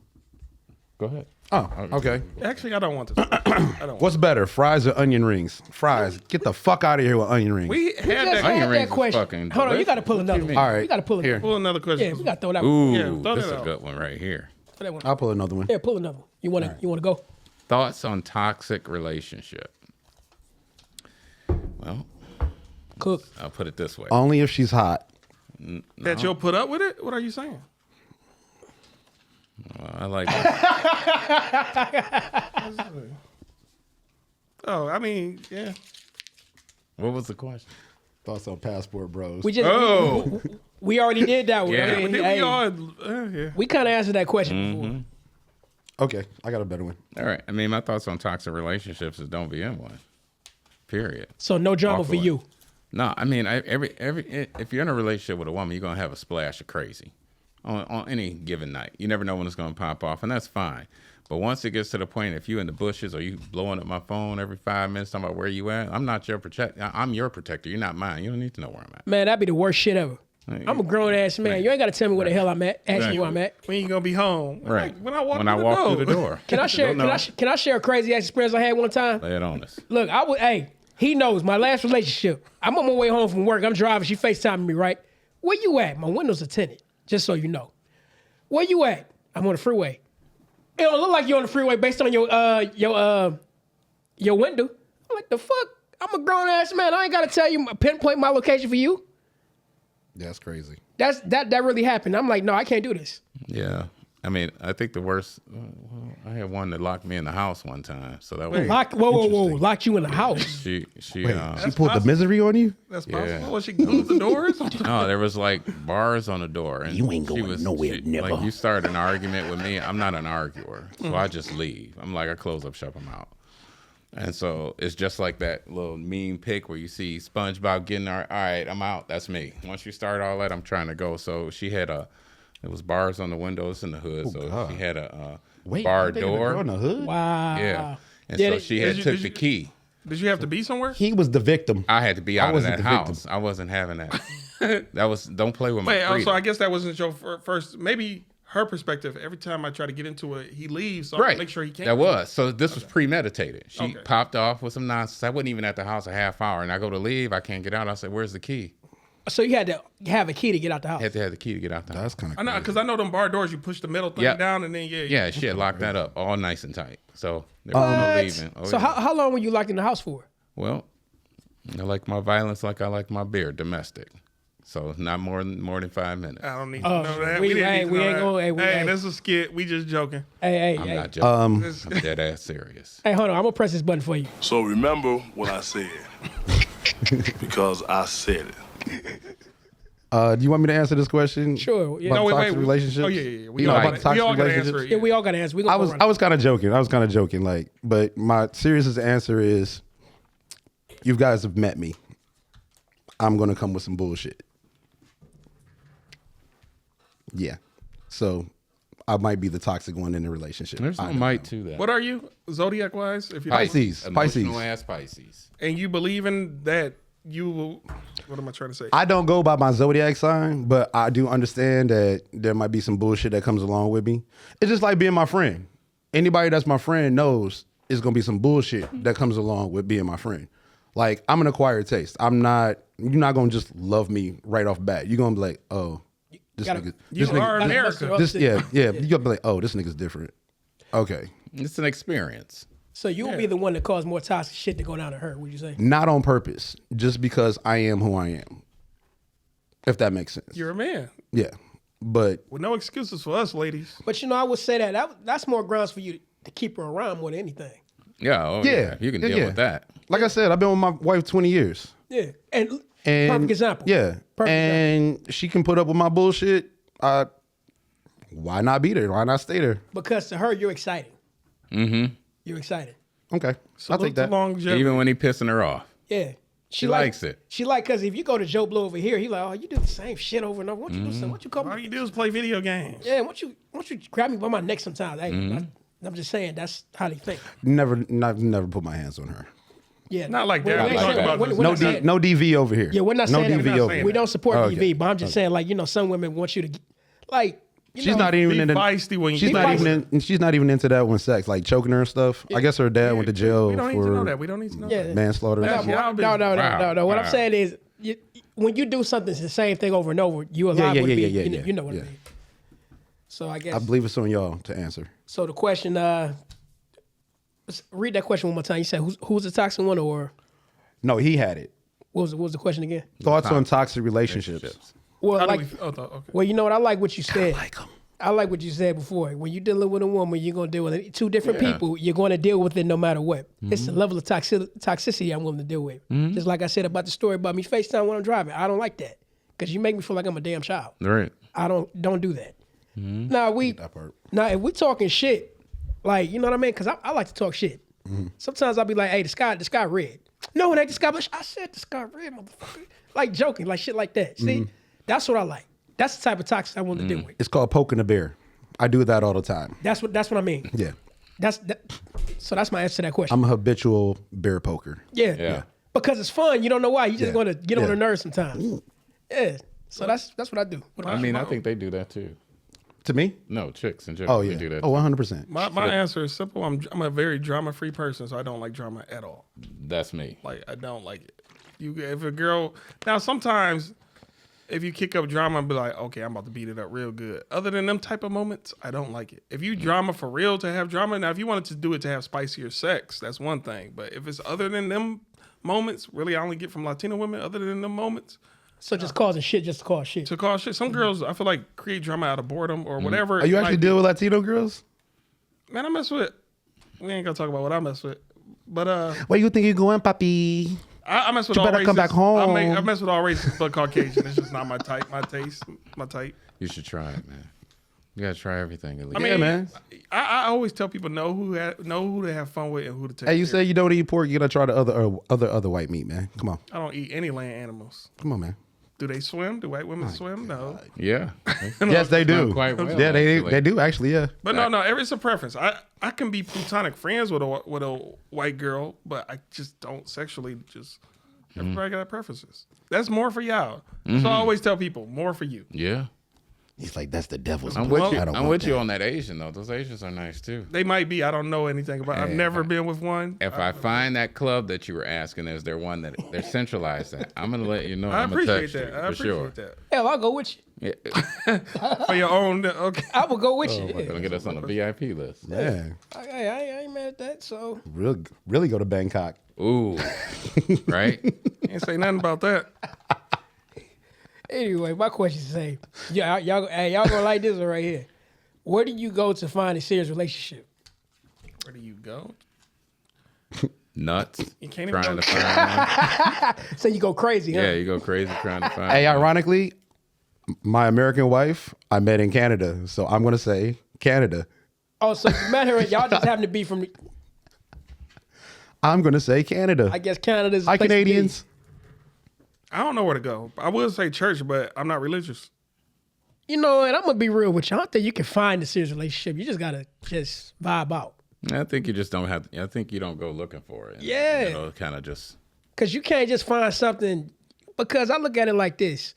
Go ahead. Oh, okay. Actually, I don't want this. I don't. What's better, fries or onion rings? Fries. Get the fuck out of here with onion rings. We had Just that. Onion had rings that is question. fucking Hold on, you got to pull delicious. another one. All right. You got to pull Here. another Pull one. another question. Yeah, we got to throw that one. Ooh, Yeah, throw this is that a out. good one right here. Throw that one. I'll pull another one. Yeah, pull another one. You want to go? Thoughts on toxic relationship? Well, Cook. I'll put it this way. Only if she's hot. That you'll put up with it? What are you saying? I like Oh, I mean, yeah. What was the question? Thoughts on passport bros. We just we already did that one. Yeah. I mean, But then hey, we all, yeah. we kind of answered that question before. Okay, I got a better one. All right. I mean, my thoughts on toxic relationships is don't be in one. Period. So no drama Walk for away. you. No, I mean, if you're in a relationship with a woman, you're gonna have a splash of crazy on any given night. You never know when it's gonna pop off, and that's fine. But once it gets to the point, if you in the bushes or you blowing up my phone every 5 minutes talking about where you at, I'm not your protector. I'm your protector. You're not mine. You don't need to know where I'm at. Man, that'd be the worst shit ever. I'm a grown ass man. You ain't got to tell me where the hell I'm at. Ask me where I'm at. When you gonna be home? Right. Like, when I walk through the door. Can I share? You'll know. Can I share a crazy ass experience I had one time? Lay it on us. Look, Hey, he knows my last relationship. I'm on my way home from work. I'm driving. She FaceTiming me, right? Where you at? My window's are tinted. Just so you know. Where you at? I'm on the freeway. It don't look like you're on the freeway based on your window. I'm like, the fuck? I'm a grown ass man. I ain't gotta tell you pinpoint my location for you. That's crazy. That really happened. I'm like, no, I can't do this. Yeah. I mean, I think the worst. I had one that locked me in the house one time, so that was Whoa! Locked you in the house. she. She pulled the misery on you? That's Yeah. possible. Was she close the doors? No, there was like bars on the door, and You ain't she going nowhere, never. Like you start an argument with me, I'm not an arguer, so I just leave. I'm like I close up shop, I'm out. And so it's just like that little meme pic where you see SpongeBob getting all right, I'm out. That's me. Once you start all that, I'm trying to go. So she had it was bars on the windows in the hood. So God. she had a Wait, bar you thinking the door. girl in the hood? Wow. Yeah. And Did so it- she had Did took you- the key. Did you have to be somewhere? He was the victim. I had to be I out of wasn't that the house. victim. I wasn't having that. That was don't play with my Wait, freedom. so I guess that wasn't your first. Maybe her perspective. Every time I try to get into it, he leaves. So I Right. make sure he can't. That was. So this was premeditated. She Okay. popped off with some nonsense. I wasn't even at the house a half hour, and I go to leave. I can't get out. I said, "Where's the key?" So you had to have a key to get out the house. I had to have the key to get out the house. That's kind of I know because I know them bar doors. You push the middle thing Yeah. down and then Yeah, she had locked that up all nice and tight. So there was no leaving. Oh, So yeah. how long were you locked in the house for? Well, I like my violence like I like my beer, domestic. So not more than 5 minutes. I don't need to know that. we- didn't hey, need to we know ain't that. gonna- hey, we- hey. This is a skit. We just joking. Hey, I'm not joking. I'm dead ass serious. Hey, hold on. I'm gonna press this button for you. So remember what I said. Because I said it. Do you want me to answer this question? Sure, yeah. About No, wait, toxic wait. relationships? Oh, yeah. We You know, all about gotta- toxic we all gotta relationships? answer it. Yeah, we all gotta answer. We I gonna was go I around. was kind of joking, like, but my serious answer is, you guys have met me. I'm gonna come with some bullshit. Yeah, so I might be the toxic one in the relationship. There's I no don't might know. to that. What are you, zodiac wise? If you Pisces. Emotional Pisces. ass Pisces. and you believe in that, you will. What am I trying to say? I don't go by my zodiac sign, but I do understand that there might be some bullshit that comes along with me. It's just like being my friend. Anybody that's my friend knows it's gonna be some bullshit that comes along with being my friend. Like, I'm an acquired taste. You're not gonna just love me right off bat. You're gonna be like, oh, this gotta- nigga. you This nigga, are gotta America. bust her up. this, yeah. You gotta be like, oh, this nigga's different. Okay. It's an experience. So you'll be the one that caused more toxic shit to go down to her, would you say? Not on purpose, just because I am who I am. If that makes sense. You're a man. Yeah. But With no excuses for us, ladies. But I would say that's more grounds for you to keep her around more than anything. Yeah. Oh, yeah. You can deal with that. Like I said, I've been with my wife 20 years. Yeah. And perfect example. Yeah. Perfect and she can put up with my bullshit. Why not be there? Why not stay there? Because to her, you're exciting. Mm-hmm. You're exciting. Okay. I'll take that. Even when he pissing her off. Yeah. She likes it. She because if you go to Joe Blow over here, he like, oh, you do the same shit over and over. What you do? What you call me? All you do is play video games. Yeah. What you grab me by my neck sometimes? Hey, I'm just saying that's how they think. Never put my hands on her. Yeah. Not like that. We're We not talk saying- about we're this. not No saying- DV over here. Yeah, we're not no saying DV that. over here. We don't support Okay. DV, but I'm just saying, like, some women want you to, like, She's not even Be into feisty when you she's be not feisty. even she's not even into that when sex, like choking her and stuff. I guess her dad went to jail We don't need to know for that. We don't need to know Yeah. that. manslaughter. That's y'all No. business. What I'm Wow. saying is, when you do something, it's the same thing over and over. You alive yeah, with yeah, it. yeah, You know what yeah. I mean. So I guess. I believe it's on y'all to answer. So the question, let's read that question one more time. You said who's the toxic one, or No, he had it. what was the question again? Thoughts on toxic relationships. Well, How do like, we? Oh, okay. well, you know what? I like what you said. Like him. I like what you said before. When you're dealing with a woman, you're gonna deal with two different people. You're going to deal with it no matter what. It's the level of toxicity I'm willing to deal with. Just like I said about the story about me FaceTime when I'm driving. I don't like that because you make me feel like I'm a damn child. Right. I don't do that. Now That part. if we talking shit, like, you know what I mean? Because I like to talk shit. Sometimes I'll be like, hey, the sky red. No, it ain't the sky. But I said the sky red, motherfucker. Like joking, like shit like that. See, that's what I like. That's the type of toxic I want to deal with. It's called poking a bear. I do that all the time. That's what I mean. Yeah. So that's my answer to that question. I'm a habitual bear poker. Yeah. Yeah. Because it's fun. You don't know why. You just Yeah. going to get on Yeah. the nerves sometimes. Yeah. So that's what I do. What I about mean, you? I think they do that too. To me? No, chicks in general. Oh, They yeah. do that. Oh, 100%. My answer is simple. I'm a very drama free person, so I don't like drama at all. That's me. Like I don't like it. If a girl now sometimes if you kick up drama and be like, okay, I'm about to beat it up real good. Other than them type of moments, I don't like it. If you drama for real to have drama, now if you wanted to do it to have spicier sex, that's one thing. But if it's other than them moments, really I only get from Latino women, other than them moments, So just causing shit just to cause shit. to cause shit. Some girls I feel like create drama out of boredom or whatever. Are you it actually might be. deal with Latino girls? Man, I mess with. We ain't gonna talk about what I mess with. But Where you think you going, papi? I mess with You all better races. come back home. I mess with all races but Caucasian. It's just not my type, my taste, my type. You should try it, man. You gotta try everything at least. I mean, Yeah, man. I always tell people know who to have fun with and who to take. Hey, you care say you don't eat pork, you gotta try the other white meat, man. Come on. of. I don't eat any land animals. Come on, man. Do they swim? Do white women swim? No. Yeah. Yes, they do. Not quite well, yeah, actually. they do actually, yeah. But no. It's a preference. I can be platonic friends with a white girl, but I just don't sexually. Just everybody got preferences. That's more for y'all. So I always tell people more for you. Yeah. He's like, that's the devil's I'm blood. with you. I don't I'm want with you that. on that Asian though. Those Asians are nice too. They might be. I don't know anything about. I've never been with one. If I find that club that you were asking, is there one that they're centralized at? I'm gonna let you know. I I'm gonna appreciate text you that. I for appreciate sure. that. Hell, I'll go with you. Yeah. For your own. Okay. I will go with you. Gonna get us on the VIP list. Yeah. I ain't mad at that. So Really go to Bangkok. Ooh. Right? Ain't say nothing about that. anyway, my question is the same. Y'all gonna like this one right here. Where do you go to find a serious relationship? Where do you go? Nuts. You can't even Trying go- to find one. So you go crazy, huh? Yeah, you go crazy trying to find Hey, one. ironically, my American wife I met in Canada, so I'm gonna say Canada. Oh, so you met her. Y'all just happen to be from. I'm gonna say Canada. I guess Canada's. the Hi, place to be. Canadians. I don't know where to go. I would say church, but I'm not religious. You know, and I'm gonna be real with you. I don't think you can find a serious relationship. You just gotta just vibe out. I think you just don't have. I think you don't go looking for it. Yeah. You know, kind of just. Cause you can't just find something. Because I look at it like this: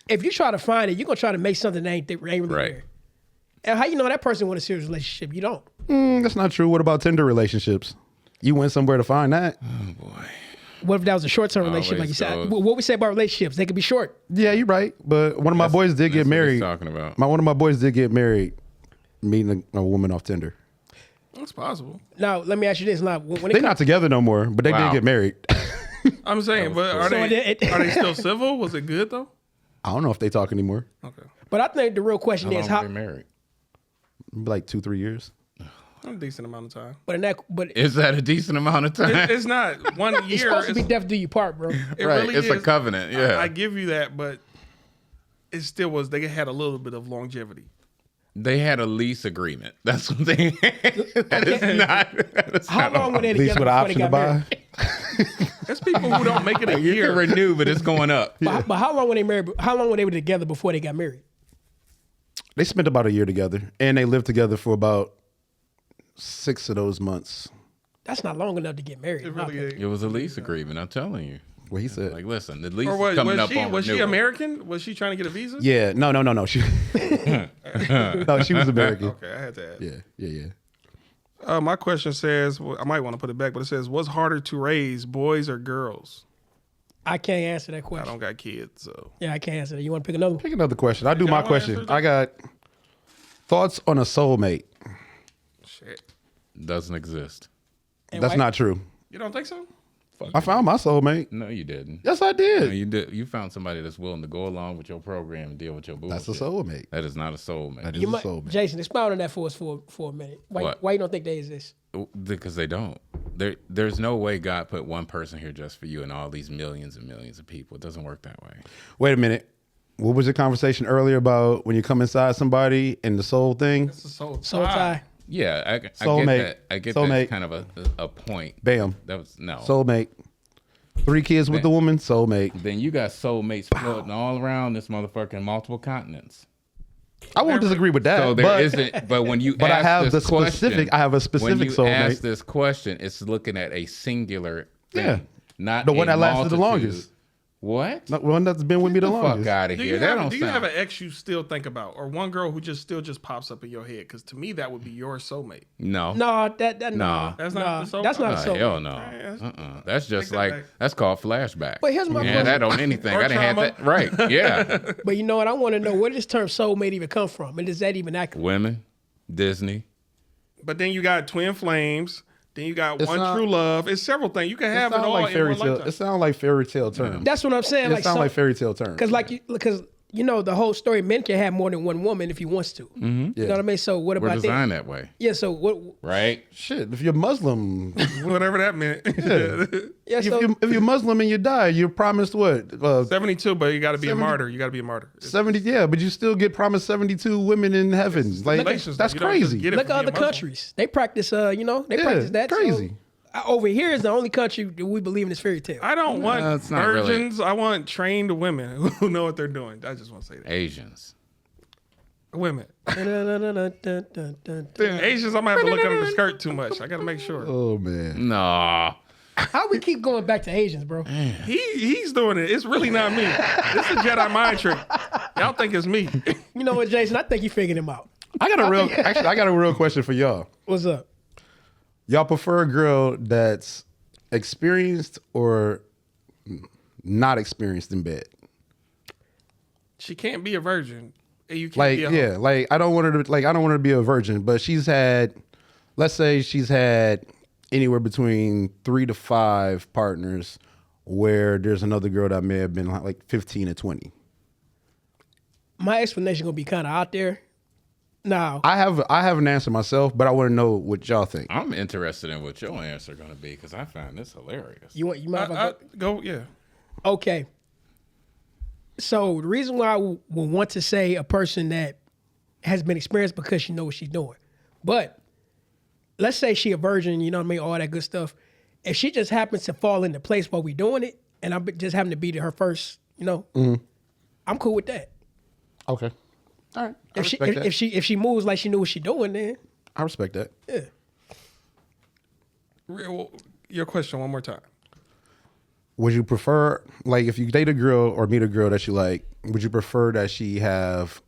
if you try to find it, you're gonna try to make something that ain't really Right. there. And how you know that person want a serious relationship? You don't. That's not true. What about Tinder relationships? You went somewhere to find that. Oh boy. What if that was a short-term relationship, like you said? goes- What we say about relationships? They could be short. Yeah, you're right. But one of my boys did get That's what he's married. talking about. One of my boys did get married, meeting a woman off Tinder. It's possible. Now, let me ask you this. Now, when it They're not together no more, but they Wow. did get married. I'm saying, but are So they still civil? Was it good though? I don't know if they talk anymore. Okay. But I think the real question How is long how. were they married? Like 2-3 years. A decent amount of time. But Is that a decent amount of time? It's not 1 year. it's supposed to be death do you part, bro. It right. really It's a is. covenant. Yeah. I give you that, but it still was. They had a little bit of longevity. They had a lease agreement. That's what they. That is How not long were they At least together with an before they option to got buy. married? There's people who don't make it a You year. can renew, but it's going up. But how long were they married? How long were they together before they got married? They spent about a year together, and they lived together for about 6 of those months. That's not long enough to get married. It in my really opinion. is. It was a lease agreement. I'm telling you. What he said. Like, listen, the lease Or is coming up on was she renewal. American? Was she trying to get a visa? Yeah, no. She, no, she was American. Okay, I had to ask. Yeah. My question says, well, I might want to put it back, but it says, what's harder to raise, boys or girls? I can't answer that I question. don't got kids, so. Yeah, I can't answer that. You want to pick another one? Pick another question. I do my Y'all question. answered? I got thoughts on a soulmate. Shit. Doesn't exist. And That's why- not true. You don't think so? I found my soulmate. No, you didn't. Yes, I No, did. you did. You found somebody that's willing to go along with your program and deal with your bullshit. That's a soulmate. That is not a soulmate. That is You a might, soulmate. Jason, expound on that for us for a minute. What? Why you don't think they exist? Because they don't. There's no way God put one person here just for you and all these millions and millions of people. It doesn't work that way. Wait a minute. What was the conversation earlier about when you come inside somebody and the soul thing? It's a soul Soul tie. Yeah, I get Soulmate. that. I get Soulmate. that's kind of a point. Bam. That was no. Soulmate. 3 kids with the woman, soulmate. Then you got soulmates floating all around this motherfucker in multiple continents. I won't disagree with that. So there but, isn't. But when you but I ask have this the question, specific. I have a specific when you soulmate. ask this question, it's looking at a singular thing, Yeah. not The one a that lasted the multitude. longest. What? The one that's been with me the Get the longest. fuck out of Do here. you, That have, don't do you sound. have an ex you still think about, or one girl who just pops up in your head? Because to me, that would be your soulmate. No. No, that No. no. That's not the soul- That's not a Oh, soul. hell no. Alright, That's just that like back. that's called flashback. But here's my yeah, question. that on anything. Or I didn't have trauma. that right. Yeah, But you know what? I want to know where does this term soulmate even come from, and is that even accurate? women, Disney. But then you got twin flames. Then you got It's one not- true love. It's several things. You can have it sound all like in fairy one tale. lifetime. It sounds like fairy tale terms. That's what I'm saying. It Like sound like fairy tale terms. because you know the whole story. Men can have more than one woman if he wants to. You know what I mean? So what We're about that? designed that way, Yeah. So what? right? Shit, if you're Muslim, Whatever that meant. Yeah. So if you're Muslim and you die, you're promised what? 72, but you got to be 70 a martyr. You got to be a martyr. 70. Yeah, but you still get promised 72 women in heaven. Like Stipulations, that's though. You don't just crazy. get it look from at being other Muslim. countries. They practice. They Yeah, practice that. crazy. So, over here is the only country that we believe in this fairy tale. I don't want it's not really. virgins. I want trained women who know what they're doing. I just want to say that. Asians. Women. How Asians, I'm going to have to look under the skirt too much. I got to make sure. Oh man. No. we keep going back to Asians, bro? He's doing it. It's really not me. This is a Jedi mind trick. Y'all think it's me. You know what, Jason? I think you figured him out. I got a real question for y'all. What's up? Y'all prefer a girl that's experienced or not experienced in bed? She can't be a virgin. And you can't Like be a yeah, like I don't want her to be a virgin, but let's say she's had anywhere between 3 to 5 partners where there's another girl that may have been like 15 or 20. My explanation gonna be kind of out there. Now, I have an answer myself, but I want to know what y'all think. I'm interested in what your answer going to be because I find this hilarious. you might Go, yeah. okay. So the reason why I would want to say a person that has been experienced because she knows what she's doing, but let's say she a virgin, you know what I mean, all that good stuff. If she just happens to fall into place while we doing it, and I'm just having to be her first, I'm cool with that. Okay. All right. I If respect that. if she moves like she knew what she doing, then I respect that. yeah. Your question one more time. Would you prefer, like, if you date a girl or meet a girl that you like, would you prefer that she have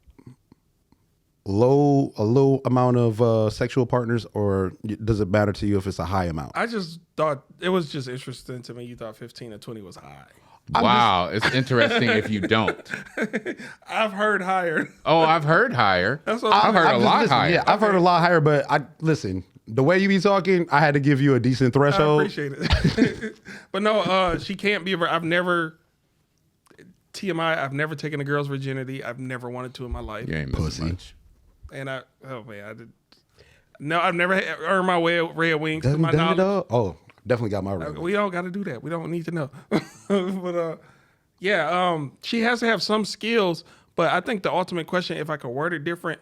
a low amount of sexual partners, or does it matter to you if it's a high amount? I just thought it was just interesting to me. You thought 15 or 20 was high. Wow, it's interesting if you don't. I've heard higher. Oh, I've heard higher. That's what I've heard a lot higher. Yeah, I've heard a lot higher, but listen. The way you be talking, I had to give you a decent I threshold. appreciate it. But no, she can't be. I've never taken a girl's virginity. I've never wanted to in my life. You ain't missing much. And I did. No, I've never earned my red wings to Done my it knowledge. all? Oh, definitely got my red. We all got to do that. We don't need to know. But she has to have some skills. But I think the ultimate question, if I could word it different,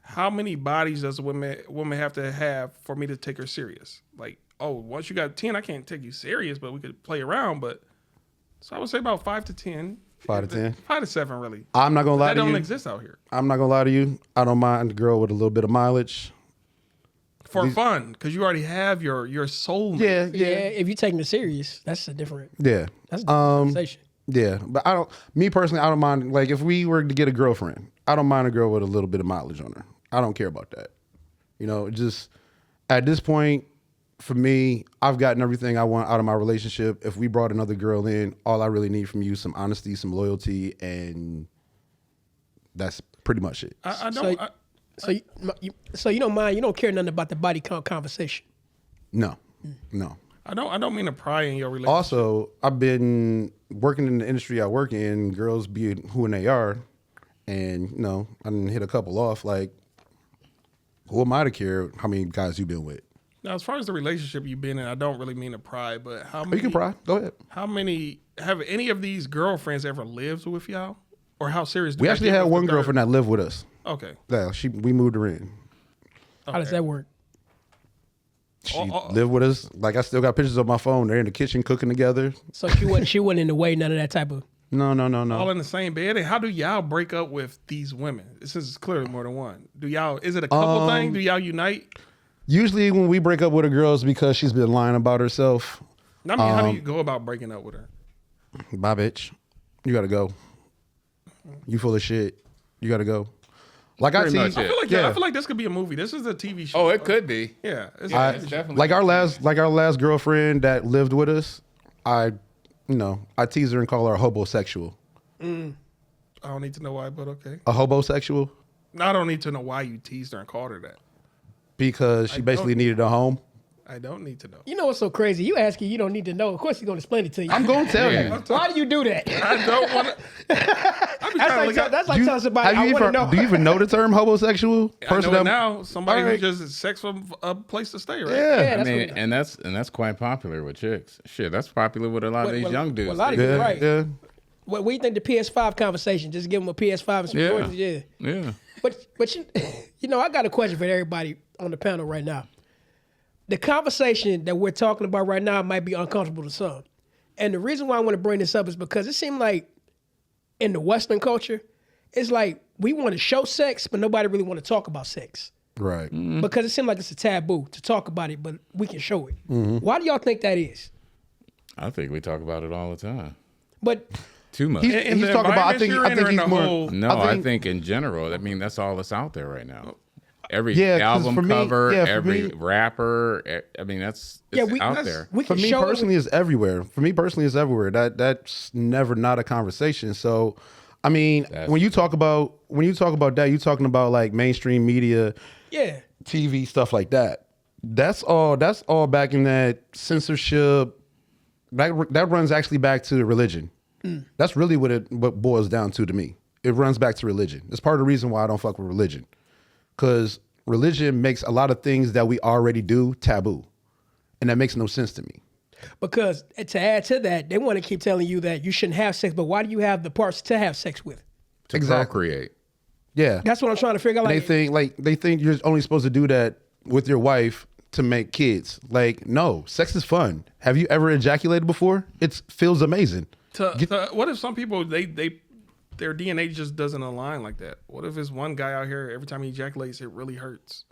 how many bodies does a woman have to have for me to take her serious? Like, once you got 10, I can't take you serious, but we could play around. But so I would say about 5 to 10. 5 to 10. 5 to 7, really. I'm not gonna lie to you. That don't exist out here. I'm not gonna lie to you. I don't mind a girl with a little bit of mileage. For fun, because you already have your soulmate. Yeah, if you're taking it serious, that's a different. Yeah. That's a different conversation. Yeah, but me personally, I don't mind. Like, if we were to get a girlfriend, I don't mind a girl with a little bit of mileage on her. I don't care about that. Just at this point, for me, I've gotten everything I want out of my relationship. If we brought another girl in, all I really need from you is some honesty, some loyalty, and that's pretty much it. I don't. So you don't mind? You don't care nothing about the body count conversation? No. I don't mean to pry in your relationship. Also, I've been working in the industry I work in. Girls be who they are, and I didn't hit a couple off. Like, who am I to care how many guys you've been with? Now, as far as the relationship you've been in, I don't really mean to pry, but how many? You can pry. Go ahead. How many have any of these girlfriends ever lived with y'all, or how serious? We actually had one girlfriend that lived with us. Okay. Yeah, we moved her in. How does that work? She lived with us. Like, I still got pictures on my phone. They're in the kitchen cooking together. So she wasn't in the way, none of that type of. No. All in the same bed. And how do y'all break up with these women? This is clearly more than one. Is it a couple thing? Do y'all unite? Usually when we break up with a girl, it's because she's been lying about herself. I mean, how do you go about breaking up with her? Bye, bitch. You gotta go. You full of shit. You gotta go. Like, Pretty much I it. feel like this could be a movie. This is a TV show. Oh, it could be. Yeah. It's It's definitely like our last girlfriend that lived with us, I tease her and call her a hobosexual. I don't need to know why, but okay. A hobosexual? No, I don't need to know why you teased her and called her that. Because she basically needed a home. I don't need to know. You know what's so crazy? You asking, you don't need to know. Of course he's gonna explain it to you. I'm gonna tell you. Why do you do that? I don't want to. That's like telling somebody I want to know. Do you even know the term homosexual? I know it now. Somebody who just is sex from a place to stay, right? Yeah. that's I mean, what- and that's quite popular with chicks. Shit, that's popular with a lot of these young dudes. a lot of you, right? Yeah. What do you think the PS5 conversation? Just give them a PS5 and some Jordans, yeah. Yeah. But I got a question for everybody on the panel right now. The conversation that we're talking about right now might be uncomfortable to some. And the reason why I want to bring this up is because it seems like in the Western culture, it's like we want to show sex, but nobody really want to talk about sex. Right. Because it seems like it's a taboo to talk about it, but we can show it. Why do y'all think that is? I think we talk about it all the time. But Too much. He's In the talking about. I environment think you're in or in he's the more. whole- No, I I think- think in general, I mean, that's all that's out there right now. Every 'cause album for me- cover, for every me- rapper, I mean, it's out there. We For can me show personally, it's everywhere. For me personally, it's everywhere. That's never not a conversation. So, I mean, when you talk about that, you're talking about like mainstream media, Yeah. TV stuff like that. That's all back in that censorship. That runs actually back to religion. That's really what boils down to me. It runs back to religion. It's part of the reason why I don't fuck with religion. Because religion makes a lot of things that we already do taboo. And that makes no sense to me. Because to add to that, they want to keep telling you that you shouldn't have sex, but why do you have the parts to have sex with? To Exactly. procreate. Yeah. That's what I'm trying to figure out. They think you're only supposed to do that with your wife to make kids. Like, no, sex is fun. Have you ever ejaculated before? It feels amazing. What if some people their DNA just doesn't align like that? What if it's one guy out here every time he ejaculates it really hurts?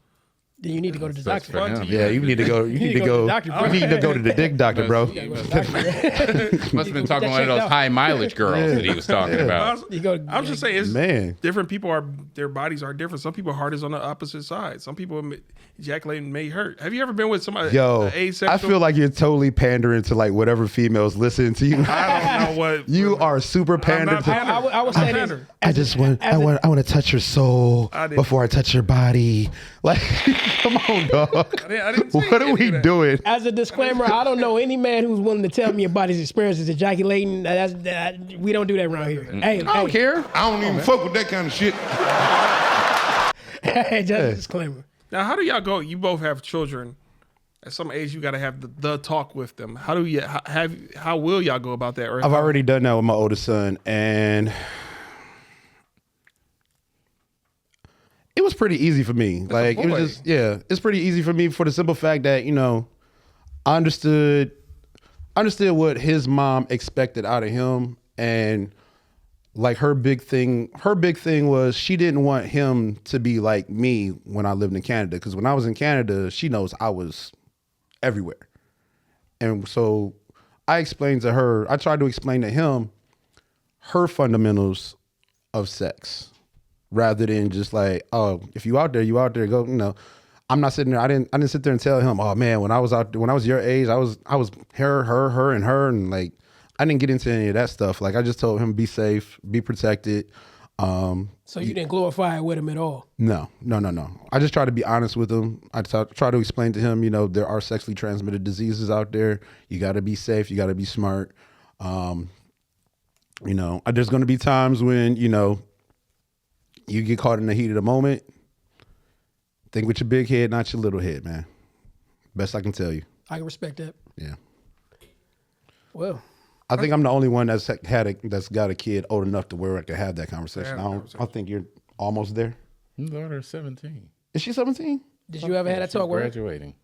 Then you need to go to the That's doctor. for him. Yeah, you need to go. You need to go. to the doctor, bro. You need to go to the dick doctor, bro. Must have been talking one of those high mileage girls that he was talking about. I'm just saying, it's Man. different people their bodies are different. Some people heart is on the opposite side. Some people ejaculating may hurt. Have you ever been with somebody asexual? I feel like you're totally pandering to like whatever females listen to you. I don't know what You are super pandering to. I would say this. I want to touch your soul I did. before I touch your body. Like, Come on, dog. I didn't say What are we doing? As a disclaimer, I don't know any man who's willing to tell me about his experiences ejaculating. We don't do that around here. Hey, I don't care. I don't even fuck with that kind of shit. Hey, just a disclaimer. Now, how do y'all go? You both have children. At some age, you got to have the talk with them. How do you how will y'all go about that? Or I've already done that with my oldest son, and it was pretty easy for me. Like it was just it's pretty easy for me for the simple fact that I understood what his mom expected out of him, and like her big thing was she didn't want him to be like me when I lived in Canada, because when I was in Canada, she knows I was everywhere. And so I tried to explain to him her fundamentals of sex, rather than just like, oh, if you out there, go, I'm not sitting there. I didn't sit there and tell him, oh man, when I was your age, I was her, and like, I didn't get into any of that stuff. Like, I just told him, be safe, be protected. So you didn't glorify it with him at all? No. I just try to be honest with him. I try to explain to him, there are sexually transmitted diseases out there. You got to be safe. You got to be smart. There's going to be times when, you get caught in the heat of the moment. Think with your big head, not your little head, man. Best I can tell you. I can respect that. Yeah. Well, I think I'm the only one that's got a kid old enough to where I can have that conversation. I think you're almost there. My daughter's 17. Is she 17? Did you ever have that talk with her? Graduating.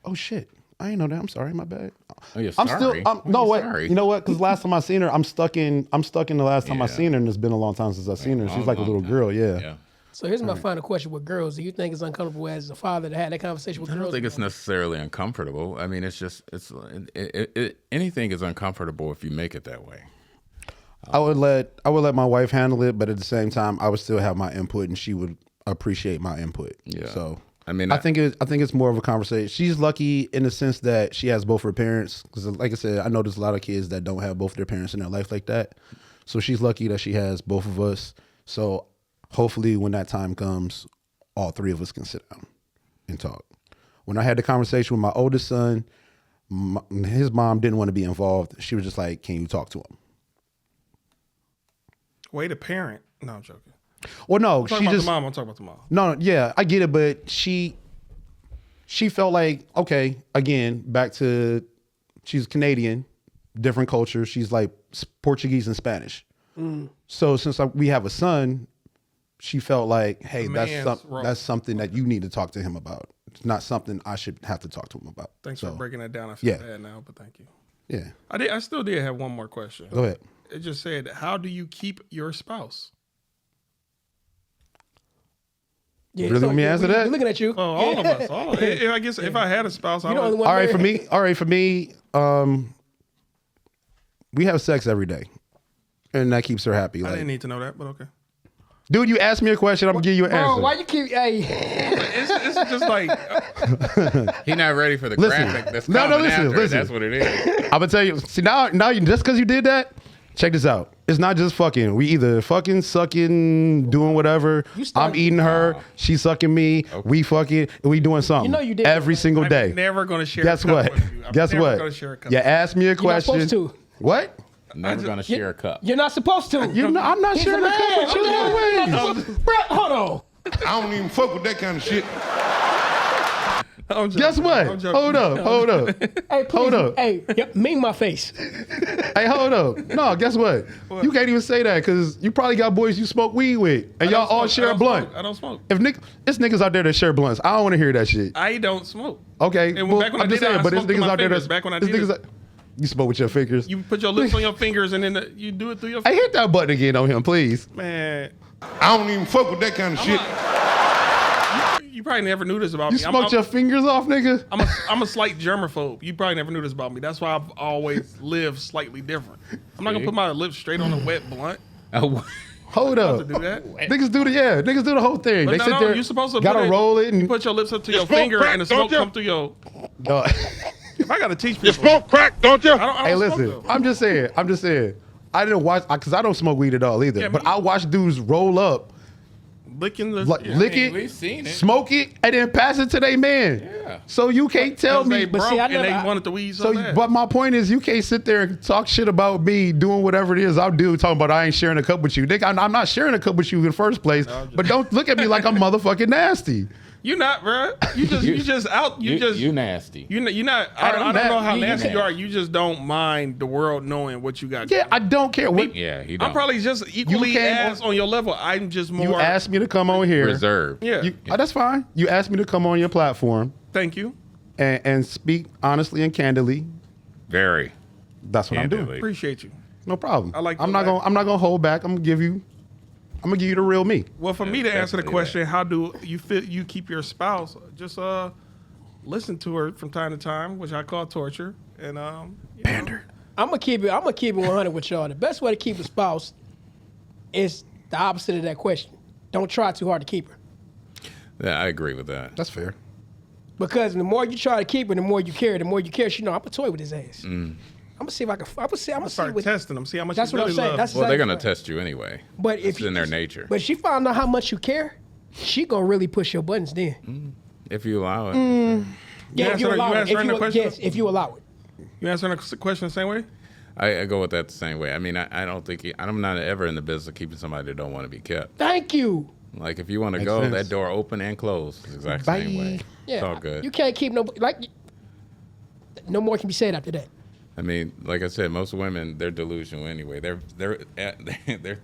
Oh shit! I didn't know that. I'm sorry. My bad. Oh, you're I'm sorry? still. No, wait. Sorry? You know what? Because last time I seen her, I'm stuck in the last time I seen her, and it's been a long time since I seen her. She's like a little girl. Yeah. So here's my final question with girls. Do you think it's uncomfortable as a father to have that conversation with girls? I don't think it's necessarily uncomfortable. I mean, anything is uncomfortable if you make it that way. I would let my wife handle it, but at the same time, I would still have my input, and she would appreciate my input. Yeah. So I mean, I think it's more of a conversation. She's lucky in the sense that she has both her parents, because like I said, I know there's a lot of kids that don't have both their parents in their life like that. So she's lucky that she has both of us. So hopefully when that time comes, all three of us can sit down and talk. When I had the conversation with my oldest son, his mom didn't want to be involved. She was just like, can you talk to him? Wait, a parent? No, I'm joking. Well, no, I'm talking about the mom. No, yeah, I get it, but she felt like, okay, again, back to, she's Canadian, different culture. She's like Portuguese and Spanish. So since we have a son, she felt like, hey, that's something that you need to talk to him about. It's not something I should have to talk to him about. Thanks for breaking that down. I feel bad now, but thank you. Yeah. I still did have one more question. Go ahead. It just said, how do you keep your spouse? Yeah, really want me to answer that? We're looking at you. Oh, all of us. I guess if I had a spouse, I would. All right, for me, we have sex every day, and that keeps her happy. I didn't need to know that, but okay. Dude, you asked me a question, I'm gonna give you an answer. Bro, why you keep? Hey, it's just like he's not ready for the graphic. That's listen. That's what it is. I'm gonna tell you. See now, you just because you did that. Check this out. It's not just fucking. We either fucking, sucking, doing whatever. I'm eating her. She's sucking me. Okay. We fucking. We doing something. You know you did every single day. I'm never gonna share. Guess what? Guess what? You asked me a question. You're not supposed to. What? I'm never gonna share a cup. You're not supposed to. I'm not sharing a cup with you. Bro, hold on. I don't even fuck with that kind of shit. Guess what? Hold up. Hey, please, hold up. Hey, ming my face. Hey, hold up. No, guess what? You can't even say that because you probably got boys you smoke weed with, and y'all all share a blunt. I don't smoke. It's niggas out there that share blunts. I don't want to hear that shit. I don't smoke. Okay, and back when I'm just saying, but there's niggas out there that's back when I did it. You smoke with your fingers. You put your lips on your fingers and then you do it through your. Hey, hit that button again on him, please. Man, I don't even fuck with that kind of shit. You probably never knew this about me. You smoked your fingers off, nigga? I'm a slight germaphobe. You probably never knew this about me. That's why I've always lived slightly different. I'm not gonna put my lips straight on a wet blunt. Hold up. Do that. Niggas do the whole thing. But they sit there. You're supposed to roll it and you put your lips up to your finger and the smoke come through your. If I gotta teach people, you smoke crack, don't you? I don't hey, listen. I'm just saying. I didn't watch because I don't smoke weed at all either. But I watch dudes roll up. Licking the lick it, we've seen it. smoke it, and then pass it to their man. Yeah. So you can't tell me. They broke see, I and they never- wanted the weed So, so bad. but my point is, you can't sit there and talk shit about me doing whatever it is I'll do, talking about I ain't sharing a cup with you. Nigga, I'm not sharing a cup with you in the first place. But don't look at me like I'm motherfucking nasty. You not, bro. You just out. You nasty. You're not. I don't know how You nasty you nasty. are. You just don't mind the world knowing what you got. Yeah, I don't care. What, Yeah, he don't. I'm probably just equally came as on your level. I'm just more. you asked me to come on here. reserved. Yeah. That's fine. You asked me to come on your platform Thank you. and speak honestly and candidly. Very. That's what I'm doing. Candidly. Appreciate you. No problem. I like I'm the not gonna hold back. I'm gonna give you the real me. Well, for me to answer the definitely question, how do you feel you keep your spouse? Just listen to her from time to time, which I call torture. And pander. I'm gonna keep it 100 with y'all. The best way to keep a spouse is the opposite of that question. Don't try too hard to keep her. Yeah, I agree with that. That's fair. Because the more you try to keep her, the more you care. The more you care, she know I'm gonna toy with his ass. I'm gonna see if I can. I'm gonna see Start what. testing them. See how much That's you what I'm really saying. love. That's Well, they're exactly gonna right. test you anyway. But if It's you, in their nature. But she found out how much you care, she gonna really push your buttons then. If you allow it. Yeah, if you answering- allow you it. answering the question? Yes, if you allow it. You answering the question the same way? I go with that the same way. I mean, I don't think I'm not ever in the business of keeping somebody that don't want to be kept. Thank you. Like if you want to Makes go, sense. that door open and closed. It's the exact same way. Yeah, It's all good. You can't keep no more can be said after that. I mean, like I said, most women they're delusional anyway. Their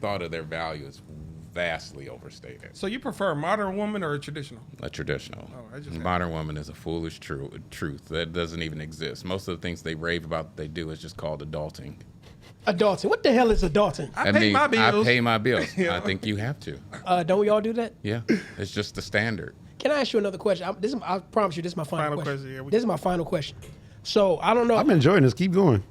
thought of their value is vastly overstated. So you prefer a modern woman or a traditional? A traditional. I just- Modern woman is a foolish truth that doesn't even exist. Most of the things they rave about they do is just called adulting. Adulting. What the hell is adulting? I That pay my means bills. I pay my bills. Yeah. I think you have to. Don't we all do that? Yeah, it's just the standard. Can I ask you another question? I promise you, this is my final Final question. question, yeah, This is my final question. So I don't know. I'm enjoying this. Keep going.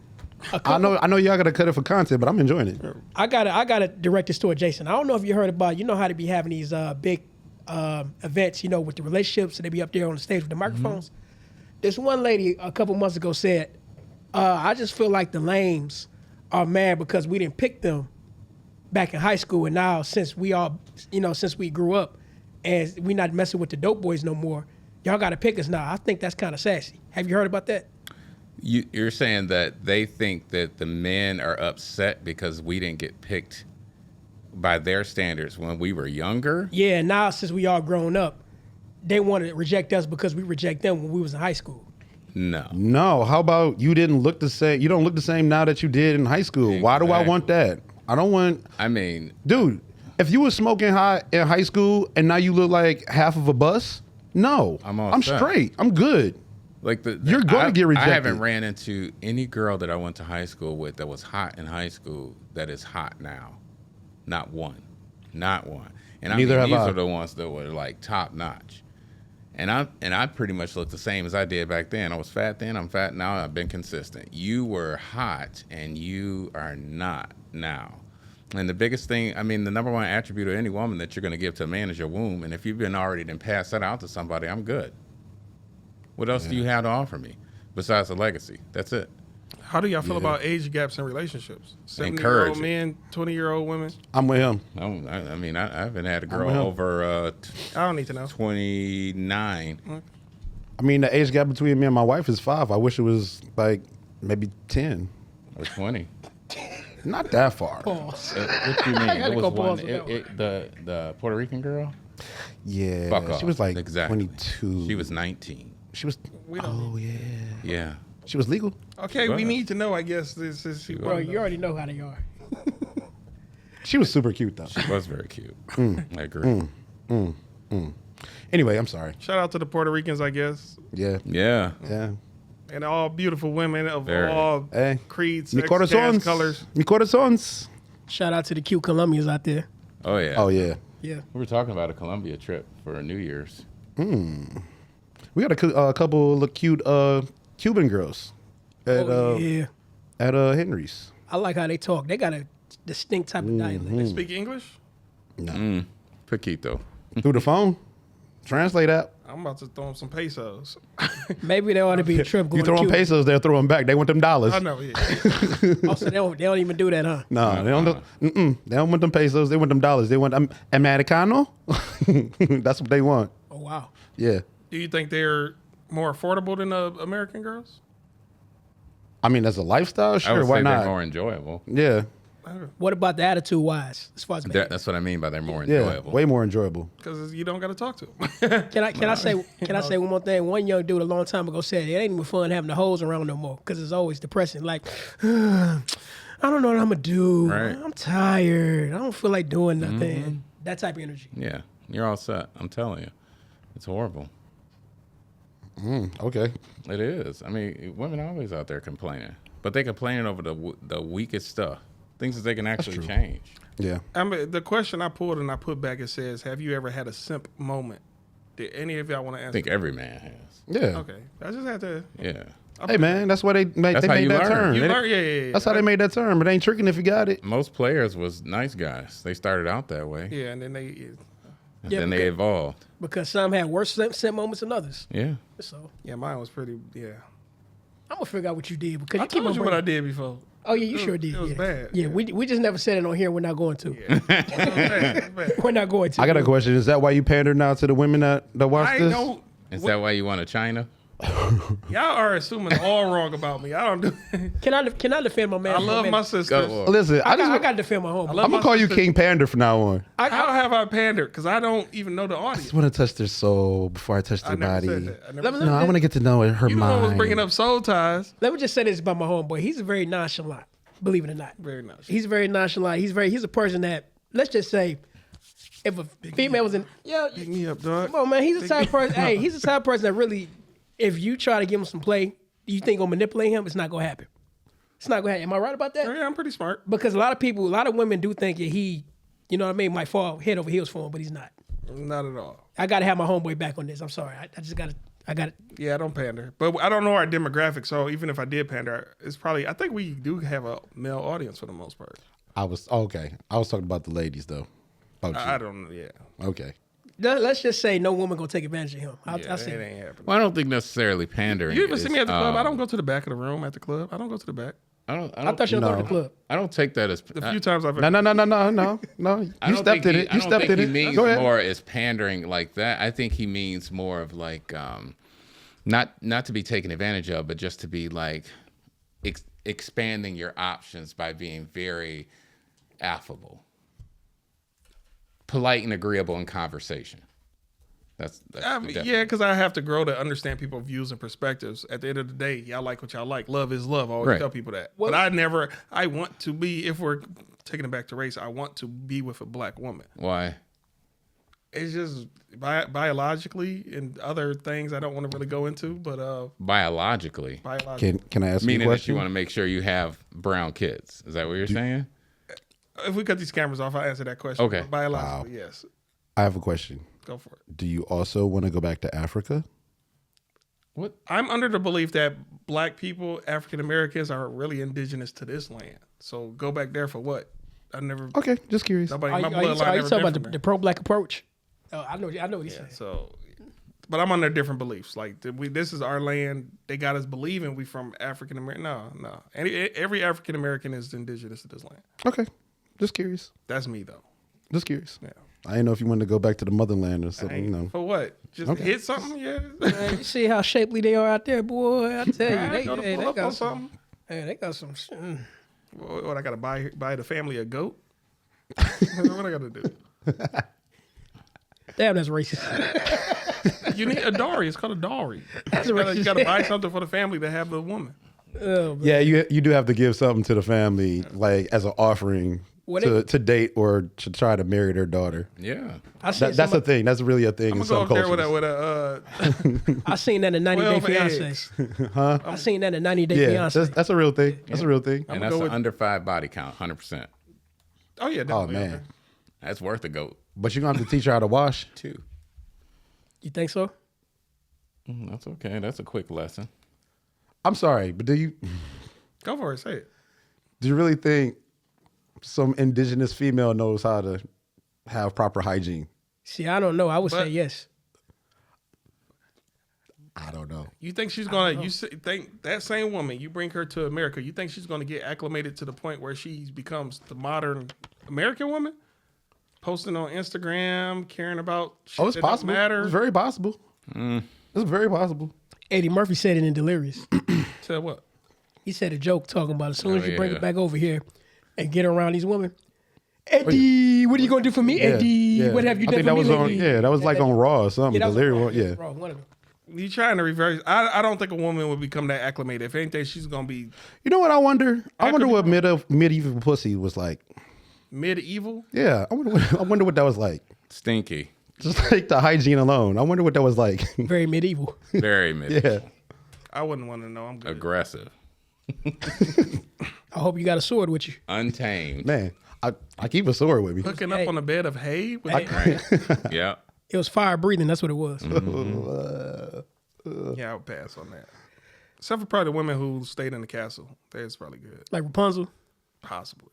I know y'all gotta cut it for content, but I'm enjoying it. I gotta direct this toward Jason. I don't know if you heard about. You know how they be having these big events. You know, with the relationships, and they be up there on the stage with the microphones. This one lady a couple months ago said, "I just feel like the lames are mad because we didn't pick them back in high school, and now since we all, since we grew up, and we not messing with the dope boys no more, y'all got to pick us now." I think that's kind of sassy. Have you heard about that? You're saying that they think that the men are upset because we didn't get picked by their standards when we were younger? Yeah, now since we all grown up, they want to reject us because we reject them when we was in high school. No. No, how about you didn't look the same? You don't look the same now that you did in high school. Why do I want that? I don't want. I mean, Dude, if you were smoking hot in high school and now you look like half of a bus, no, I'm all I'm set. straight. I'm good. like You're gonna get rejected. I haven't ran into any girl that I went to high school with that was hot in high school that is hot now. Not one. Not one. And Neither have these I. are the ones that were like top notch. And I pretty much look the same as I did back then. I was fat then, I'm fat now, I've been consistent. You were hot and you are not now. And the biggest thing, I mean, the number one attribute of any woman that you're going to give to a man is your womb. And if you've been already then passed that out to somebody, I'm good. What else do you have to offer me besides a legacy? That's it. How do y'all feel about age gaps in relationships? 70-year-old Encourage it. men, 20-year-old women. I'm with him. I mean, I haven't had a girl with him. over I don't need to know. 29. I mean, the age gap between me and my wife is 5. I wish it was like maybe 10. Or 20. Not that far. Pause. What do you mean? gotta It go was one. pause on that one. The Puerto Rican girl. Yeah, Fuck off. she was like Exactly. 22. She was 19. She was. Oh yeah. Yeah. She was legal. Okay, we Right. need to know. I guess this is. Bro, you already know how they are. She was super cute though. She was very cute. I agree. Anyway, I'm sorry. Shout out to the Puerto Ricans, I guess, Yeah. Yeah. Yeah. and all beautiful women of Very. all Hey. creeds, Mi sex, jazz, corazones. colors. Mi corazones. Shout out to the cute Colombians out there. Oh yeah. Oh yeah. Yeah. We were talking about a Colombia trip for New Year's. We got a couple of cute Cuban girls at Yeah. Henry's. I like how they talk. They got a distinct type of dialect. They speak English. Paquito. Through the phone. Translate app. I'm about to throw them some pesos. Maybe there ought to be a trip going You throw to them Cuba. pesos, they'll throw them back. They want them dollars. I know, yeah. Also, they don't even do that, huh? No, they don't. They don't want them pesos. They want them dollars. They want Americano. That's what they want. Oh, wow. Yeah. Do you think they're more affordable than American girls? I mean, as a lifestyle, I sure. would Why say not? they're more enjoyable. Yeah. What about the attitude-wise, as far as That's what I mean by they're more Yeah. enjoyable. Way more enjoyable. Because you don't got to talk to them. Can I say one more thing? One young dude a long time ago said it ain't even fun having the hoes around no more because it's always depressing. Like, I don't know what I'm gonna do. Right. I'm tired. I don't feel like doing nothing. That type of energy. Yeah, you're all set. I'm telling you, it's horrible. Okay. It is. I mean, women are always out there complaining, but they complaining over the weakest stuff, things that they can actually change. Yeah. I mean, the question I pulled and I put back, it says, have you ever had a simp moment? Did any of y'all want to answer? I think every man has. Yeah. Okay. I just had to. Yeah. Hey man, that's why they made That's how you that learn. term. You They- learn, yeah. That's how they made that term. It ain't tricking if you got it. Most players was nice guys. They started out that way, Yeah, and then they. and Yeah, then they because- evolved. Because some had worse simp moments than others. Yeah. So Yeah, mine was pretty. Yeah. I'm gonna figure out what you did because I you keep told on you what I bringing. did before. Oh yeah, you sure did. it was yeah. bad. Yeah, we just never said it on here. We're not going to. It was bad. We're not going to. I got a question. Is that why you pander now to the women that watch I this? don't. Is that why you want a China? Y'all are assuming all wrong about me. I don't do. Can I defend my man? I love my sisters. Go. Listen, I I got to defend my home. love I'm my gonna call you sisters. King Pander from now on. How have I pandered? Because I don't even know the I audience. just want to touch their soul before I touch I their never body. said that. I never Let me- said No, I want to get to know her You the one mind. was bringing up soul ties. Let me just say this about my homeboy. He's very nonchalant. Believe it or not, Very nice. he's very nonchalant. He's a person that, let's just say, if a female was in, Pick me up, dog. come on man, he's the type of person. Hey, he's the type of person that really, if you try to give him some play, you think gonna manipulate him, it's not gonna happen. It's not gonna happen. Am I right about that? Yeah, I'm pretty smart. Because a lot of women do think that he, you know what I mean, might fall head over heels for him, but he's not. Not at all. I gotta have my homeboy back on this. I'm sorry. I got it. Yeah, I don't pander. But I don't know our demographic, so even if I did pander, it's probably, I think we do have a male audience for the most part. I was talking about the ladies though. About you. I don't know, yeah. Okay. Let's just say no woman gonna take advantage of him. I'll Yeah, say it that. ain't happening. Well, I don't think necessarily pandering. You even see me at the club. I um, don't go to the back of the room at the club. I don't go to the back. I thought you were going to the club. I don't take that as. The few times I've No. I You don't stepped think in he- it. I You don't stepped think in he it. means Go ahead. more as pandering like that. I think he means more of like, not to be taken advantage of, but just to be like expanding your options by being very affable, polite, and agreeable in conversation. That's I mean, yeah, because I have to grow to understand people's views and perspectives. At the end of the day, y'all like what y'all like. Love is love. I always Right. tell people that. Well- But I want to be, if we're taking it back to race, I want to be with a black woman. Why. It's just biologically and other things I don't want to really go into, but Biologically, biologically. Can I ask you a meaning that question? you want to make sure you have brown kids. Is that what you're saying? If we cut these cameras off, I'll answer that question. Okay. But biologically, yes. I have a question. Go for it. Do you also want to go back to Africa? What? I'm under the belief that black people, African Americans, are really indigenous to this land. So go back there for what? I never. Okay, just curious. Nobody. Are My you, are you, bloodline are you never talking been about from the there. pro-black approach? I know what he's saying. So, but I'm under different beliefs. Like this is our land. They got us believing we from African American. No. Every African American is indigenous to this land. Okay, just curious. That's me though. Just curious. Yeah. I didn't know if you wanted to go back to the motherland or something. You know. For what? Just hit something? Yeah. Man, you see how shapely they are out there, boy. I tell you, Go to pull they up on got some. something. Hey, they got some. What I gotta buy the family a goat? What I gotta do? Damn, that's racist. You need a dowry. It's called a dowry. That's You racist. gotta buy something for the family to have the woman. Oh, man. Yeah, you do have to give something to the family, like as an offering What to date or to try to marry their daughter. Yeah. I seen That's a somebody- thing. That's really a thing I'm in gonna go some up there cultures. with a I seen that in 90 Day 12 Fiance. eggs. I seen that in 90 Day Yeah, Fiance. that's a real thing. That's a real thing. And go that's with- an under 5 body count, 100%. Oh yeah. Oh Definitely. man, That's worth a goat, but you're gonna have to teach her how to wash. too. You think so? That's okay. That's a quick lesson. I'm sorry, but do you Go for it. Say it. really think some indigenous female knows how to have proper hygiene? See, I don't know. I would say But- yes. I don't know. You think she's gonna? Think that same woman? You bring her to America. You think she's gonna get acclimated to the point where she becomes the modern American woman, posting on Instagram, caring about shit It's that possible. don't matter? It's very possible. It's very possible. Eddie Murphy said it in Delirious. Said what? He said a joke talking about as soon as you bring yeah. it back over here and get around these women. Eddie, what are you gonna do for me, Eddie? What have you I done think for that me was lately? on. Yeah, that was like on Raw or something. that was Delirious. wrong. Yeah. Wrong, one of them. You trying to reverse? I don't think a woman would become that acclimated. If anything, she's gonna be You know what I wonder? I wonder could what be medieval pussy was like. medieval. Yeah, I wonder what that was like. Stinky. Just like the hygiene alone. I wonder what that was like. Very medieval. Very medieval. Yeah. I wouldn't want to know. I'm good. Aggressive. I hope you got a sword with you. Untamed. Man, I keep a sword with me. Hooking Hey. up on a bed of hay. With Right. Yeah. It was fire breathing. That's what it was. Yeah, I would pass on that. Except for probably the women who stayed in the castle. That's probably good. Like Rapunzel. Possibly.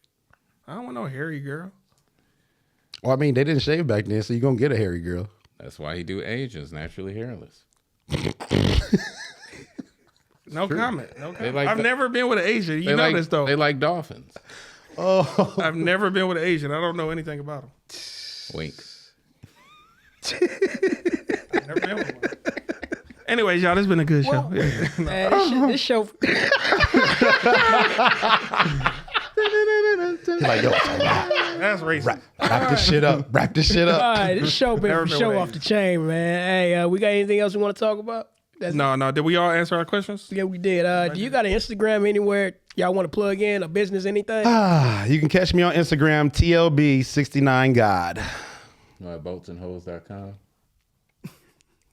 I don't want no hairy girl. Well, I mean, they didn't shave back then, so you're gonna get a hairy girl. That's why he do Asians naturally hairless. No comment. No comment. like I've the- never been with an Asian. You They know like this though. They like dolphins. I've never been with an Asian. I don't know anything about them. Wink. Never been with one. Anyways, y'all, this has been a good show. Yeah. Man, this show. Like, yo, That's racist. wrap this shit up. Wrap this shit All up. right, this show been Never for been show with off the chain, man. Hey, we got anything else we want to talk about? No. Did we all answer our questions? Yeah, we did. Do you got an Instagram anywhere y'all want to plug in, a business, anything? You can catch me on Instagram, TLB69God. At boatsandhoes.com.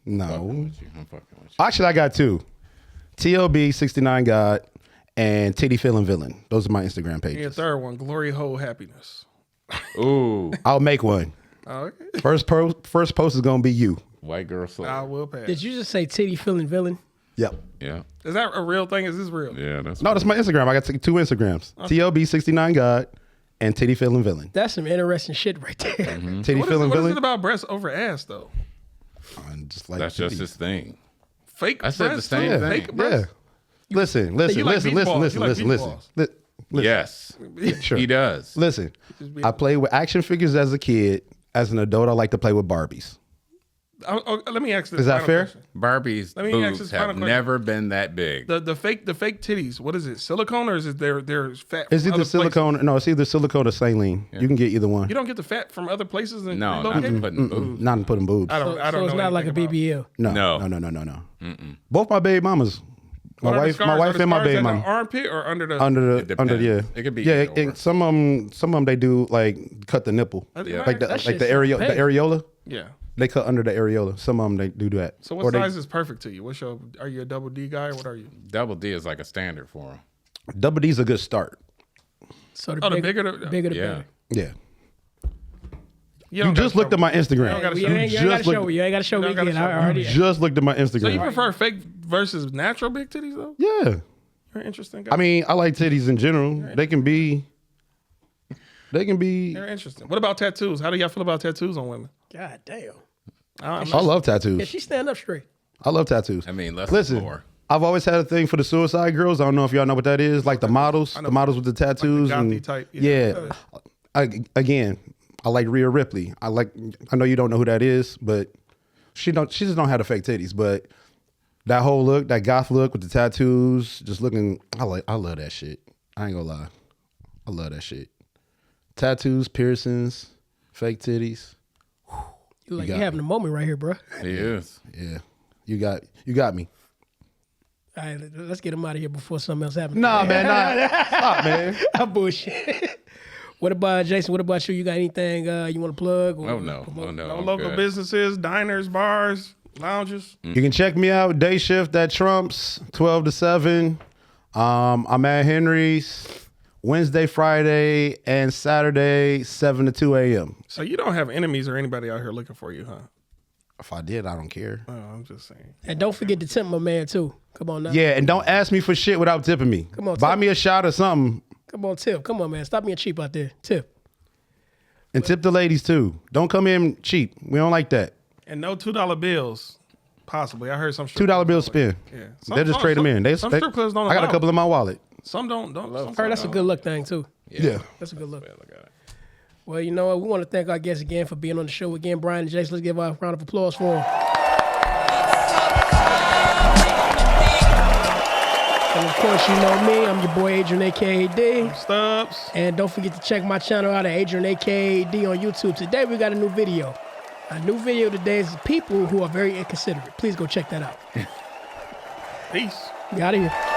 No. I'm fucking with you. Actually, I got two. TLB69God and Titty Feelin' Villain. Those are my Instagram And pages. your third one, Glory Hole Happiness. Ooh. I'll make one. Oh, okay. First post is going to be you. White girl soul. I will pass. Did you just say titty feeling villain? Yep. Yeah. Is that a real thing? Is this real? Yeah. That's No, that's my Instagram. I got two Instagrams. TLB69God and Titty Feelin' Villain. That's some interesting shit right there. Titty What is Feelin' it Villain. about breasts over ass though? Just like That's just titties. his thing. Fake. I said the breasts, same too? thing. Fake Yeah. breasts? Listen. you like Listen. beach balls. You like beach balls. Yes. Sure. He does. Listen, I played with action figures as a kid. As an adult, I like to play with Barbies. Let me ask this. Is that final fair? question. Barbie's Let me ask boobs this final have question. never been that big. The fake titties. What is it? Silicone or is it they're fat? It's from either other silicone. places? No, it's either silicone or saline. You can get either one. You don't get the fat from other places and No, not relocate? putting boobs. Not in putting boobs. I don't So know. it's not like a anything about it. BBL. No. Both my baby mamas. What are the scars? My Are wife the and my scars baby in the mama. armpit or under the Under It the depends. It could be yeah. either or. And some of them they do like cut the nipple, Yeah. like the That shit's areola. painful. The areola. Yeah. They cut under the areola. Some of them they do that. So Or what they- size is perfect to you? Are you a double D guy or what are you? Double D is like a standard for him. Double D's a good start. So the, Oh, the bigger, bigger the Yeah. better. Yeah. You You just looked at my Instagram. don't gotta You show ain't, me. you ain't gotta just show looked- me. You ain't gotta show You me don't gotta again. show I me. already. Just looked at my Instagram. So you prefer fake versus natural big titties though? Yeah. You're an interesting guy. I mean, I like titties in general. They can be. they're interesting. What about tattoos? How do y'all feel about tattoos on women? God damn. I'm I love Yeah, tattoos. she stand up straight. I love tattoos. I mean, less Listen, more. I've always had a thing for the suicide girls. I don't know if y'all know what that is. Like the models with the tattoos. gothy and, type, Yeah. Again, I like Rhea Ripley. I know you don't know who that is, but she just don't have the fake titties. But that whole look, that goth look with the tattoos, just looking, I love that shit. I ain't gonna lie. I love that shit. Tattoos, piercings, fake titties. You like got you having a moment right here, bro. He is. Yeah. You got me. All right, let's get him out of here before something else happens. Nah, man, nah. Stop, man. I'm bullshit. What about Jason? What about you? You got anything you want to plug? Or Oh no. promote? Oh no. No I'm local good. businesses, diners, bars, lounges. You can check me out day shift at Trump's 12 to 7. I'm at Henry's Wednesday, Friday, and Saturday 7 to 2 a.m. So you don't have enemies or anybody out here looking for you, huh? If I did, I don't care. Oh, I'm just saying. And don't forget to tip my man too. Come on now. Yeah, and don't ask me for shit without tipping me. Come on, buy tip. me a shot or something, Come on, tip. Come on, man. Stop being cheap out there. Tip. and tip the ladies too. Don't come in cheap. We don't like that. And no $2 bills. Possibly. I heard some strip $2 bill spin. Yeah. They just trade them in. Some strip clubs don't I got a allow couple in my wallet. Some don't. Some Heard that's a good look thing too. Yeah. That's a good look. Look at it. Well, you know what? We want to thank our guests again for being on the show again, Brian and Jason. Let's give a round of applause for them. And of course, you know me. I'm your boy Adrian, aka D. Stubbs. And don't forget to check my channel out at Adrian, aka D on YouTube. Today we got a new video. A new video today is people who are very inconsiderate. Please go check that out. Peace. We out of here.